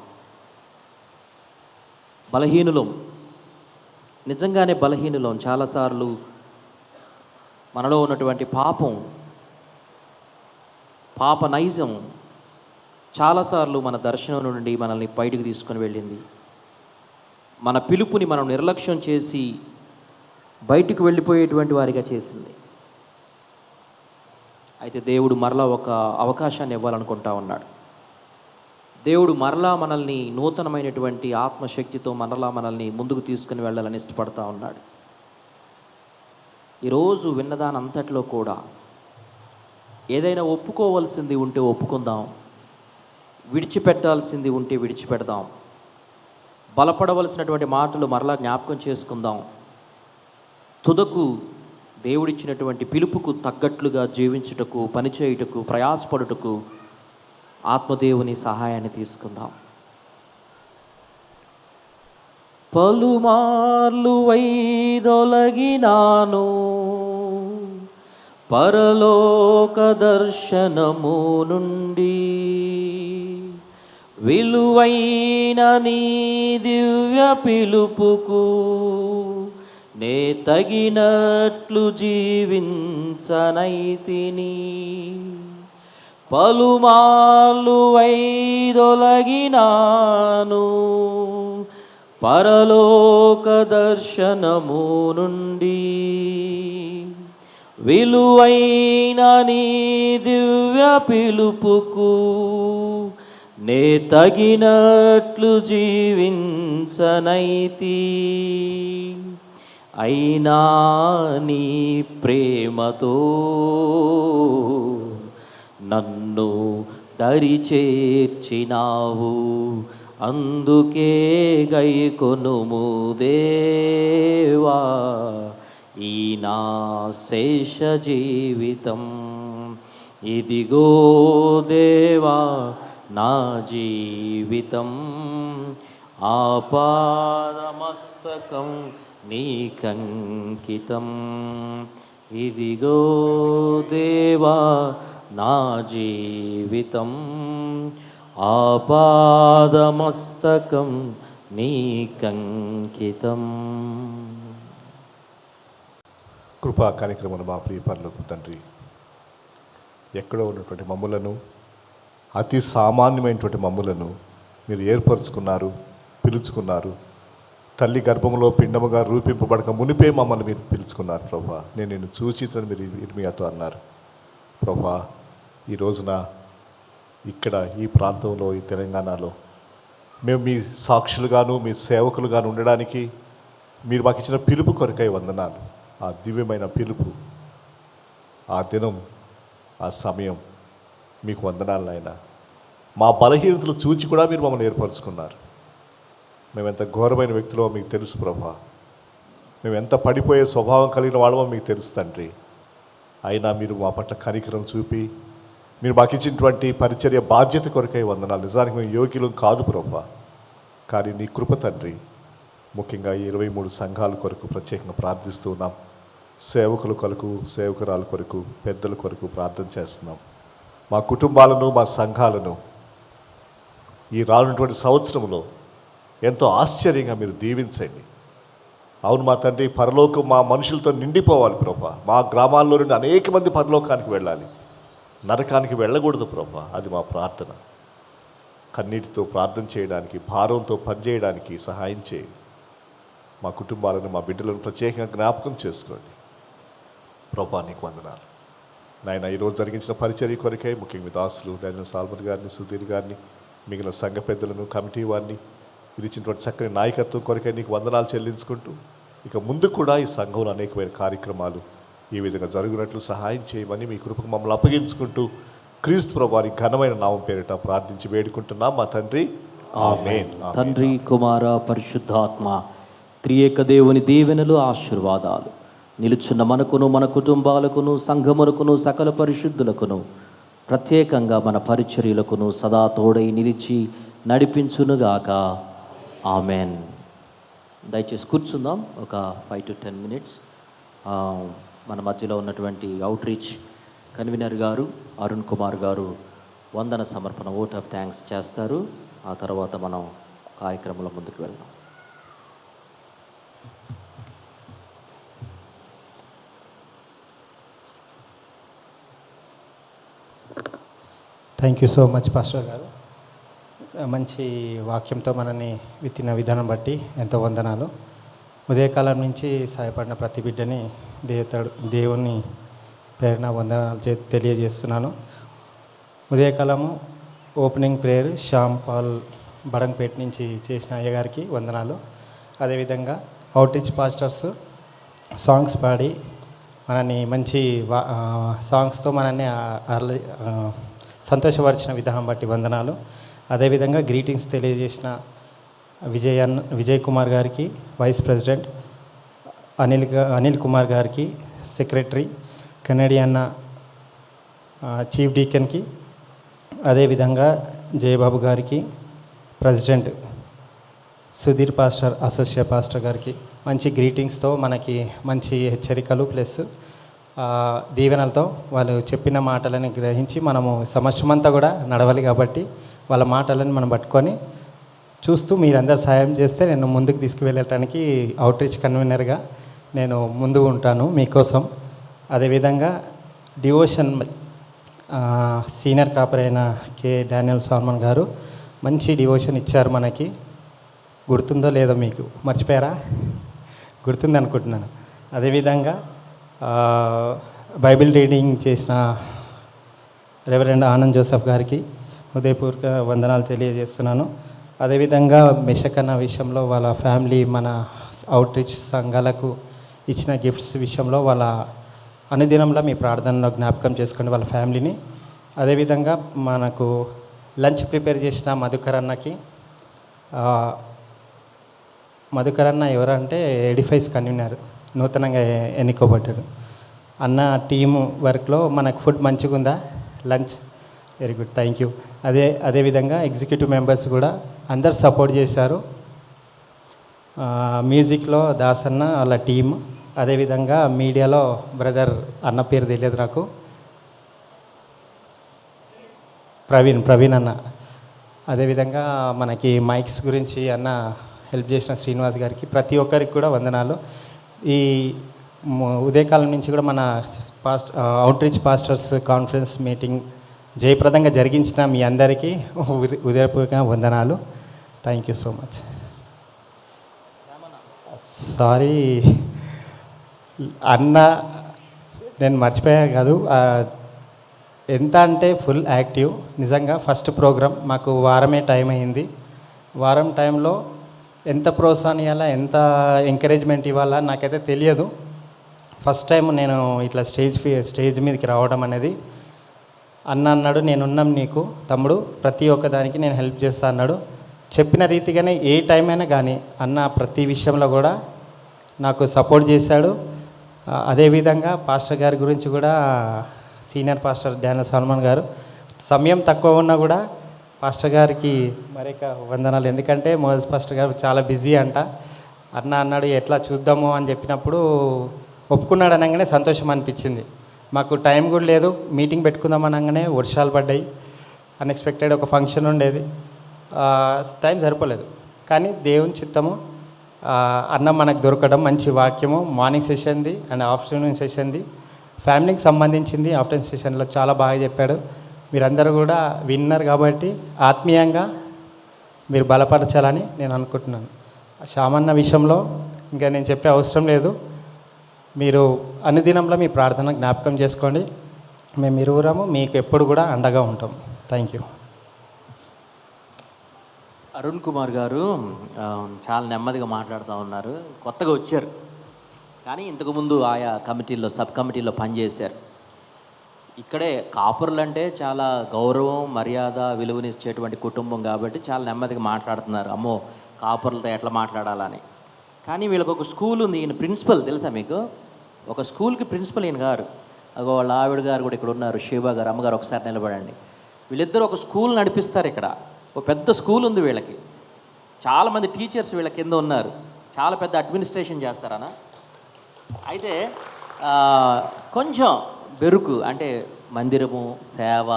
బలహీనులం, నిజంగానే బలహీనులం. చాలాసార్లు మనలో ఉన్నటువంటి పాప నైజం చాలాసార్లు మన దర్శనం నుండి మనల్ని బయటికి తీసుకొని వెళ్ళింది. మన పిలుపుని మనం నిర్లక్ష్యం చేసి బయటికి వెళ్ళిపోయేటువంటి వారిగా చేసింది. అయితే దేవుడు మరలా ఒక అవకాశాన్ని ఇవ్వాలనుకుంటా ఉన్నాడు. దేవుడు మరలా మనల్ని నూతనమైనటువంటి ఆత్మశక్తితో మరలా మనల్ని ముందుకు తీసుకుని వెళ్ళాలని ఇష్టపడతా ఉన్నాడు. ఈరోజు విన్నదానంతట్లో కూడా ఏదైనా ఒప్పుకోవాల్సింది ఉంటే ఒప్పుకుందాం, విడిచిపెట్టాల్సింది ఉంటే విడిచిపెడదాం, బలపడవలసినటువంటి మాటలు మరలా జ్ఞాపకం చేసుకుందాం. తుదకు దేవుడిచ్చినటువంటి పిలుపుకు తగ్గట్లుగా జీవించుటకు, పనిచేయుటకు, ప్రయాసపడుటకు ఆత్మదేవుని సహాయాన్ని తీసుకుందాం. పలుమార్లు వైదొలగినాను పరలోక దర్శనము నుండి, విలువైన నీ దివ్య పిలుపుకు నే తగినట్లు జీవించనైతిని. పలుమార్లు వైదొలగినాను పరలోక దర్శనము నుండి, విలువైన నీ దివ్య పిలుపుకు నే తగినట్లు జీవించనైతి. అయినా నీ ప్రేమతో నన్ను దరి చేర్చినావు, అందుకే గైకొనుము దేవా ఈ నా శేష జీవితం. ఇదిగో దేవా నా జీవితం, ఆపాదమస్తకం నీకంకితం. ఇదిగో దేవా నా జీవితం, ఆపాదమస్తకం నీకంకితం. కృపా కార్యక్రమం మా ప్రియ పరలోకపు తండ్రి, ఎక్కడో ఉన్నటువంటి మమ్ములను, అతి సామాన్యమైనటువంటి మమ్ములను మీరు ఏర్పరచుకున్నారు, పిలుచుకున్నారు. తల్లి గర్భంలో పిండముగా రూపింపబడక మునిపే మమ్మల్ని మీరు పిలుచుకున్నారు ప్రభా. నేను నిన్ను చూచితని మీరు ఇర్మియాతో అన్నారు ప్రభా. ఈ రోజున ఇక్కడ ఈ ప్రాంతంలో, ఈ తెలంగాణలో మేము మీ సాక్షులుగాను మీ సేవకులుగాను ఉండడానికి మీరు మాకు ఇచ్చిన పిలుపు కొరకై వందనాలు. ఆ దివ్యమైన పిలుపు, ఆ దినం, ఆ సమయం మీకు వందనాలు నాయన. మా బలహీనతలు చూచి కూడా మీరు మమ్మల్ని ఏర్పరచుకున్నారు. మేము ఎంత ఘోరమైన వ్యక్తులో మీకు తెలుసు ప్రభా. మేము ఎంత పడిపోయే స్వభావం కలిగిన వాళ్ళమో మీకు తెలుసు తండ్రి. అయినా మీరు మా పట్ల కనికరం చూపి మీరు మాకు ఇచ్చినటువంటి పరిచర్య బాధ్యత కొరకై వందనాలు. నిజానికి మేము యోగ్యులం కాదు ప్రభా, కానీ నీ కృప తండ్రి. ముఖ్యంగా ఈ 23 సంఘాల కొరకు ప్రత్యేకంగా ప్రార్థిస్తూ ఉన్నాం. సేవకుల కొరకు, సేవకురాల కొరకు, పెద్దల కొరకు ప్రార్థన చేస్తున్నాం. మా కుటుంబాలను, మా సంఘాలను ఈ రానున్నటువంటి సంవత్సరంలో ఎంతో ఆశ్చర్యంగా మీరు దీవించండి. అవును మా తండ్రి, పరలోకం మా మనుషులతో నిండిపోవాలి ప్రభా. మా గ్రామాల్లో నుండి అనేక మంది పరలోకానికి వెళ్ళాలి, నరకానికి వెళ్ళకూడదు ప్రభా. అది మా ప్రార్థన. కన్నీటితో ప్రార్థన చేయడానికి, భారంతో పనిచేయడానికి సహాయం చేయండి. మా కుటుంబాలను, మా బిడ్డలను ప్రత్యేకంగా జ్ఞాపకం చేసుకోండి ప్రభా. నీకు వందనాలు నాయన. ఈరోజు జరిగించిన పరిచర్య కొరకై ముఖ్యంగా దాసులు డానియల్ సాల్మన్ గారిని, సుధీర్ గారిని, మిగిలిన సంఘ పెద్దలను, కమిటీ వారిని, మీరు ఇచ్చినటువంటి చక్కని నాయకత్వం కొరకై నీకు వందనాలు చెల్లించుకుంటూ, ఇక ముందు కూడా ఈ సంఘంలో అనేకమైన కార్యక్రమాలు ఈ విధంగా జరుగునట్లు సహాయం చేయమని మీ కృపకు మమ్మల్ని అప్పగించుకుంటూ క్రీస్తు ప్రభువారి ఘనమైన నామం పేరిట ప్రార్థించి వేడుకుంటున్నాం మా తండ్రి. ఆమేన్. తండ్రి, కుమార, పరిశుద్ధాత్మ త్రియేక దేవుని దీవెనలు, ఆశీర్వాదాలు నిలుచున్న మనకును, మన కుటుంబాలకును, సంఘమునకును, సకల పరిశుద్ధులకును, ప్రత్యేకంగా మన పరిచర్యలకును సదా తోడై నిలిచి నడిపించునుగాక. ఆమెన్. దయచేసి కూర్చుందాం ఒక 5 to 10 minutes. మన మధ్యలో ఉన్నటువంటి అవుట్ రీచ్ కన్వీనర్ గారు అరుణ్ కుమార్ గారు వందన సమర్పణ, ఓట్ ఆఫ్ థ్యాంక్స్ చేస్తారు. ఆ తర్వాత మనం కార్యక్రమంలో ముందుకు వెళ్దాం. Thank you so much pastor గారు. మంచి వాక్యంతో మనల్ని విత్తిన విధానం బట్టి ఎంతో వందనాలు. ఉదయకాలం నుంచి సహాయపడిన ప్రతి బిడ్డని దేవుని పేరున వందనాలు తెలియజేస్తున్నాను. ఉదయకాలము opening prayer Shyam Paul Badampet నుంచి చేసిన అయ్యగారికి వందనాలు. అదేవిధంగా అవుట్రీచ్ పాస్టర్స్ సాంగ్స్ పాడి మనని మంచి సాంగ్స్తో మనల్ని సంతోషపరిచిన విధానం బట్టి వందనాలు. అదేవిధంగా గ్రీటింగ్స్ తెలియజేసిన విజయ్ కుమార్ గారికి, వైస్ ప్రెసిడెంట్ అనిల్ కుమార్ గారికి, సెక్రటరీ కెనడియన్ చీఫ్ డీకెన్కి, అదేవిధంగా జయబాబు గారికి, president Sudheer pastor, associate pastor గారికి మంచి గ్రీటింగ్స్తో మనకి మంచి హెచ్చరికలు ప్లస్ దీవెనలతో వాళ్ళు చెప్పిన మాటలని గ్రహించి మనము సంవత్సరమంతా కూడా నడవాలి. కాబట్టి వాళ్ళ మాటలను మనం పట్టుకొని చూస్తూ మీరందరూ సాయం చేస్తే నేను ముందుకు తీసుకువెళ్ళటానికి అవుట్రీచ్ కన్వీనర్గా నేను ముందు ఉంటాను మీకోసం. అదేవిధంగా డివోషన్ సీనియర్ కాపర్ అయిన కే డానియల్ సాల్మన్ గారు మంచి డివోషన్ ఇచ్చారు మనకి. గుర్తుందో లేదో మీకు, మర్చిపోయారా? గుర్తుంది అనుకుంటున్నాను. అదేవిధంగా బైబిల్ రీడింగ్ చేసిన రెవరెండ్ ఆనంద్ జోసెఫ్ గారికి హృదయపూర్వక వందనాలు తెలియజేస్తున్నాను. అదేవిధంగా మెషకన్న విషయంలో వాళ్ళ ఫ్యామిలీ మన అవుట్రీచ్ సంఘాలకు ఇచ్చిన గిఫ్ట్స్ విషయంలో వాళ్ళ అనుదినంలో మీ ప్రార్థనలో జ్ఞాపకం చేసుకోండి వాళ్ళ ఫ్యామిలీని. అదేవిధంగా మనకు లంచ్ ప్రిపేర్ చేసిన మధుకర్ అన్నకి, మధుకర్ అన్న ఎవరంటే ఎడిఫైస్ కన్వీనర్, నూతనంగా ఎన్నుకోబడ్డాడు. అన్న టీము వర్క్లో మనకు ఫుడ్ మంచిగా ఉందా? Lunch very good, thank you. అదేవిధంగా ఎగ్జిక్యూటివ్ మెంబర్స్ కూడా అందరు సపోర్ట్ చేశారు. మ్యూజిక్లో దాసన్న వాళ్ళ టీమ్, అదేవిధంగా మీడియాలో బ్రదర్ అన్న పేరు తెలియదు నాకు, ప్రవీణ్ అన్న. అదేవిధంగా మనకి మైక్స్ గురించి అన్న హెల్ప్ చేసిన శ్రీనివాస్ గారికి, ప్రతి ఒక్కరికి కూడా వందనాలు. ఈ ఉదయకాలం నుంచి కూడా మన అవుట్రీచ్ పాస్టర్స్ కాన్ఫరెన్స్ మీటింగ్ జయప్రదంగా జరిగించిన మీ అందరికీ ఉదయపూర్వక వందనాలు. Thank you so much. Sorry అన్న, నేను మర్చిపోయా కాదు, ఎంత అంటే ఫుల్ యాక్టివ్. నిజంగా ఫస్ట్ ప్రోగ్రామ్ మాకు వారమే టైం అయింది. వారం టైంలో ఎంత ప్రోత్సాహం ఇవ్వాలా, ఎంత ఎంకరేజ్మెంట్ ఇవ్వాలా నాకైతే తెలియదు. ఫస్ట్ టైం నేను ఇట్లా స్టేజ్ మీదకి రావడం అనేది. అన్న అన్నాడు, నేనున్నాం నీకు తమ్ముడు, ప్రతి ఒక్క దానికి నేను హెల్ప్ చేస్తా అన్నాడు. చెప్పిన రీతిగానే ఏ టైం అయినా కానీ అన్న ప్రతి విషయంలో కూడా నాకు సపోర్ట్ చేశాడు. అదేవిధంగా పాస్టర్ గారి గురించి కూడా సీనియర్ పాస్టర్ డానియల్ సల్మాన్ గారు, సమయం తక్కువ ఉన్నా కూడా పాస్టర్ గారికి మరొక వందనాలు. ఎందుకంటే మోదస్ పాస్టర్ గారు చాలా బిజీ అంట. అన్న అన్నాడు ఎట్లా చూద్దాము అని చెప్పినప్పుడు ఒప్పుకున్నాడు అనగానే సంతోషం అనిపించింది. మాకు టైం కూడా లేదు, మీటింగ్ పెట్టుకుందాం అనగానే వర్షాలు పడ్డాయి, అన్ఎక్స్పెక్టెడ్ ఒక ఫంక్షన్ ఉండేది, టైం సరిపోలేదు. కానీ దేవుని చిత్తము, అన్న మనకు దొరకడం, మంచి వాక్యము, మార్నింగ్ సెషన్ది అండ్ ఆఫ్టర్నూన్ సెషన్ది, ఫ్యామిలీకి సంబంధించింది ఆఫ్టర్నూన్ సెషన్లో చాలా బాగా చెప్పాడు. మీరందరూ కూడా విన్నారు కాబట్టి ఆత్మీయంగా మీరు బలపరచాలని నేను అనుకుంటున్నాను. శ్యామన్న విషయంలో ఇంకా నేను చెప్పే అవసరం లేదు. మీరు అనుదినంలో మీ ప్రార్థన జ్ఞాపకం చేసుకోండి. మేము ఇరువురము మీకు ఎప్పుడు కూడా అండగా ఉంటాం. Thank you. అరుణ్ కుమార్ గారు చాలా నెమ్మదిగా మాట్లాడుతూ ఉన్నారు. కొత్తగా వచ్చారు కానీ ఇంతకుముందు ఆయా కమిటీల్లో, సబ్ కమిటీల్లో పనిచేశారు. ఇక్కడే కాపురులు అంటే చాలా గౌరవం, మర్యాద, విలువనిచ్చేటువంటి కుటుంబం కాబట్టి చాలా నెమ్మదిగా మాట్లాడుతున్నారు. అమ్మో కాపురులతో ఎట్లా మాట్లాడాలని. కానీ వీళ్ళకి ఒక స్కూల్ ఉంది. ఈయన ప్రిన్సిపల్ తెలుసా మీకు? ఒక స్కూల్కి ప్రిన్సిపల్ ఈయన గారు. అగో వాళ్ళ ఆవిడ గారు కూడా ఇక్కడ ఉన్నారు, శివ గారు, అమ్మగారు ఒకసారి నిలబడండి. వీళ్ళిద్దరూ ఒక స్కూల్ నడిపిస్తారు. ఇక్కడ ఒక పెద్ద స్కూల్ ఉంది వీళ్ళకి. చాలామంది టీచర్స్ వీళ్ళ కింద ఉన్నారు. చాలా పెద్ద అడ్మినిస్ట్రేషన్ చేస్తారన్న. అయితే కొంచెం బెరుకు అంటే మందిరము, సేవ,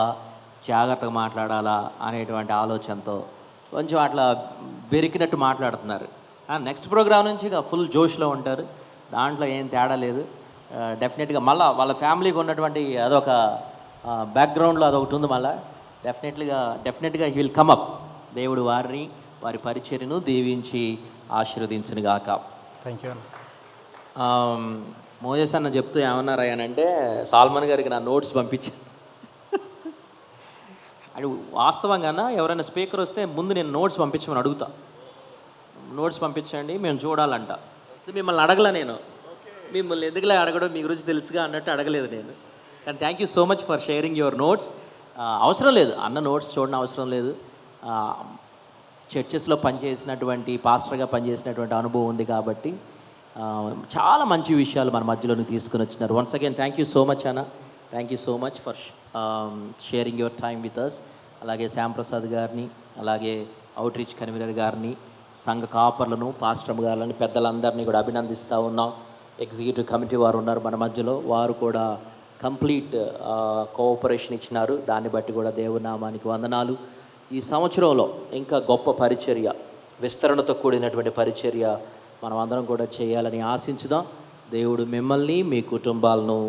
జాగ్రత్తగా మాట్లాడాలా అనేటువంటి ఆలోచనతో కొంచెం అట్లా బెరికినట్టు మాట్లాడుతున్నారు. నెక్స్ట్ ప్రోగ్రాం నుంచి ఇక ఫుల్ జోష్లో ఉంటారు. దాంట్లో ఏం తేడా లేదు. డెఫినెట్గా మళ్ళీ వాళ్ళ ఫ్యామిలీకి ఉన్నటువంటి అదొక బ్యాక్గ్రౌండ్లో అదొకటి ఉంది. మళ్ళీ డెఫినెట్గా హీ విల్ కమ్ అప్. దేవుడు వారిని, వారి పరిచర్యను దీవించి ఆశీర్వదించును గాక. Thank you. మోజెస్ అన్న చెప్తూ ఏమన్నారయ్యానంటే, సాల్మన్ గారికి నా నోట్స్ పంపించాను. అది వాస్తవంగా ఎవరైనా స్పీకర్ వస్తే ముందు నేను నోట్స్ పంపించమని అడుగుతా. నోట్స్ పంపించండి, మేము చూడాలంట. మిమ్మల్ని అడగలే నేను, మిమ్మల్ని ఎందుకులే అడగడం, మీ గురించి తెలుసుగా అన్నట్టు అడగలేదు నేను. కానీ thank you so much for sharing your notes. అవసరం లేదు అన్న నోట్స్ చూడడం అవసరం లేదు. చర్చెస్లో పనిచేసినటువంటి, పాస్టర్గా పనిచేసినటువంటి అనుభవం ఉంది కాబట్టి చాలా మంచి విషయాలు మన మధ్యలోకి తీసుకుని వచ్చినారు. Once again thank you so much అన్న. Thank you so much for sharing your time with us. అలాగే శ్యాంప్రసాద్ గారిని, అలాగే అవుట్రీచ్ కన్వీనర్ గారిని, సంఘ కాపర్లను, పాస్టర్ గారిని, పెద్దలందరినీ కూడా అభినందిస్తూ ఉన్నాం. ఎగ్జిక్యూటివ్ కమిటీ వారు ఉన్నారు మన మధ్యలో, వారు కూడా కంప్లీట్ కోఆపరేషన్ ఇచ్చినారు. దాన్ని బట్టి కూడా దేవుని నామానికి వందనాలు. ఈ సంవత్సరంలో ఇంకా గొప్ప పరిచర్య, విస్తరణతో కూడినటువంటి పరిచర్య మనం అందరం కూడా చేయాలని ఆశించుదాం. దేవుడు మిమ్మల్ని, మీ కుటుంబాలను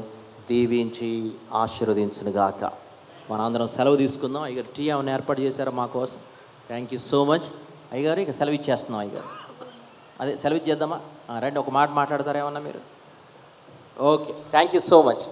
దీవించి ఆశీర్వదించునుగాక. మనందరం సెలవు తీసుకుందాం. అయ్యగారు టీ ఏమైనా ఏర్పాటు చేశారా మా కోసం? థ్యాంక్ యూ సో మచ్ అయ్యగారు. ఇక సెలవు ఇచ్చేస్తున్నాం అయ్యగారు. అదే సెలవు ఇచ్చేద్దామా? రండి, ఒక మాట మాట్లాడతారేమన్నా మీరు? Okay, thank you so much.